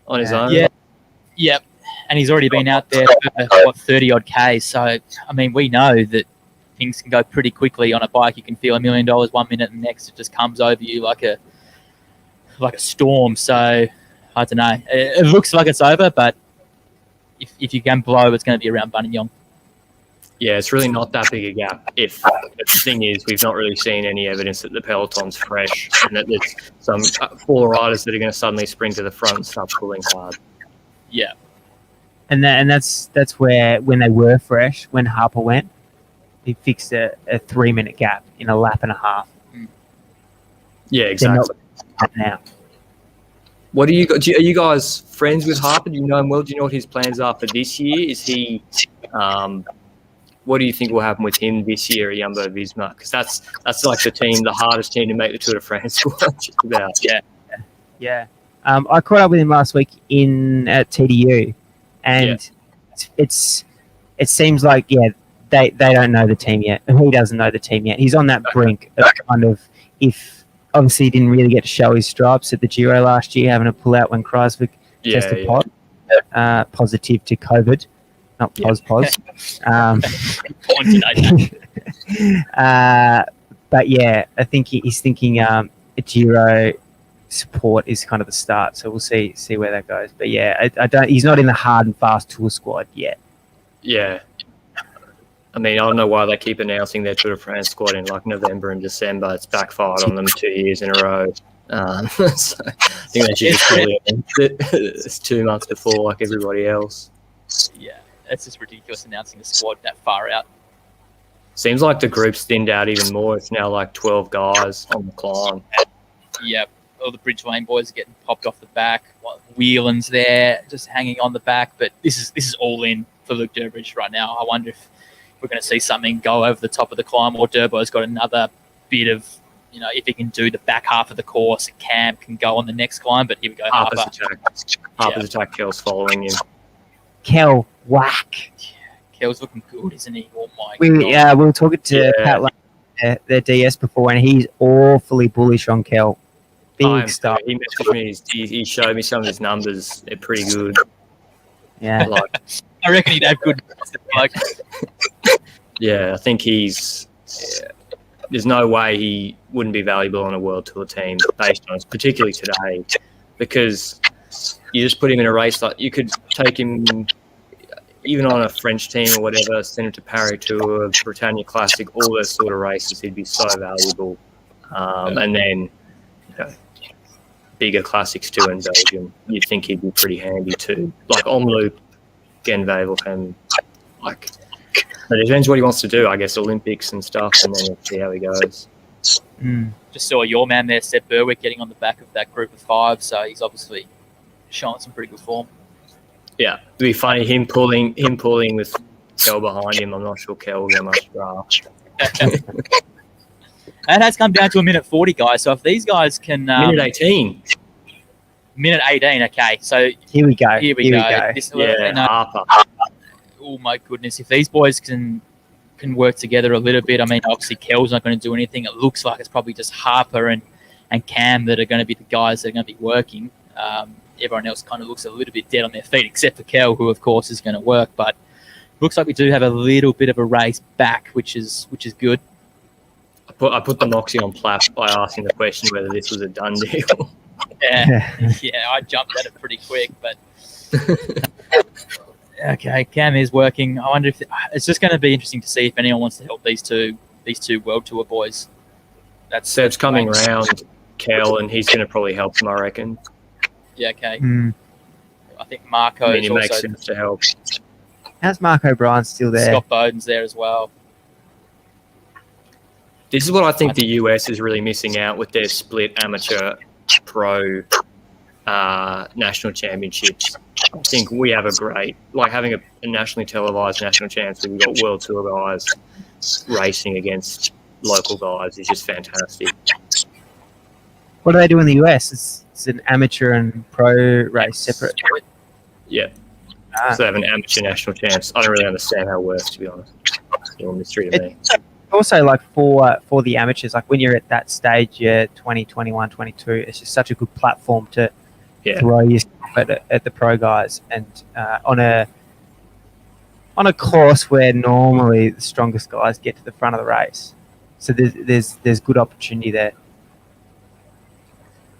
on his own. Yeah. Yep. And he's already been out there for 30-odd K. So, I mean, we know that things can go pretty quickly on a bike. You can feel $1 million 1 minute, and next it just comes over you like a storm. So, I don't know. It looks like it's over, but if you can blow, it's going to be around Buninyong. Yeah, it's really not that big a gap. If the thing is, we've not really seen any evidence that the peloton's fresh and that there's some 4 riders that are going to suddenly spring to the front and start pulling hard. Yeah. And that's where, when they were fresh, when Harper went, he fixed a 3-minute gap in a lap and a half. Yeah, exactly. Now. What do you got? Are you guys friends with Harper? Do you know him well? Do you know what his plans are for this year? Is he? What do you think will happen with him this year at Jumbo Visma? Because that's like the hardest team to make the Tour de France. Just about. Yeah. I caught up with him last week at TDU, and it's it seems like they don't know the team yet. He doesn't know the team yet. He's on that brink of kind of, if obviously he didn't really get to show his stripes at the Giro last year, having to pull out when Kreisvik tested positive to COVID, not pos. But yeah, I think he's thinking a Giro support is kind of the start. So we'll see where that goes. But yeah, I don't. He's not in the hard and fast tour squad yet. Yeah. I mean, I don't know why they keep announcing their Tour de France squad in like November and December. It's backfired on them 2 years in a row. So I think they should just really announce it. It's 2 months before like everybody else. Yeah, it's just ridiculous announcing the squad that far out. Seems like the group's thinned out even more. It's now like 12 guys on the climb. Yep. All the Bridgeway boys are getting popped off the back. Whelan's there, just hanging on the back. But this is all in for Luke Durbridge right now. I wonder if we're going to see something go over the top of the climb, or Durbo's got another bit of, if he can do the back half of the course, Cam can go on the next climb. But here we go, Harper's attack. Kel's following him. Kel, whack. Kel's looking good, isn't he? Oh my God. We were talking to Pat Lane, their DS before, and he's awfully bullish on Kel. Big stuff. He messaged me. He showed me some of his numbers. They're pretty good. Yeah. I reckon he'd have good. Yeah, I think he's. Yeah, there's no way he wouldn't be valuable on a World Tour team based on, particularly today, because you just put him in a race like you could take him even on a French team or whatever, send him to Paris Tour, Britannia Classic, all those sort of races. He'd be so valuable, and then bigger classics too in Belgium. You'd think he'd be pretty handy too, like Omloop, Genwevelgem, like. But it depends what he wants to do, I guess, Olympics and stuff, and then we'll see how he goes. Just saw your man there, Seb Berwick, getting on the back of that group of 5, so he's obviously showing some pretty good form. Yeah, it'd be funny him pulling with Kel behind him. I'm not sure Kel will get much draft. That has come down to a minute 40, guys. So if these guys can minute 18. Minute 18. Okay, so here we go. This, Harper. Oh my goodness! If these boys can work together a little bit, I mean, obviously Kel's not going to do anything. It looks like it's probably just Harper and Cam that are going to be the guys that are going to be working. Everyone else kind of looks a little bit dead on their feet, except for Kel, who of course is going to work. But looks like we do have a little bit of a race back, which is good. I put the moxie on Platt by asking the question whether this was a done deal. Yeah, I jumped at it pretty quick, but. Okay, Cam is working. I wonder if it's just going to be interesting to see if anyone wants to help these two World Tour boys. Seb's coming around, Kel, and he's going to probably help them, I reckon. Yeah, okay. I think Marco. It makes sense to help. How's Mark O'Brien still there? Scott Bowden's there as well. This is what I think the US is really missing out with their split amateur pro national championships. I think we have a great, like having a nationally televised national champs. We've got World Tour guys racing against local guys. It's just fantastic. What do they do in the US? It's an amateur and pro race separate. Yeah. So they have an amateur national champs. I don't really understand how it works, to be honest. It's still a mystery to me. Also, like for the amateurs, like when you're at that stage, you're 20, 21, 22, it's just such a good platform to throw your stuff at the pro guys, and on a course where normally the strongest guys get to the front of the race. So there's good opportunity there.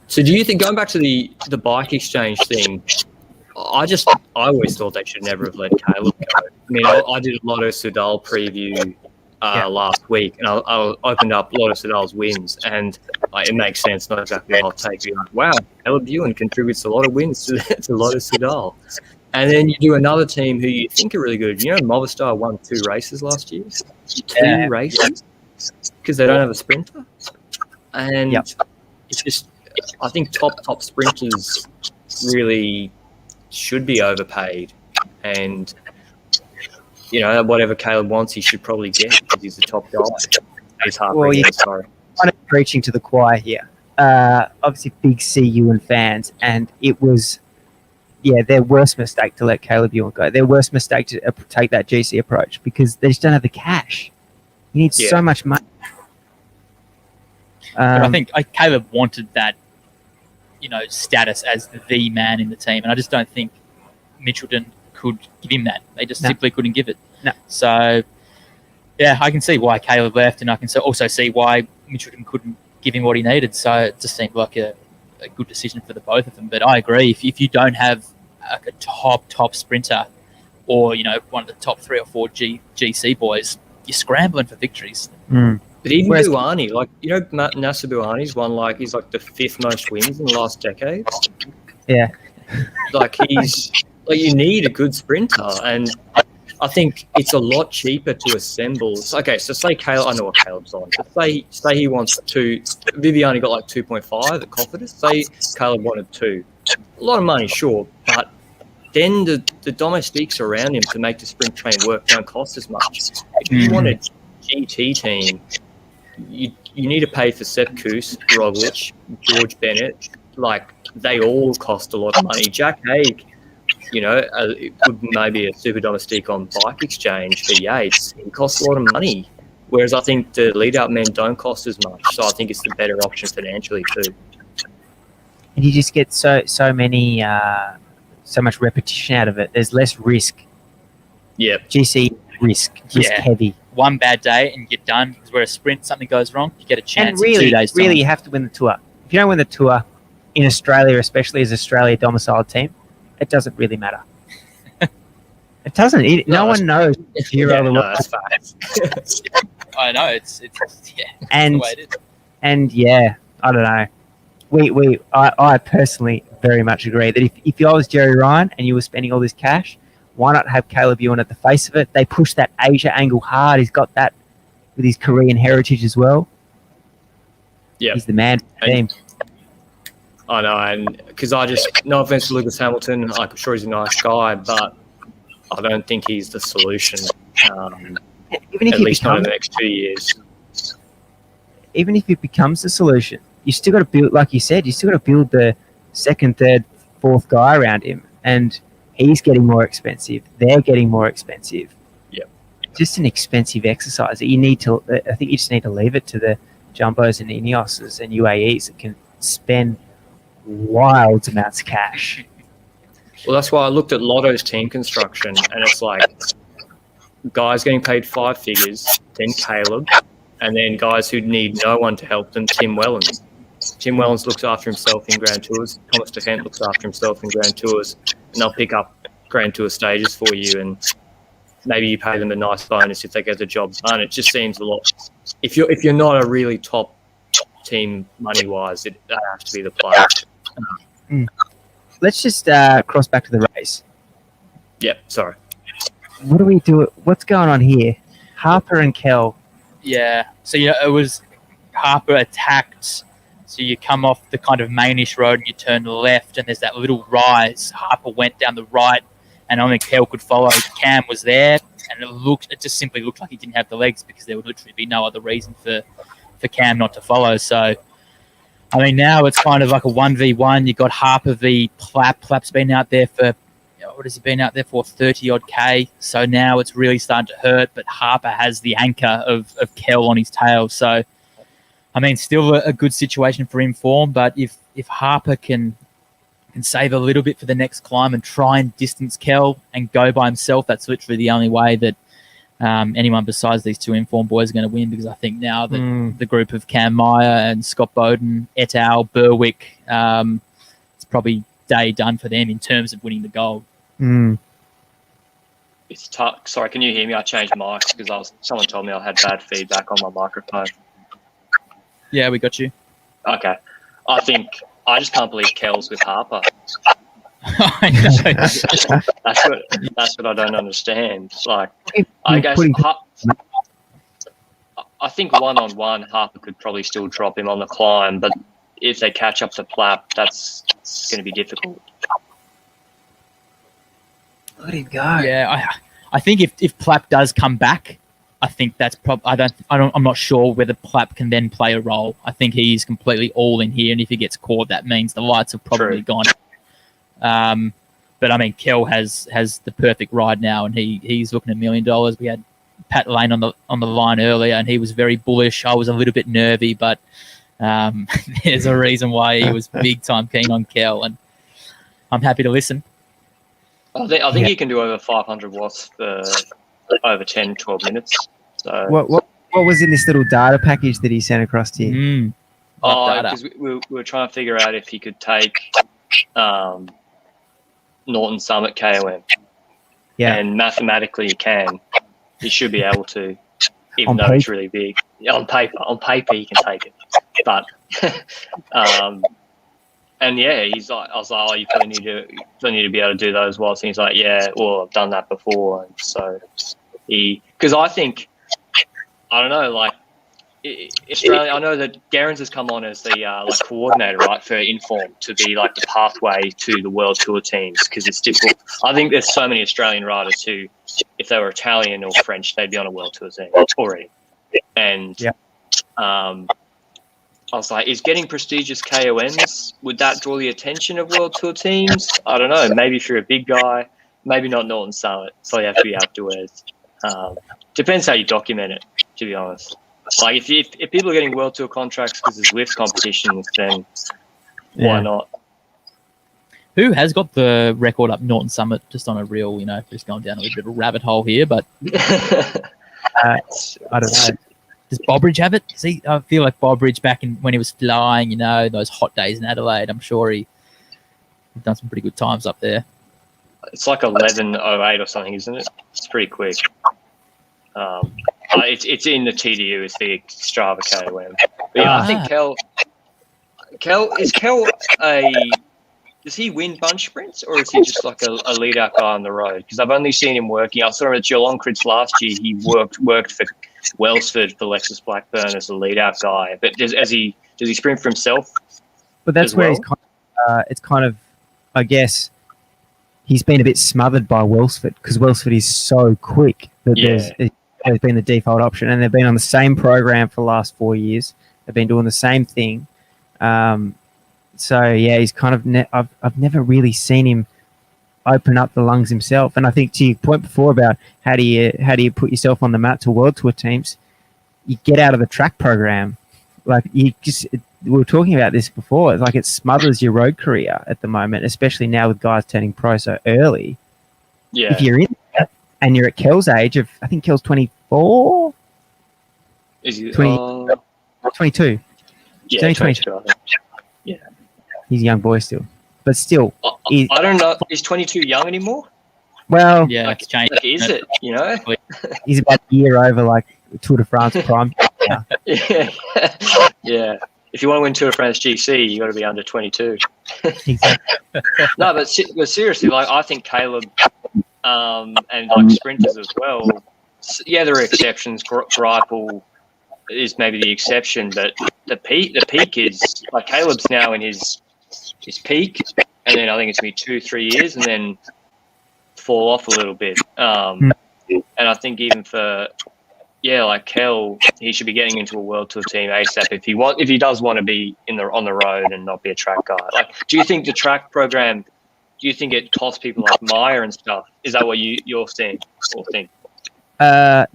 So do you think, going back to the bike exchange thing, I always thought they should never have let Caleb go. I mean, I did a Lotto Soudal preview last week, and I opened up Lotto Soudal's wins, and it makes sense, not exactly a hot take. You're like, wow, Caleb Ewan contributes a lot of wins to Lotto Soudal. And then you do another team who you think are really good. You know, Movistar won 2 races last year. 2 races? Because they don't have a sprinter. And it's just, I think top sprinters really should be overpaid. And whatever Caleb wants, he should probably get because he's the top guy. He's sorry. Kind of preaching to the choir here. Obviously, big CU and fans, and it was, their worst mistake to let Caleb Ewan go. Their worst mistake to take that GC approach because they just don't have the cash. You need so much money. But I think Caleb wanted that, status as the man in the team, and I just don't think Mitchelton could give him that. They just simply couldn't give it. No. So, yeah, I can see why Caleb left, and I can also see why Mitchelton couldn't give him what he needed. So it just seemed like a good decision for the both of them. But I agree, if you don't have a top sprinter or, one of the top 3 or 4 GC boys, you're scrambling for victories. But even Buani, Nasser Buani's won he's the 5th most wins in the last decade. Yeah. You need a good sprinter, and I think it's a lot cheaper to assemble. Okay, so say Caleb, I know what Caleb's on. Say he wants 2. Viviani got 2.5 at Confidence. Say Caleb wanted 2. A lot of money, sure, but then the domestiques around him to make the sprint train work don't cost as much. If you want a GT team, you need to pay for Sepp Kuss, Roglic, George Bennett. They all cost a lot of money. Jack Haig, it could maybe a super domestique on Bike Exchange for Yates. It costs a lot of money. Whereas I think the lead-out men don't cost as much. So I think it's the better option financially too. And you just get so much repetition out of it. There's less risk. Yeah. GC risk heavy. One bad day and you're done. Where a sprint, something goes wrong, you get a chance in 2 days. Really, you have to win the Tour. If you don't win the Tour in Australia, especially as Australia domiciled team, it doesn't really matter. It doesn't. No one knows if you're I know it's and the way it is. And I don't know. I personally very much agree that if I was Jerry Ryan and you were spending all this cash, why not have Caleb Ewan at the face of it? They push that Asia angle hard. He's got that with his Korean heritage as well. Yeah, he's the man for the team. I know, and because no offense to Lucas Hamilton, I'm sure he's a nice guy, but I don't think he's the solution. Even if at least not in the next 2 years. Even if it becomes the solution, you still got to build, like you said, you still got to build the 2nd, 3rd, 4th guy around him, and he's getting more expensive. They're getting more expensive. Yep. It's just an expensive exercise that you need to. I think you just need to leave it to the Jumbos and Ineoses and UAEs that can spend wild amounts of cash. Well, that's why I looked at Lotto's team construction, and it's guys getting paid 5 figures, then Caleb, and then guys who need no one to help them, Tim Wellens. Tim Wellens looks after himself in Grand Tours. Thomas DeHent looks after himself in Grand Tours, and they'll pick up Grand Tour stages for you, and maybe you pay them a nice bonus if they get the job done. It just seems a lot. If you're not a really top team money-wise, it has to be the player. Let's just cross back to the race. Yep, sorry. What do we do? What's going on here? Harper and Kell. Yeah, so it was Harper attacked. So you come off the kind of mainish road and you turn left, and there's that little rise. Harper went down the right, and only Kell could follow. Cam was there, and it just simply looked like he didn't have the legs because there would literally be no other reason for Cam not to follow. So, I mean, now it's kind of like a 1v1. You've got Harper v Plapp. Plapp's been out there for, what has he been out there for, 30-odd K. So now it's really starting to hurt, but Harper has the anchor of Kell on his tail. So, I mean, still a good situation for inform, but if Harper can save a little bit for the next climb and try and distance Kell and go by himself, that's literally the only way that anyone besides these 2 informed boys are going to win, because I think now that the group of Cam Meyer and Scott Bowden, et al., Berwick, it's probably day done for them in terms of winning the gold. It's tough. Sorry, can you hear me? I changed mics because someone told me I had bad feedback on my microphone. Yeah, we got you. Okay. I just can't believe Kell's with Harper. I know. That's what I don't understand. I guess I think 1-on-1 Harper could probably still drop him on the climb, but if they catch up to Plapp, that's going to be difficult. Let him go. Yeah, I think if Plapp does come back, I think that's I'm not sure whether Plapp can then play a role. I think he's completely all in here, and if he gets caught, that means the lights have probably gone. But I mean, Kel has the perfect ride now, and he's looking at $1 million. We had Pat Lane on the line earlier, and he was very bullish. I was a little bit nervy, but there's a reason why he was big time keen on Kel, and I'm happy to listen. I think he can do over 500 watts for over 10, 12 minutes. So What was in this little data package that he sent across to you? Because we were trying to figure out if he could take Norton Summit KOM. Yeah. And mathematically he can. He should be able to, even On though paper? it's really big. Yeah, on paper he can take it. But and yeah, he's like, I was like, oh, you probably need to be able to do those watts. And he's like, yeah, well, I've done that before. And so because I think, I don't know, like Australia, I know that Gerrans has come on as the like coordinator, right, for Inform to be like the pathway to the World Tour teams, because it's difficult. I think there's so many Australian riders who, if they were Italian or French, they'd be on a World Tour team already. And I was like, is getting prestigious KOMs, would that draw the attention of World Tour teams? I don't know. Maybe if you're a big guy, maybe not Norton Summit. Probably have to be outdoors. Depends how you document it, to be honest. Like if people are getting World Tour contracts because there's lift competitions, then why not? Who has got the record up Norton Summit? Just on a real, just going down a little bit of a rabbit hole here, but I don't know. Does Bobridge have it? See, I feel like Bobridge back when he was flying, those hot days in Adelaide, I'm sure he's done some pretty good times up there. It's like 11:08 or something, isn't it? It's pretty quick. It's in the TDU. It's the Strava KOM. But yeah, I think Kel does he win bunch sprints, or is he just like a lead out guy on the road? Because I've only seen him working. I saw him at Geelong Crits last year. He worked for Wellsford for Lexus Blackburn as a lead out guy. But does he sprint for himself? But that's where he's it's kind of, I guess, he's been a bit smothered by Wellsford, because Wellsford is so quick that there's been the default option, and they've been on the same program for the last 4 years. They've been doing the same thing. So yeah, he's kind of I've never really seen him open up the lungs himself. And I think to your point before about how do you put yourself on the map to World Tour teams, you get out of the track program. Like we were talking about this before. It's like it smothers your road career at the moment, especially now with guys turning pro so early. Yeah. If you're in that and you're at Kel's age of, I think Kel's 24. Is he 22? Yeah, He's only 22. I think. Yeah. He's a young boy still, but still. I don't know. Is 22 young anymore? Well, Yeah, it's changed. Like, is it? he's about a year over like Tour de France prime. Yeah. Yeah. If you want to win Tour de France GC, you got to be under 22. Exactly. No, but seriously, like I think Caleb and like sprinters as well. Yeah, there are exceptions. Greipel is maybe the exception, but the peak is like Caleb's now in his peak, and then I think it's gonna be 2-3 years, and then fall off a little bit. And I think even for like Kel, he should be getting into a World Tour team ASAP if he does want to be on the road and not be a track guy. Like, do you think the track program? Do you think it costs people like Meyer and stuff? Is that what you're saying or think? No,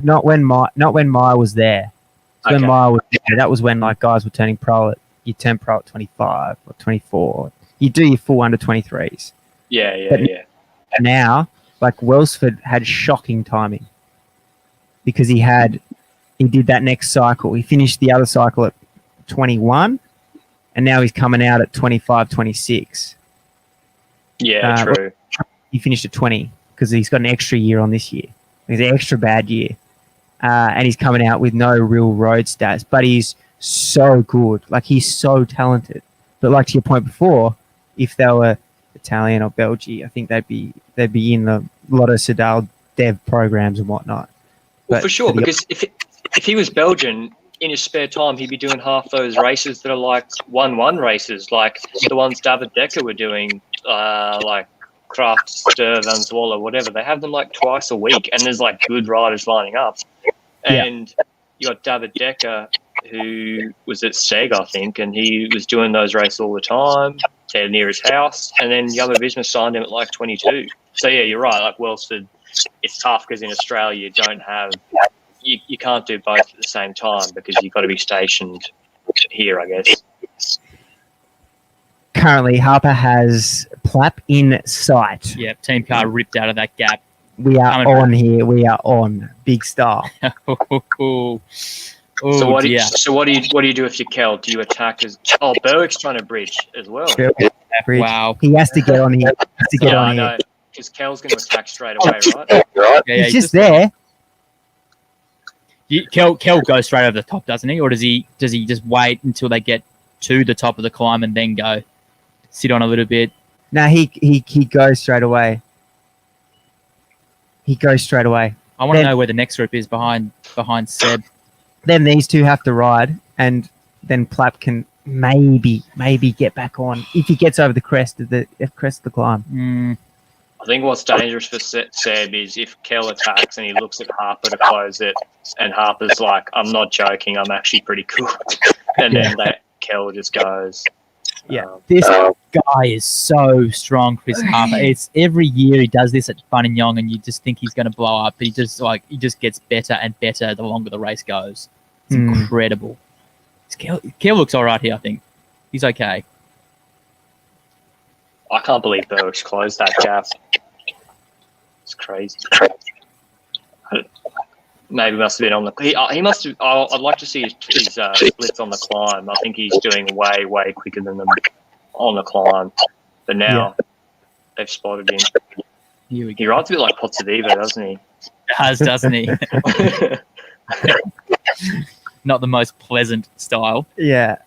not when Meyer was there. So when Meyer was there, that was when like guys were turning pro you turn pro at 25 or 24. You do your full under 23s. Yeah. And now, like Wellsford had shocking timing because he did that next cycle. He finished the other cycle at 21, and now he's coming out at 25, 26. Yeah, true. He finished at 20 because he's got an extra year on this year. It's an extra bad year. And he's coming out with no real road stats, but he's so good. Like, he's so talented. But like to your point before, if they were Italian or Belgian, I think they'd be in the Lotto Soudal dev programs and whatnot. Well, for sure, because if he was Belgian, in his spare time, he'd be doing half those races that are like 1-1 races, like the ones David Decker were doing, like Kraft, Stur, Van Zwolle, whatever. They have them like twice a week, and there's like good riders lining up. And you got David Decker, who was at Seg, I think, and he was doing those races all the time. to near his house, and then Yellow Visma signed him at like 22. So yeah, you're right. Like Wellsford, it's tough because in Australia you don't have, you can't do both at the same time because you've got to be stationed here, I guess. Currently, Harper has Plapp in sight. Yeah, team car ripped out of that gap. We are on here. We are on. Big star. Oh, So what do dear. you do if you're Kel? Do you attack as Berwick's trying to bridge as well? Bridge. Wow. He has to get on here. I know. Because Kel's going to attack straight away, right? Yeah, he's just there. Kel goes straight over the top, doesn't he? Or does he just wait until they get to the top of the climb and then go sit on a little bit? No, he goes straight away. He goes straight away. I want to know where the next group is behind Seb. Then these two have to ride, and then Plapp can maybe get back on if he gets over the crest of the climb. I think what's dangerous for Seb is if Kel attacks and he looks at Harper to close it, and Harper's like, "I'm not joking, I'm actually pretty cool," and then Kel just goes. This guy is so strong, Chris Harper. It's every year he does this at Buninyong, and you just think he's going to blow up. But he just gets better and better the longer the race goes. It's incredible. Kel looks all right here. I think he's okay. I can't believe Berwick's closed that gap. It's crazy. Maybe must have been on the. He must have. I'd like to see his splits on the climb. I think he's doing way quicker than them on the climb. But now they've spotted him. He rides a bit like Pozzovivo, doesn't he? Doesn't he? Not the most pleasant style. Yeah.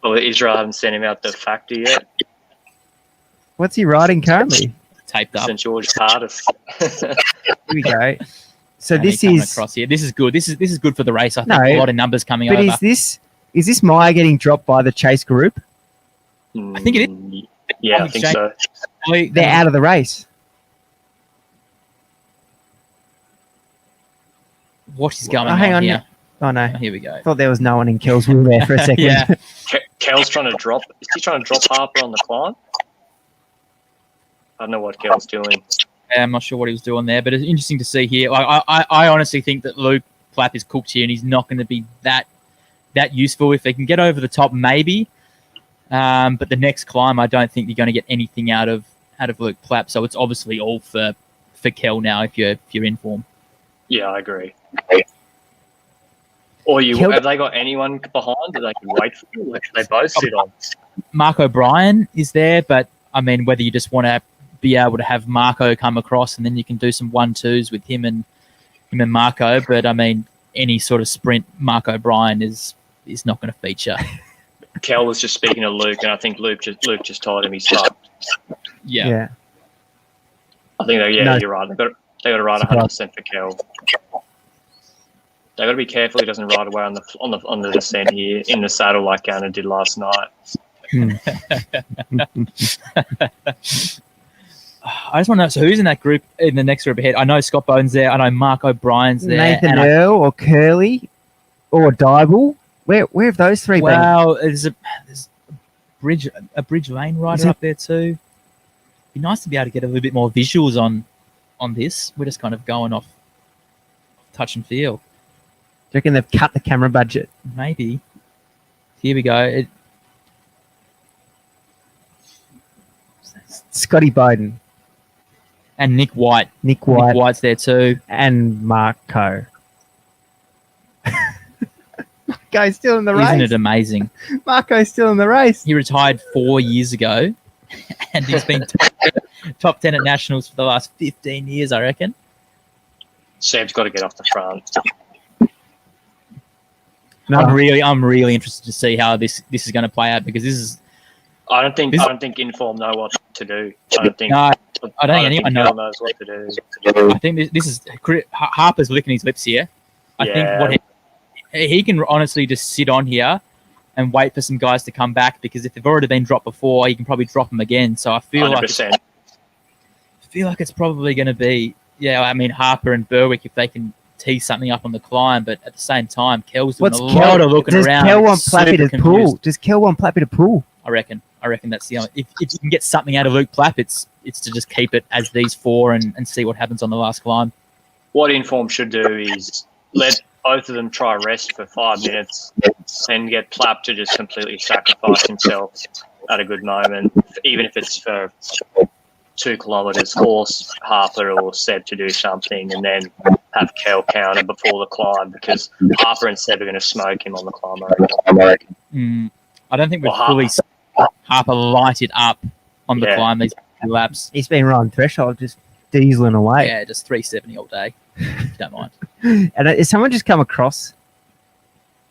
Well, Israel haven't sent him out the factory yet. What's he riding currently? Taped up. St George Cardiff. Here we go. So And this he's coming is across here. This is good. This is good for the race. I think a lot of numbers coming But over. is this Meyer getting dropped by the chase group? I think it is. Yeah, I think so. They're out of the race. What is going hang on here? Oh no! Here we go. I thought there was no one in Kel's wheel there for a second. Yeah. Kel's trying to drop. Is he trying to drop Harper on the climb? I don't know what Kel's doing. I'm not sure what he was doing there, but it's interesting to see here. I honestly think that Luke Plapp is cooked here, and he's not going to be that useful. If they can get over the top, maybe. But the next climb, I don't think you're going to get anything out of Luke Plapp. So it's obviously all for Kel now if you're in form. Yeah, I agree. Or have they got anyone behind that they can wait for? Like they both sit on. Mark O'Brien is there, but I mean, whether you just want to be able to have Marco come across and then you can do some 1-2s with him and Marco. But I mean, any sort of sprint, Mark O'Brien is not going to feature. Kel was just speaking to Luke, and I think Luke just told him he's fucked. Yeah. I think you're right. They got to ride 100% for Kel. They got to be careful he doesn't ride away on the descent here in the saddle like Anna did last night. I just want to know, so who's in that group, in the next group ahead? I know Scott Bowen's there. I know Mark O'Brien's there. Nathan Earl or Curley or Dybel. Where have those three been? Well, there's a Bridge Lane rider up there too. It'd be nice to be able to get a little bit more visuals on this. We're just kind of going off touch and feel. Do you reckon they've cut the camera budget? Maybe. Here we go. Scotty Bowden. And Nick White. Nick White's there too. And Marco. Marco's still in the race. Isn't it amazing? Marco's still in the race. He retired 4 years ago, and he's been top 10 at Nationals for the last 15 years, I reckon. Seb's got to get off the front. No. I'm really interested to see how this is going to play out, because this is. I don't think Inform know what to do. I don't think anyone knows what to do. I think this is Harper's licking his lips here. I think what he can honestly just sit on here and wait for some guys to come back, because if they've already been dropped before, he can probably drop them again. So I feel 100%. like it's probably going to be Harper and Berwick if they can tee something up on the climb, but at the same time, Kel's doing lot of looking around. Does Kel want Plappy to pull? I reckon. I reckon that's the only. If you can get something out of Luke Plapp, it's to just keep it as these four and see what happens on the last climb. What Inform should do is let both of them try rest for 5 minutes and get Plapp to just completely sacrifice himself at a good moment, even if it's for 2 kilometres, force Harper or Seb to do something, and then have Kel counter before the climb, because Harper and Seb are going to smoke him on the climb, I reckon. I don't think we've fully seen Harper light it up on the climb these laps. He's been right on threshold, just dieseling away. Yeah, just 370 all day. If you don't mind. And has someone just come across?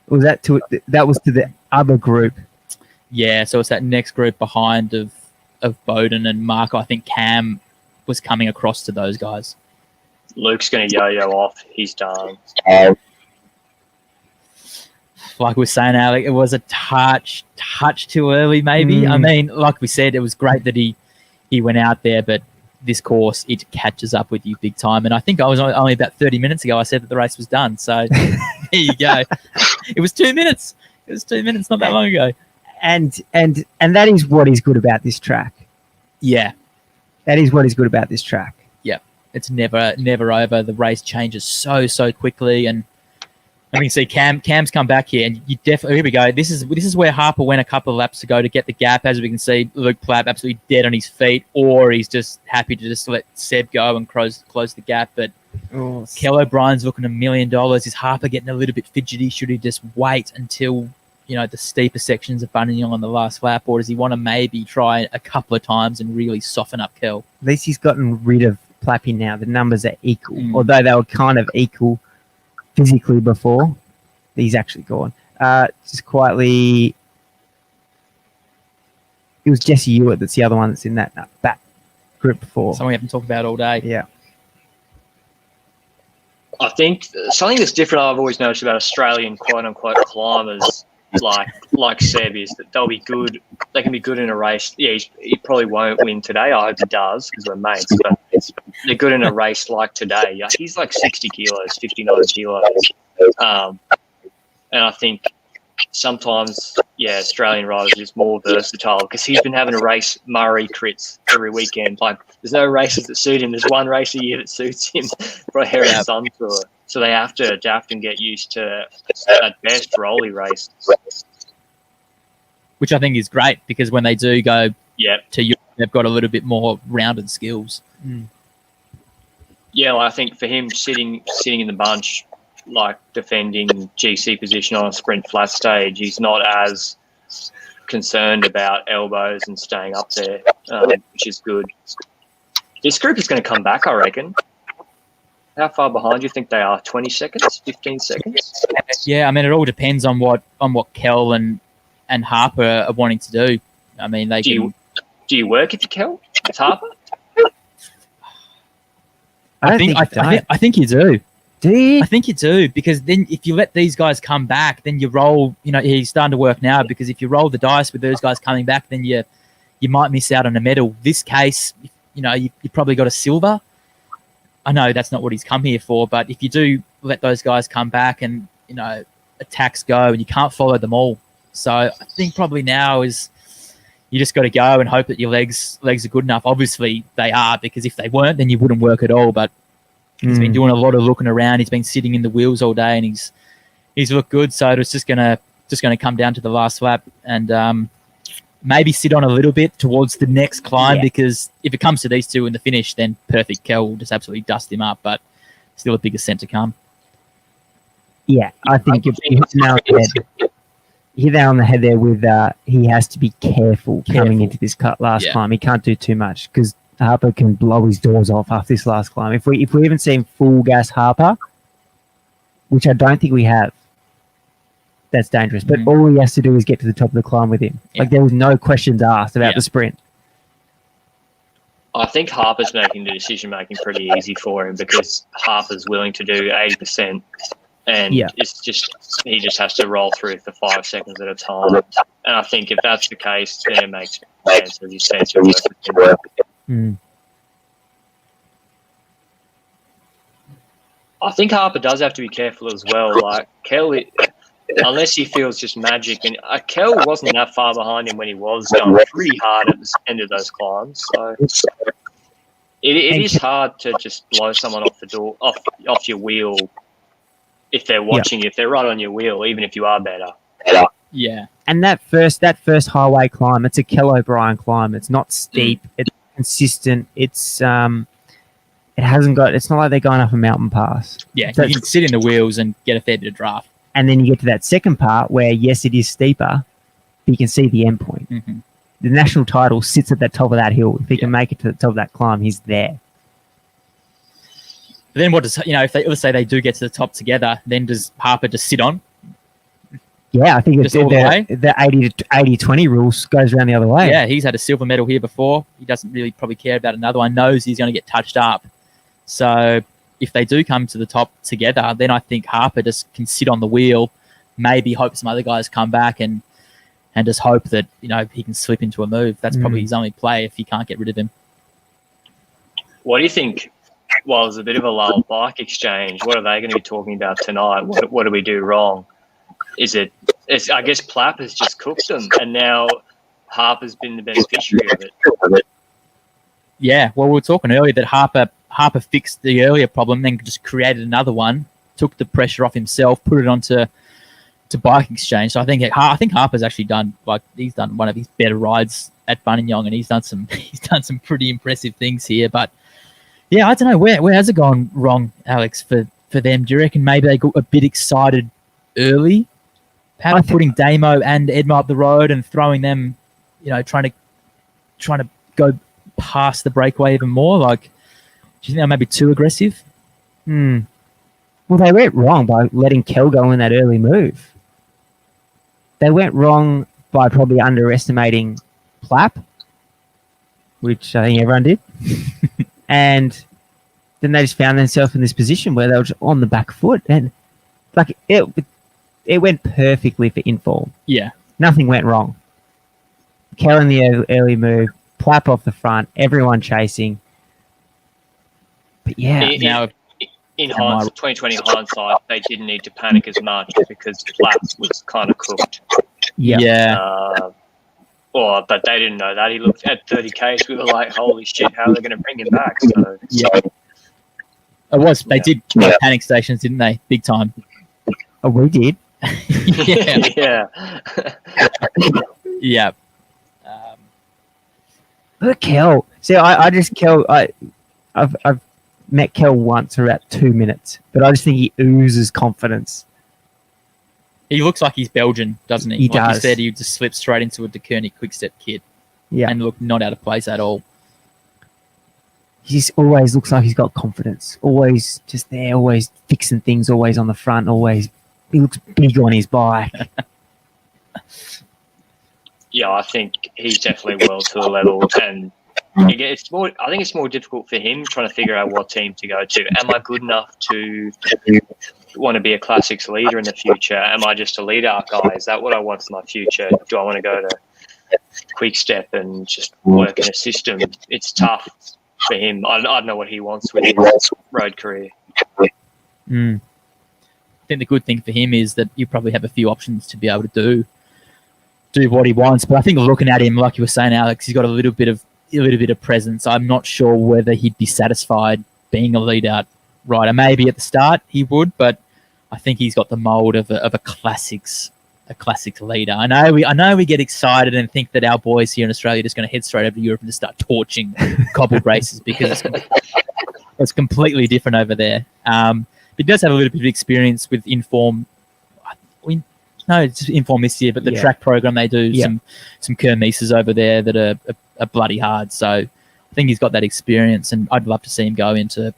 Was that that was to the other group? Yeah, so it's that next group behind of Bowden and Marco. I think Cam was coming across to those guys. Luke's going to yo-yo off. He's done. Like we were saying, Alec, it was a touch too early, maybe. I mean, like we said, it was great that he went out there, but this course, it catches up with you big time. And I think I was only about 30 minutes ago, I said that the race was done. So there you go. It was 2 minutes. It was 2 minutes not that long ago. And that is what is good about this track. Yeah. That is what is good about this track. Yeah. It's never over. The race changes so quickly. And I mean, see, Cam's come back here, and you definitely, here we go. This is where Harper went a couple of laps ago to get the gap. As we can see, Luke Plapp absolutely dead on his feet, or he's just happy to just let Seb go and close the gap. But Kello Brien's looking $1 million. Is Harper getting a little bit fidgety? Should he just wait until the steeper sections of Buninyong on the last lap, or does he want to maybe try a couple of times and really soften up Kel? At least he's gotten rid of Plappy now. The numbers are equal, although they were kind of equal physically before. He's actually gone. Just quietly, it was Jesse Ewart that's the other one that's in that back group before. Someone we haven't talked about all day. Yeah. I think something that's different I've always noticed about Australian quote-unquote climbers like Seb is that they'll be good. They can be good in a race. Yeah, he probably won't win today. I hope he does because we're mates. But they're good in a race like today. Yeah, he's like 60 kilos, 59 kilos. And I think sometimes, Australian riders are just more versatile because he's been having to race Murray crits every weekend. Like, there's no races that suit him. There's one race a year that suits him for a Heritage Sun Tour. So they have to adapt and get used to, at best, rolly races. Which I think is great because when they do go to Europe, they've got a little bit more rounded skills. Yeah, well, I think for him sitting in the bunch, like defending GC position on a sprint flat stage, he's not as concerned about elbows and staying up there, which is good. This group is going to come back, I reckon. How far behind do you think they are? 20 seconds? 15 seconds? Yeah, I mean, it all depends on what Kel and Harper are wanting to do. I mean, do you work if you Kel? It's Harper? I think you do. Do you? I think you do, because then if you let these guys come back, then you roll, he's starting to work now, because if you roll the dice with those guys coming back, then you might miss out on a medal. This case, you probably got a silver. I know that's not what he's come here for, but if you do let those guys come back and, attacks go, and you can't follow them all. So I think probably now is you just got to go and hope that your legs are good enough. Obviously they are, because if they weren't, then you wouldn't work at all. But he's been doing a lot of looking around. He's been sitting in the wheels all day, and he's looked good. So it's just gonna come down to the last lap, and maybe sit on a little bit towards the next climb, because if it comes to these two in the finish, then perfect. Kel will just absolutely dust him up, but still a big ascent to come. Yeah, I think you hit that on the head there with he has to be careful coming into this last climb. He can't do too much because Harper can blow his doors off after this last climb. If we even seen full gas Harper, which I don't think we have, that's dangerous. But all he has to do is get to the top of the climb with him. Yeah. Like, there was no questions asked about the sprint. I think Harper's making the decision-making pretty easy for him, because Harper's willing to do 80%, and it's just he just has to roll through for 5 seconds at a time. And I think if that's the case, then it makes sense, as you said, to work with him. I think Harper does have to be careful as well. Like, Kelly, unless he feels just magic. And Kel wasn't that far behind him when he was going pretty hard at the end of those climbs. So it is hard to just blow someone off the door, off your wheel if they're watching you, if they're right on your wheel, even if you are better. Yeah. And that first highway climb, it's a Kello Brien climb. It's not steep. It's consistent. It's it's not like they're going up a mountain pass. Yeah, so you can sit in the wheels and get a fair bit of draft. And then you get to that second part where, yes, it is steeper, but you can see the end point. Mm-hmm. The national title sits at the top of that hill. If he can make it to the top of that climb, he's there. But then what does, if they, let's say they do get to the top together, then does Harper just sit on? Yeah, I think it's all the way? The 80-20 rules goes around the other way. Yeah, he's had a silver medal here before. He doesn't really probably care about another one. Knows he's going to get touched up. So if they do come to the top together, then I think Harper just can sit on the wheel, maybe hope some other guys come back and just hope that, he can slip into a move. That's probably his only play if you can't get rid of him. What do you think? Well, there's a bit of a lull bike exchange. What are they going to be talking about tonight? What do we do wrong? I guess Plapp has just cooked them, and now Harper's been the beneficiary of it. Yeah, well, we were talking earlier that Harper fixed the earlier problem, then just created another one, took the pressure off himself, put it onto bike exchange. So I think Harper's actually he's done one of his better rides at Buninyong, and he's done some pretty impressive things here. But yeah, I don't know where has it gone wrong, Alex, for them. Do you reckon maybe they got a bit excited early? Perhaps putting Damo and Edmo up the road and throwing them, trying to go past the breakaway even more. Like, do you think they may be too aggressive? Well, they went wrong by letting Kel go in that early move. They went wrong by probably underestimating Plapp, which I think everyone did. And then they just found themselves in this position where they were just on the back foot. And like it went perfectly for inform. Yeah. Nothing went wrong. Kel in the early move, Plapp off the front, everyone chasing. But yeah. In 2020 hindsight, they didn't need to panic as much because Plapp was kind of cooked. Yeah. But they didn't know that. He looked at 30Ks. We were like, holy shit, how are they going to bring him back? So yeah. It was. They did panic stations, didn't they? Big time. Oh, we did. Yeah. Yeah. Look, Kel. See, I've met Kel once for about 2 minutes, but I just think he oozes confidence. He looks like he's Belgian, doesn't he? He like does. You said, he just slipped straight into a De Koenig quick-step kit. Yeah. And look not out of place at all. He always looks like he's got confidence. Always just there, always fixing things, always on the front, he looks big on his bike. Yeah, I think he's definitely well to the level. And again, I think it's more difficult for him trying to figure out what team to go to. Am I good enough to want to be a classics leader in the future? Am I just a lead art guy? Is that what I want for my future? Do I want to go to quick step and just work in a system? It's tough for him. I don't know what he wants with his road career. I think the good thing for him is that you probably have a few options to be able to do what he wants. But I think looking at him, like you were saying, Alex, he's got a little bit of presence. I'm not sure whether he'd be satisfied being a lead out rider. Maybe at the start he would, but I think he's got the mold of a classics leader. I know we get excited and think that our boys here in Australia are just going to head straight over to Europe and just start torching cobbled races because it's completely different over there. But he does have a little bit of experience with Inform. It's Inform this year, but the track program they do, some Kermesses over there that are bloody hard. So I think he's got that experience, and I'd love to see him go into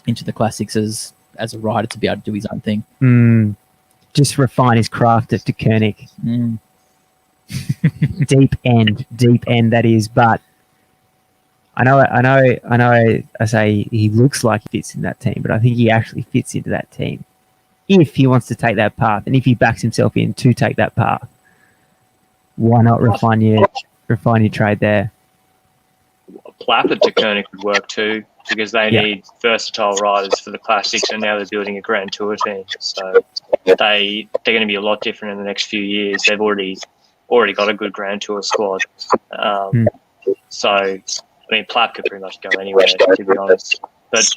the classics as a rider to be able to do his own thing. Just refine his craft at De Koenig. Deep end that is. But I know. I say he looks like he fits in that team, but I think he actually fits into that team if he wants to take that path, and if he backs himself in to take that path. Why not refine your trade there? Plapp at De Koenig would work too. because they need versatile riders for the classics, and now they're building a Grand Tour team. So they're going to be a lot different in the next few years. They've already got a good Grand Tour squad. So I mean, Platt could pretty much go anywhere, to be honest. But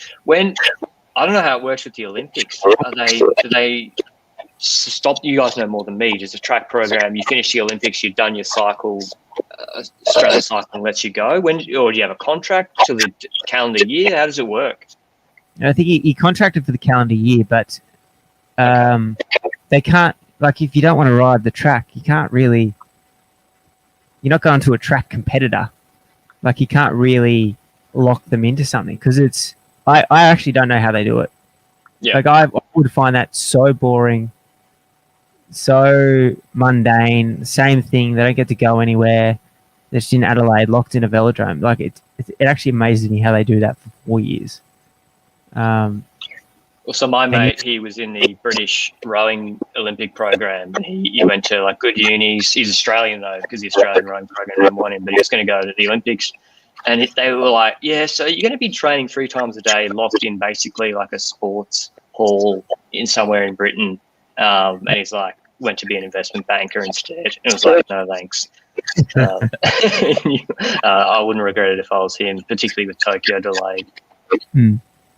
I don't know how it works with the Olympics. Do they stop? You guys know more than me. There's a track program. You finish the Olympics, you've done your cycle. Australian Cycling lets you go. Or do you have a contract till the calendar year? How does it work? I think he contracted for the calendar year, but they can't. Like, if you don't want to ride the track, you can't really. You're not going to a track competitor. Like, you can't really lock them into something because it's. I actually don't know how they do it. Yeah. Like, I would find that so boring, so mundane. Same thing. They don't get to go anywhere. They're just in Adelaide, locked in a velodrome. Like, it actually amazes me how they do that for 4 years. So my mate, he was in the British rowing Olympic program, and he went to like good unis. He's Australian though, because the Australian rowing program didn't want him, but he was going to go to the Olympics. And they were like, yeah, so you're going to be training 3 times a day, locked in basically like a sports hall in somewhere in Britain. And he's like, went to be an investment banker instead. And it was like, no, thanks. I wouldn't regret it if I was him, particularly with Tokyo delayed.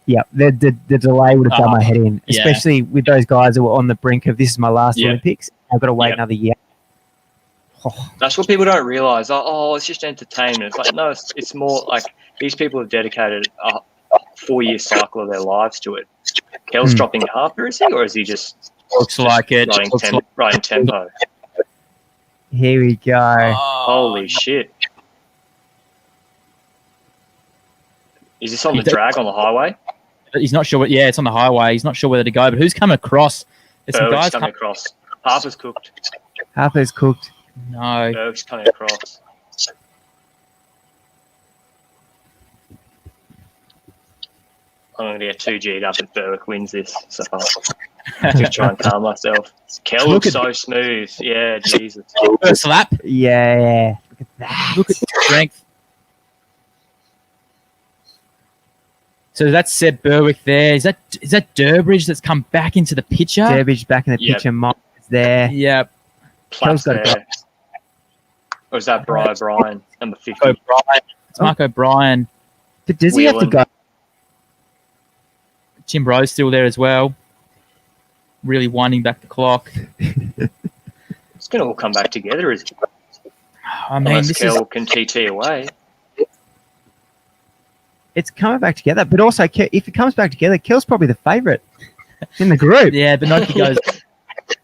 Yeah, the delay would have done my head in, especially with those guys that were on the brink of this is my last Olympics. I've got to wait another year. That's what people don't realise. Oh, it's just entertainment. It's like, no, it's more like these people have dedicated a 4-year cycle of their lives to it. Kel's dropping after, is he? Or is he just looks like it? Riding tempo. Here we go. Holy shit. Is this on the drag on the highway? He's not sure. It's on the highway. He's not sure whether to go. But who's coming across? There's some guys coming across. Harper's cooked. No. Berg's coming across. I'm going to get 2G'd up if Berwick wins this. So just try and calm myself. Kell looks so smooth. Yeah, Jesus. First lap. Yeah. Look at that. Look at the strength. So that's Seb Berwick there. Is that Durbridge that's come back into the picture? Durbridge back in the picture. Mike is there. Yep. Platt's there. Or is that Bryan, number 50? It's Mark O'Brien. But does he have to go? Tim Rowe's still there as well. Really winding back the clock. It's going to all come back together, isn't it? I mean, unless Kell can TT away. It's coming back together, but also if it comes back together, Kell's probably the favourite in the group. Yeah, but not if he goes.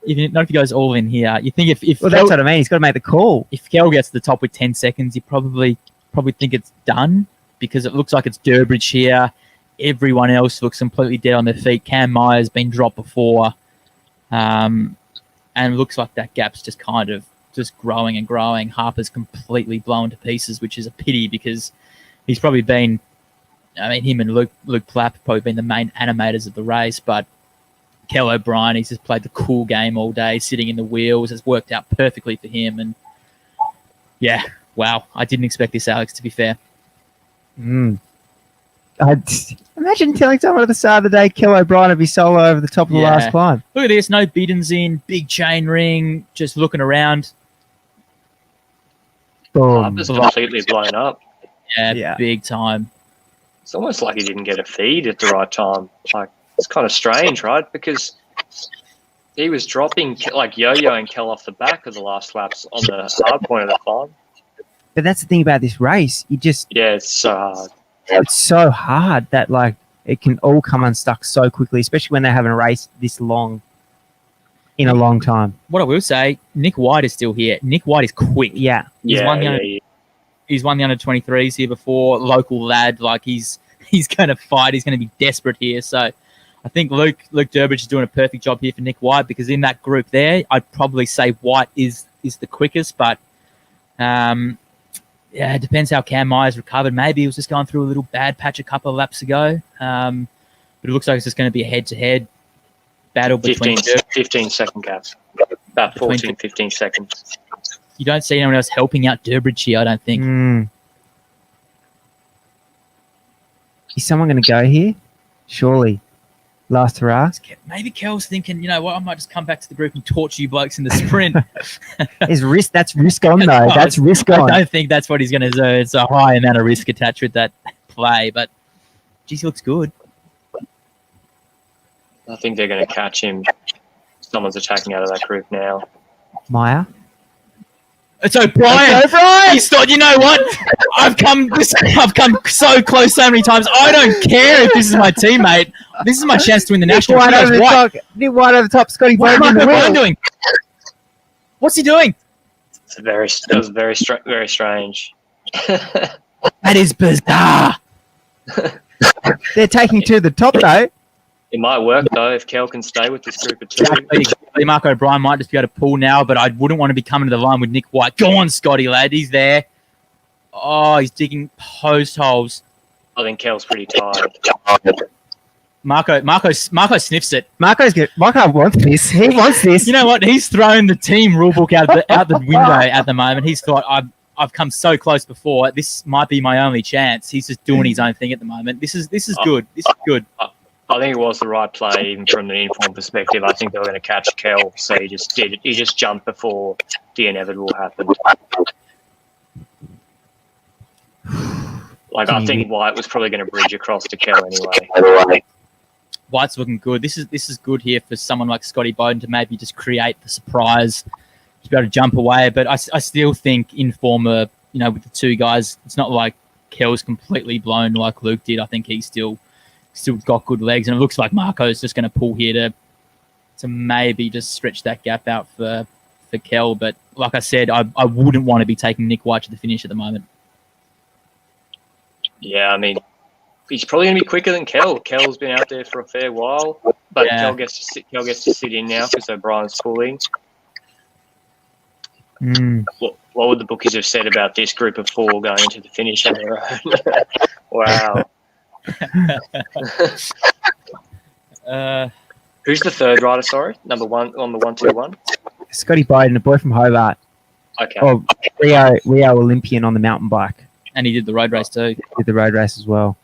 Not if he goes all in here. You think if well, that's what I mean. He's got to make the call. If Kell gets to the top with 10 seconds, you probably think it's done because it looks like it's Durbridge here. Everyone else looks completely dead on their feet. Cam Meyer's been dropped before, and it looks like that gap's just kind of just growing and growing. Harper's completely blown to pieces, which is a pity because he's probably been. I mean, him and Luke Plapp have probably been the main animators of the race, but Kello Brien, he's just played the cool game all day, sitting in the wheels. Has worked out perfectly for him. And, yeah, wow. I didn't expect this, Alex, to be fair. Imagine telling someone at the start of the day Kello Brien would be solo over the top of the last climb. Look at this. No Biddens in. Big chain ring. Just looking around. Boom. Just completely blown up. Yeah, big time. It's almost like he didn't get a feed at the right time. Like, it's kind of strange, right? Because he was dropping like yo-yo and Kell off the back of the last laps on the hard point of the climb. But that's the thing about this race. It's so hard. It's so hard that like it can all come unstuck so quickly, especially when they haven't raced this long in a long time. What I will say, Nick White is still here. Nick White is quick. Yeah. He's won the under-23s here before. Local lad, like he's going to fight. He's going to be desperate here. So I think Luke Durbridge is doing a perfect job here for Nick White because in that group there, I'd probably say White is the quickest. But it depends how Cam Meyer's recovered. Maybe he was just going through a little bad patch a couple of laps ago. But it looks like it's just going to be a head-to-head battle between 15-second gap. About 14, 15 seconds. You don't see anyone else helping out Durbridge here, I don't think. Is someone going to go here? Surely. Last hurrah. Maybe Kel's thinking, you know what, I might just come back to the group and torture you blokes in the sprint. That's risk on, though. That's risk on. I don't think that's what he's going to do. It's a high amount of risk attached with that play, but geez, he looks good. I think they're going to catch him. Someone's attacking out of that group now. Maya? It's O'Brien. He's thought, you know what? I've come so close so many times. I don't care if this is my teammate. This is my chance to win the national. Nick White over the top. Scotty Bowden in the wheel. Doing? What's he doing? That was very strange. That is bizarre. They're taking to the top, though. It might work, though, if Kel can stay with this group of two. Exactly. Mark O'Brien might just be able to pull now, but I wouldn't want to be coming to the line with Nick White. Go on, Scotty, lad. He's there. Oh, he's digging post holes. I think Kel's pretty tired. Marco sniffs it. Marco wants this. He wants this. You know what? He's thrown the team rulebook out the window at the moment. He's thought, I've come so close before. This might be my only chance. He's just doing his own thing at the moment. This is good. This is good. I think it was the right play, even from an informed perspective. I think they were going to catch Kel, so he just jumped before the inevitable happened. I think White was probably going to bridge across to Kel anyway. White's looking good. This is good here for someone like Scotty Bowden to maybe just create the surprise, to be able to jump away. But I still think in form of, with the two guys, it's not like Kel's completely blown like Luke did. I think he's still got good legs, and it looks like Marco's just going to pull here to maybe just stretch that gap out for Kel. But like I said, I wouldn't want to be taking Nick White to the finish at the moment. Yeah, I mean, he's probably going to be quicker than Kel. Kel's been out there for a fair while, but Kel gets to sit in now because O'Brien's pulling. What would the bookies have said about this group of four going into the finish on their own? Wow. Who's the third rider? Sorry, number one on the 1-2-1. Scotty Bowden, a boy from Hobart. Okay. Oh, Rio Olympian on the mountain bike, and he did the road race too. Did the road race as well.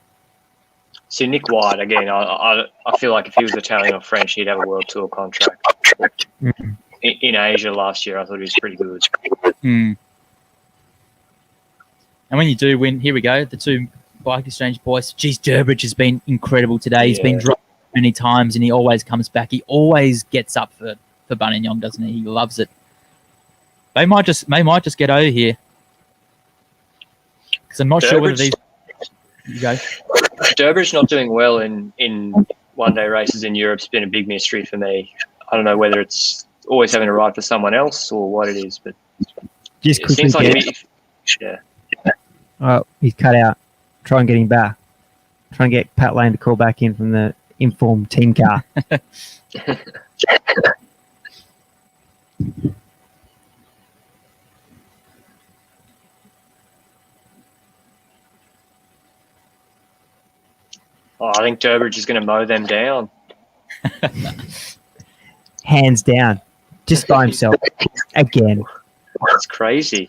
See, Nick White again. I feel like if he was Italian or French, he'd have a world tour contract. In Asia last year, I thought he was pretty good. And when you do win, here we go. The two Bike Exchange boys. Geez, Durbridge has been incredible today. He's been dropped many times, and he always comes back. He always gets up for Buninyong, doesn't he? He loves it. They might just get over here, because I'm not sure whether these. You go. Durbridge not doing well in one-day races in Europe's been a big mystery for me. I don't know whether it's always having to ride for someone else or what it is, but just it seems like Oh, he's cut out. Try and get him back. Try and get Pat Lane to call back in from the informed team car. I think Durbridge is going to mow them down. Hands down. Just by himself. Again. That's crazy.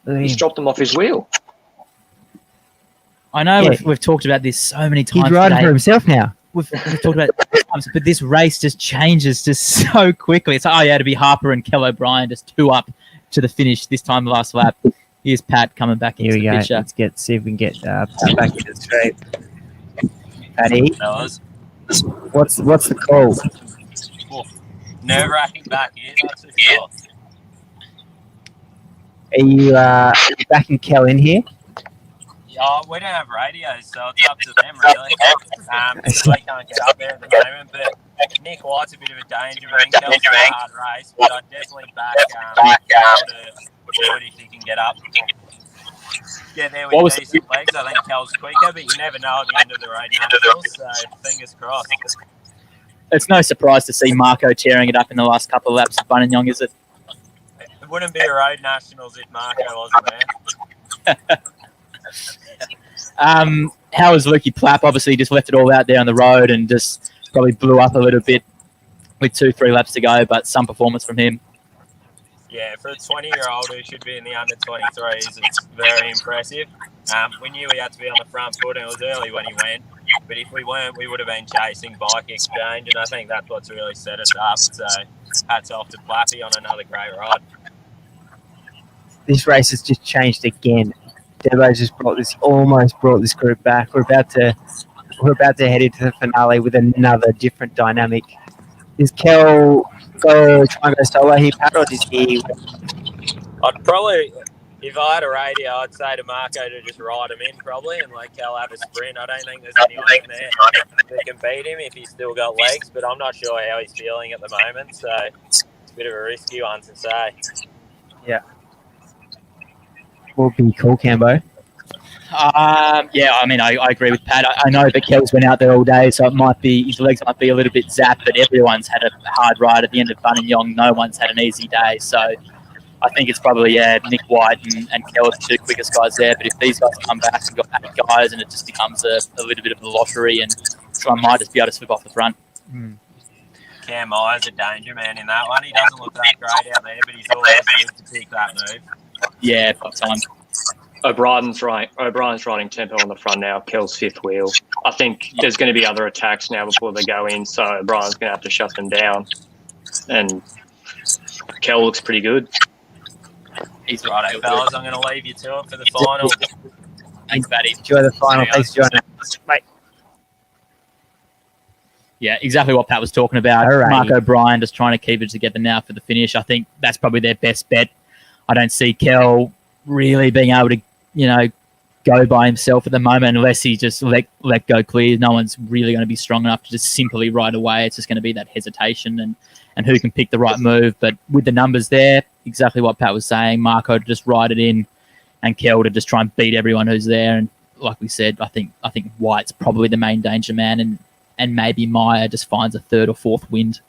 He's dropped them off his wheel. I know we've talked about this so many times. He's riding for himself now. We've talked about it times, but this race just changes just so quickly. It's to be Harper and Kello Brien just two up to the finish this time the last lap. Here's Pat coming back into the picture. Let's see if we can get Pat back into the straight. Paddy, what's the call? Nerve-wracking back in, that's for sure. Are you backing Kel in here? Yeah, we don't have radios, so it's up to them, really. They can't get up there at the moment, but Nick White's a bit of a danger. Kel's a hard race, but I'd definitely back to do it if he can get up. Get there with decent legs. I think Kel's quicker, but you never know at the end of the road nationals, so fingers crossed. It's no surprise to see Marco tearing it up in the last couple of laps of Buninyong, is it? It wouldn't be a road nationals if Marco wasn't there. How was Lukey Plapp? Obviously, just left it all out there on the road and just probably blew up a little bit with 2-3 laps to go, but some performance from him. yeah, for a 20-year-old who should be in the under 23s, it's very impressive. We knew he had to be on the front foot, and it was early when he went. But if we weren't, we would have been chasing Bike Exchange, and I think that's what's really set us up. So hats off to Flappy on another great ride. This race has just changed again. Debo's just almost brought this group back. We're about to head into the finale with another different dynamic. Is Kel try and go solo here, Pat, or does he? I'd probably, if I had a radio, I'd say to Marco to just ride him in probably and let Kel have a sprint. I don't think there's anyone in there that can beat him if he's still got legs, but I'm not sure how he's feeling at the moment, so it's a bit of a risky one to say. Yeah. Will be cool, Cambo. Yeah, I mean, I agree with Pat. I know that Kel's been out there all day, so it might be his legs might be a little bit zapped, but everyone's had a hard ride at the end of Buninyong. No one's had an easy day, so I think it's probably Nick White and Kel are the two quickest guys there. But if these guys come back and got 8 guys, and it just becomes a little bit of a lottery, and I might just be able to slip off the front. Cam Myers a danger man in that one. He doesn't look that great out there, but he's always good to pick that move. Yeah, full time. O'Brien's riding tempo on the front now. Kel's fifth wheel. I think there's going to be other attacks now before they go in, so O'Brien's going to have to shut them down. And Kel looks pretty good. He's right, fellas. I'm going to leave you to it for the final. Thanks, Batty. Enjoy the final. Thanks for joining us. Mate. Yeah, exactly what Pat was talking about. Alrighty. Mark O'Brien just trying to keep it together now for the finish. I think that's probably their best bet. I don't see Kel really being able to, go by himself at the moment unless he just let go clear. No one's really going to be strong enough to just simply ride away. It's just going to be that hesitation and who can pick the right move. But with the numbers there, exactly what Pat was saying, Marco to just ride it in and Kel to just try and beat everyone who's there. And like we said, I think White's probably the main danger man and maybe Meyer just finds a third or fourth wind.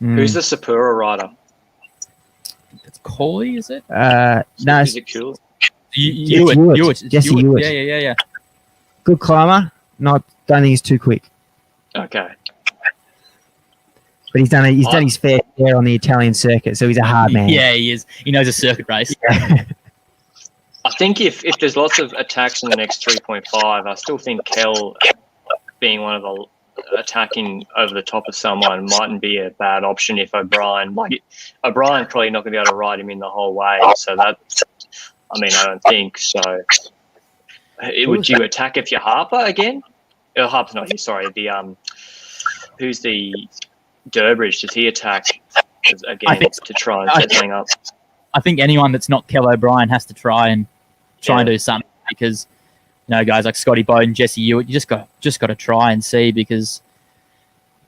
Who's the Sapura rider? It's Corley, is it? No. Is it cool? Jesse Ewart. Yeah. Good climber. Don't think he's too quick. Okay. But he's done his fair share on the Italian circuit, so he's a hard man. Yeah, he is. He knows a circuit race. Yeah. I think if there's lots of attacks in the next 3.5, I still think Kel being one of the attacking over the top of someone mightn't be a bad option if O'Brien's probably not going to be able to ride him in the whole way. So I don't think so. Would you attack if you're Harper again? Harper's not here, sorry. Who's the Durbridge? Does he attack again to try and set something up? I think anyone that's not Kello Brien has to try and do something because guys like Scotty Bowden, Jesse Ewart, you just got to try and see because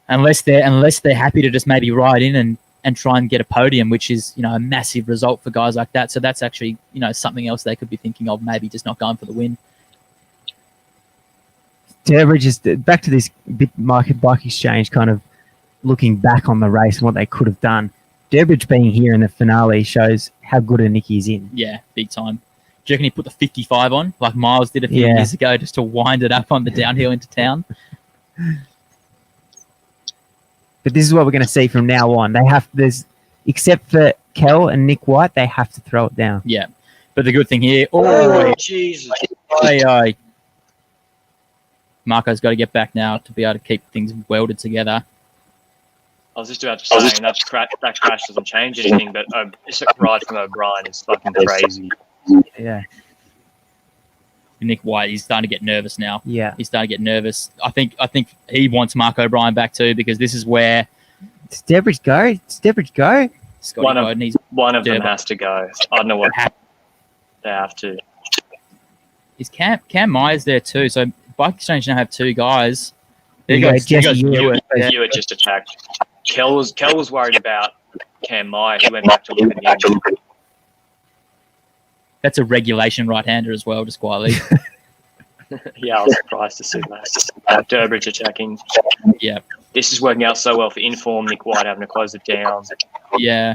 unless they're happy to just maybe ride in and try and get a podium, which is a massive result for guys like that. So that's actually something else they could be thinking of, maybe just not going for the win. Durbridge is back to this bike exchange, kind of looking back on the race and what they could have done. Durbridge being here in the finale shows how good a nick he's in. Yeah, big time. Do you reckon he put the 55 on like Miles did a few years ago just to wind it up on the downhill into town? But this is what we're going to see from now on. Except for Kel and Nick White, they have to throw it down. Yeah. But the good thing here... Oh, Jesus. Marco's got to get back now to be able to keep things welded together. I was just about to say that crash doesn't change anything, but this ride from O'Brien is fucking crazy. Yeah. Nick White, he's starting to get nervous now. Yeah. He's starting to get nervous. I think he wants Mark O'Brien back too because this is where... Does Durbridge go? One of them has to go. I don't know what they have to. Is Cam Myers there too? So Bike Exchange now have 2 guys. Ewart just attacked. Kel was worried about Cam Meyer. He went back to look at him. That's a regulation right-hander as well, just quietly. Yeah, I was surprised to see that. Durbridge attacking. Yeah. This is working out so well for inform Nick White having to close it down. Yeah.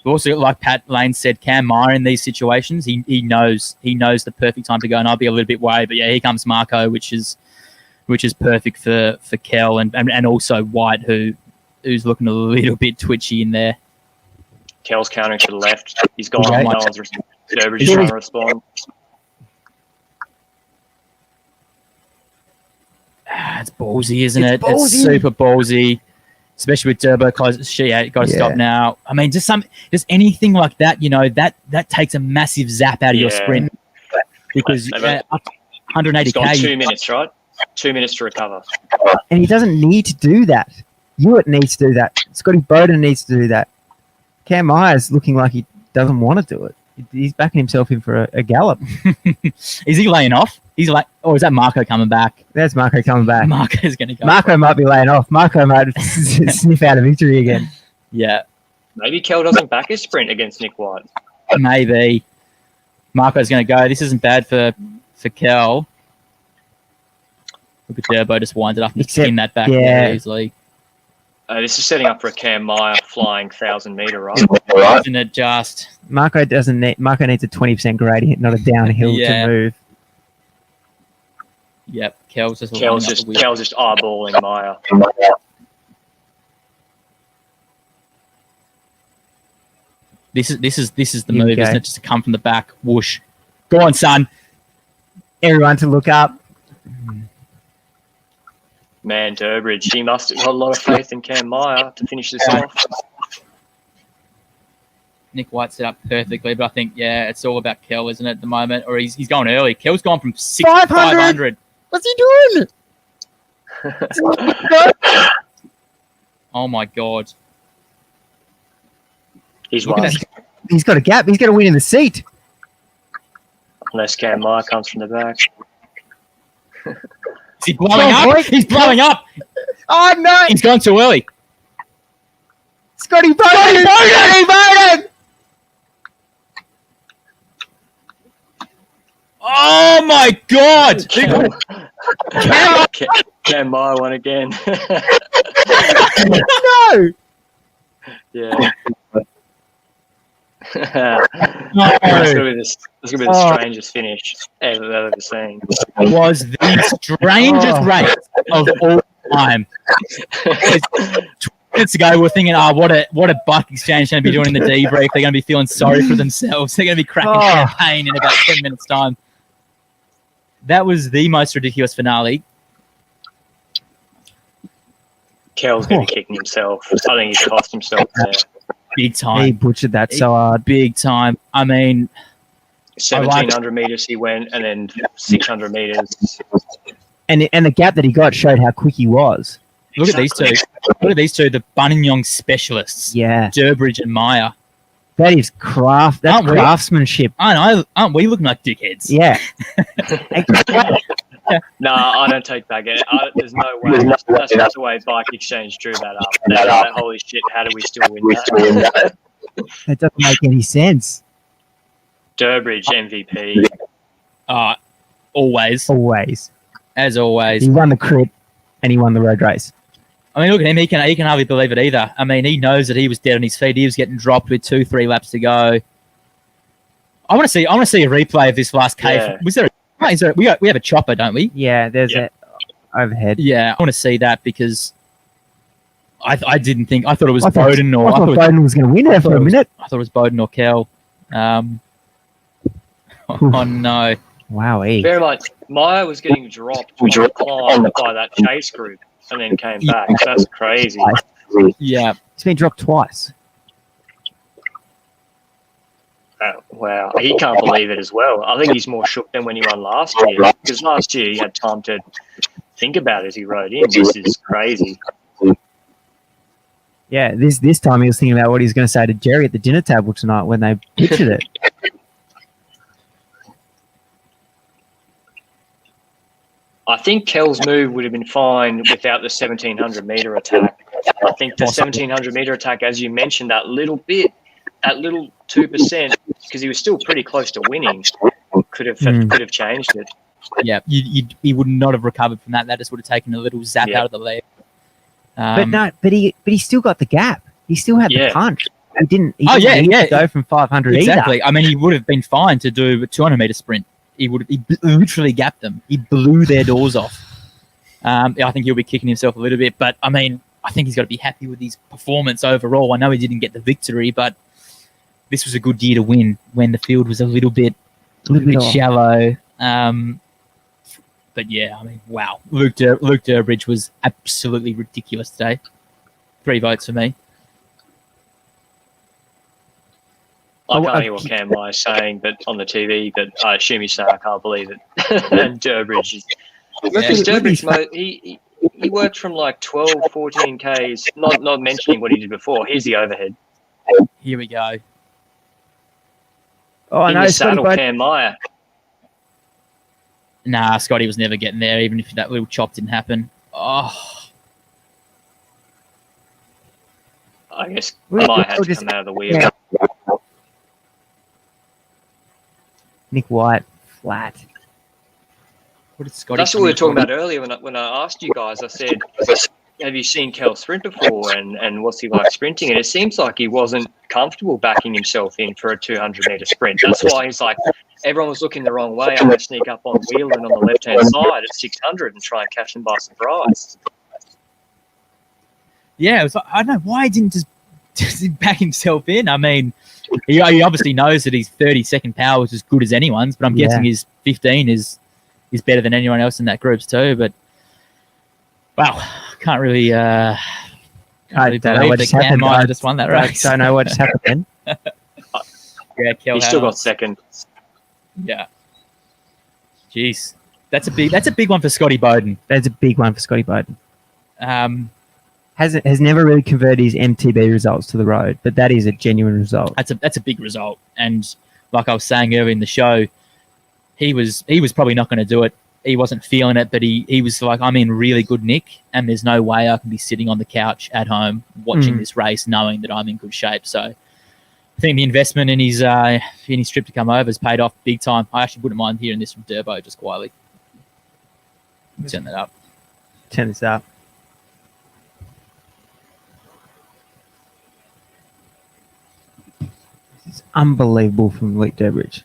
Also, like Pat Lane said, Cam Meyer in these situations, he knows the perfect time to go, and I'll be a little bit worried. But yeah, here comes Marco, which is perfect for Kel and also White, who's looking a little bit twitchy in there. Kel's countering to the left. He's gone. Okay. No one's Durbridge is trying to respond. It's ballsy, isn't it? Ballsy. It's super ballsy, especially with Turbo. Cause she got to stop now. I mean, just anything like that. That takes a massive zap out of your sprint because 180k. He's got 2 minutes, right? 2 minutes to recover. And he doesn't need to do that. Hewitt needs to do that. Scotty Bowden needs to do that. Cam Myers looking like he doesn't want to do it. He's backing himself in for a gallop. Is he laying off? He's like, or is that Marco coming back? There's Marco coming back. Marco's going to go. Marco might be laying off. Marco might sniff out a victory again. Yeah. Maybe Kel doesn't back his sprint against Nick White. Maybe. Marco's going to go. This isn't bad for Kel. Look at Durbo just winds it up and spin that back there easily. This is setting up for a Cam Meyer flying 1,000-meter, right? Isn't it just? Marco needs a 20% gradient, not a downhill to move. Yep, Kel's just eyeballing Meyer. This is the move, isn't it? Just to come from the back, whoosh. Go on, son. Everyone to look up. Man, Durbridge, he must have got a lot of faith in Cam Meyer to finish this off. Nick White set up perfectly, but I think, it's all about Kel, isn't it, at the moment? Or he's going early. Kel's gone from 6 to 500. What's he doing? Oh, my God. He's right. He's got a gap. He's got to win in the seat. Unless Cam Meyer comes from the back. Is he blowing up? Boy. He's blowing up. Oh, no. He's gone too early. Scotty Bowden! Oh, my God. Cam Meyer won again. No. Yeah. That's going to be the strangest finish I've ever seen. Was the strangest race of all time. 20 minutes ago, we're thinking, what a buck exchange going to be doing in the debrief. They're going to be feeling sorry for themselves. They're going to be cracking champagne in about 10 minutes' time. That was the most ridiculous finale. Kel's going to be kicking himself. I think he's cost himself there. Big time. He butchered that so hard. Big time. I mean, 1,700 meters he went, and then 600 meters. And the gap that he got showed how quick he was. Look at these two. Look at these two, the Buninyong specialists. Yeah. Durbridge and Meyer. That is craft. That's craftsmanship. I know. Aren't we looking like dickheads? Yeah. No, I don't take back it. There's no way. That's not the way Bike Exchange drew that up. They're like, holy shit, how do we still win that? That doesn't make any sense. Durbridge, MVP. Always. Always. As always. He won the crit and he won the road race. I mean, look at him. He can hardly believe it either. I mean, he knows that he was dead on his feet. He was getting dropped with 2-3 laps to go. I want to see a replay of this last cave. Yeah. Was there? We have a chopper, don't we? Yeah, there's a overhead. Yeah, I want to see that because I didn't think. I thought it was Bowden or. I thought Bowden was going to win there for a minute. I thought it was Bowden or Kel. Oh no! Wow. Bear in mind, Meyer was getting dropped on the climb by that chase group and then came back. That's crazy. Yeah, he's been dropped twice. Wow, he can't believe it as well. I think he's more shook than when he won last year, because last year he had time to think about it as he rode in. This is crazy. Yeah, this time he was thinking about what he was going to say to Jerry at the dinner table tonight when they pictured it. I think Kel's move would have been fine without the 1,700-meter attack. I think the 1,700-meter attack, as you mentioned, that little 2%, because he was still pretty close to winning, could have changed it. Yeah, he would not have recovered from that. That just would have taken a little zap out of the leg. But he still got the gap. He still had the punch. He didn't need to go from 500 exactly. either. I mean, he would have been fine to do a 200-meter sprint. He literally gapped them. He blew their doors off. I think he'll be kicking himself a little bit, but I mean, I think he's got to be happy with his performance overall. I know he didn't get the victory, but this was a good year to win when the field was a little bit shallow. But yeah, I mean, wow. Luke Durbridge was absolutely ridiculous today. 3 votes for me. I can't hear what Cam is saying, but on the TV, but I assume he's saying I can't believe it. And Durbridge is... Durbridge, he worked from like 12, 14 Ks, not mentioning what he did before. Here's the overhead. Here we go. Oh, no, saddle, Cam Meyer. Nah, Scotty was never getting there, even if that little chop didn't happen. Oh. I guess Meyer had to come out of the wheel. Yeah. Nick White, flat. That's what we were talking about earlier when I asked you guys. I said, have you seen Kel sprint before and what's he like sprinting? And it seems like he wasn't comfortable backing himself in for a 200-metre sprint. That's why he's like, everyone was looking the wrong way. I'm going to sneak up on Whelan on the left-hand side at 600 and try and catch him by surprise. Yeah, it was like, I don't know why he didn't just back himself in. I mean, he obviously knows that his 30-second power was as good as anyone's, but I'm guessing his 15 is better than anyone else in that group's too. But wow, can't really. I don't know what just happened. I just won that race. I don't know what just happened. Yeah, he still got second. Yeah. Jeez, that's a big one for Scotty Bowden. That's a big one for Scotty Bowden. Has never really converted his MTB results to the road, but that is a genuine result. That's a big result, and like I was saying earlier in the show, he was probably not going to do it. He wasn't feeling it, but he was like, I'm in really good nick, and there's no way I can be sitting on the couch at home watching this race knowing that I'm in good shape. So I think the investment in his trip to come over has paid off big time. I actually wouldn't mind hearing this from Durbo just quietly. Turn that up. Turn this up. It's unbelievable from Luke Durbridge.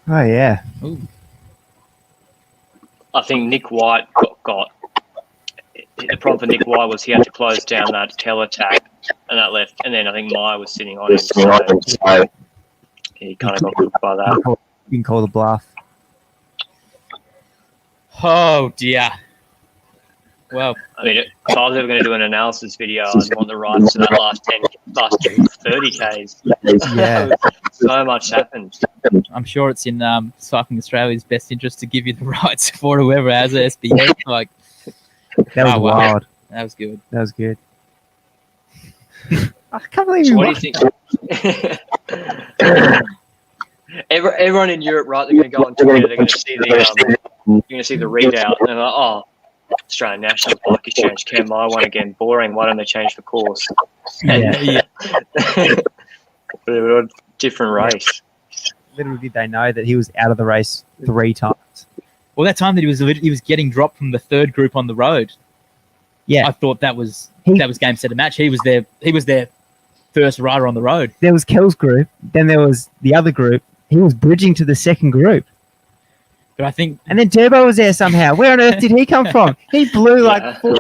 Oh yeah. Ooh. I think Nick White got the problem for Nick White was he had to close down that tail attack and that left, and then I think Meyer was sitting on him, so he kind of got cooked by that. You can call the bluff. Oh dear. Well, I mean, if I was ever going to do an analysis video, I'd want the rights to that last 30 Ks. Yeah. So much happened. I'm sure it's in Cycling Australia's best interest to give you the rights for whoever has an SBA. Like, that was wild. That was good. That was good. I can't believe so what do you think? Everyone in Europe, right? They're going to go on Twitter. They're going to see the readout, and they're like, "Oh, Australian National Bike Exchange, Cam Meyer won again. Boring. Why don't they change the course?" Yeah. Different race. Little did they know that he was out of the race 3 times. Well, that time that he was getting dropped from the third group on the road. Yeah, I thought that was game, set, and match. He was their first rider on the road. There was Kell's group, then there was the other group. He was bridging to the second group. But I think, and then Turbo was there somehow. Where on earth did he come from? He blew like 4 ago.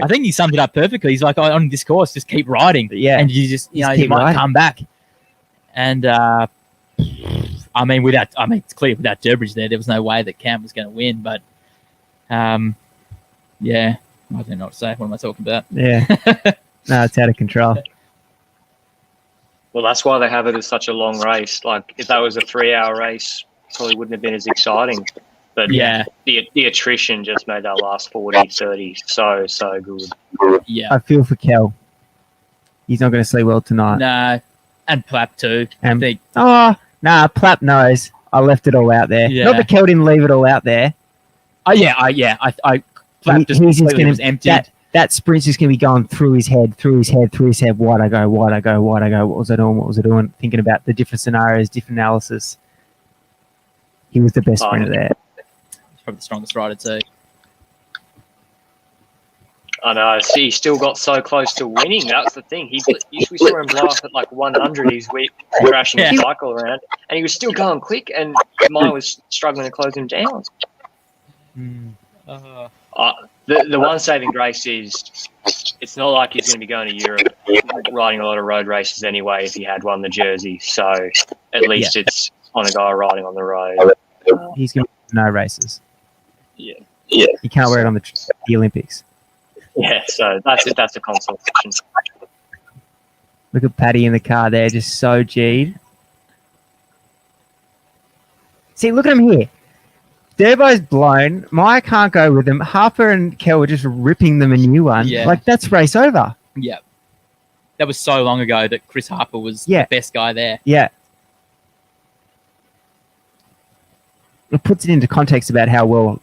I think he summed it up perfectly. He's like, on this course, just keep riding. Yeah, and you just you might come back. And it's clear without Durbridge there was no way that Cam was going to win. But yeah, I don't know what to say. What am I talking about? Yeah, no, it's out of control. Well, that's why they have it as such a long race. Like, if that was a 3-hour race, probably wouldn't have been as exciting. But Yeah. the attrition just made that last 40, 30 so good. Yeah. I feel for Kel. He's not going to sleep well tonight. No, and Plapp too. And- I think. Oh, nah, Plapp knows. I left it all out there. Yeah. Not that Kel didn't leave it all out there. I Plapp just He's completely gonna- was emptied. That sprint's just going to be going through his head. Why'd I go? What was I doing? Thinking about the different scenarios, different analysis. He was the best sprinter there. Probably the strongest rider too. I know. See, he still got so close to winning. That's the thing. We saw him blow up at like 100. He's crashing his cycle around, and he was still going quick. And mine was struggling to close him down. The one saving grace is it's not like he's going to be going to Europe riding a lot of road races anyway. If he had won the jersey, so at least it's on a guy riding on the road. He's going to be no races. Yeah. You can't wear it on the Olympics. Yeah, so that's a consolation. Look at Paddy in the car there, just so G'd. See, look at him here. Durbo's blown. Maya can't go with him. Harper and Kel were just ripping them a new one. Yeah. Like, that's race over. Yeah. That was so long ago that Chris Harper was the best guy there. Yeah. It puts it into context about how well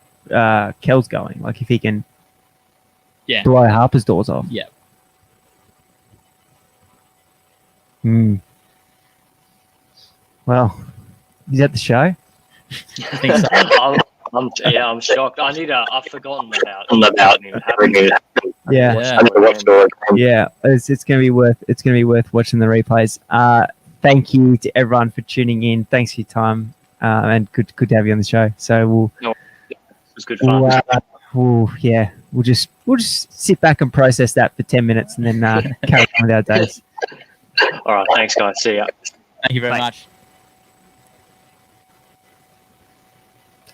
Kel's going. Like, if he can blow Harper's doors off. Yeah. Well, is that the show? I think so. I'm shocked. I've forgotten about it. Yeah. Yeah. It's gonna be worth watching the replays. Thank you to everyone for tuning in. Thanks for your time. And good to have you on the show. So It was good fun. we'll just sit back and process that for 10 minutes and then carry on with our days. All right, thanks guys. See ya. Thank you very much.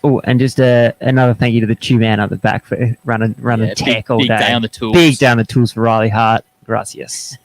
Oh, and just another thank you to the tube man up the back for running tech all big day. day on the tools. Big day on the tools for Riley Hart. Gracias.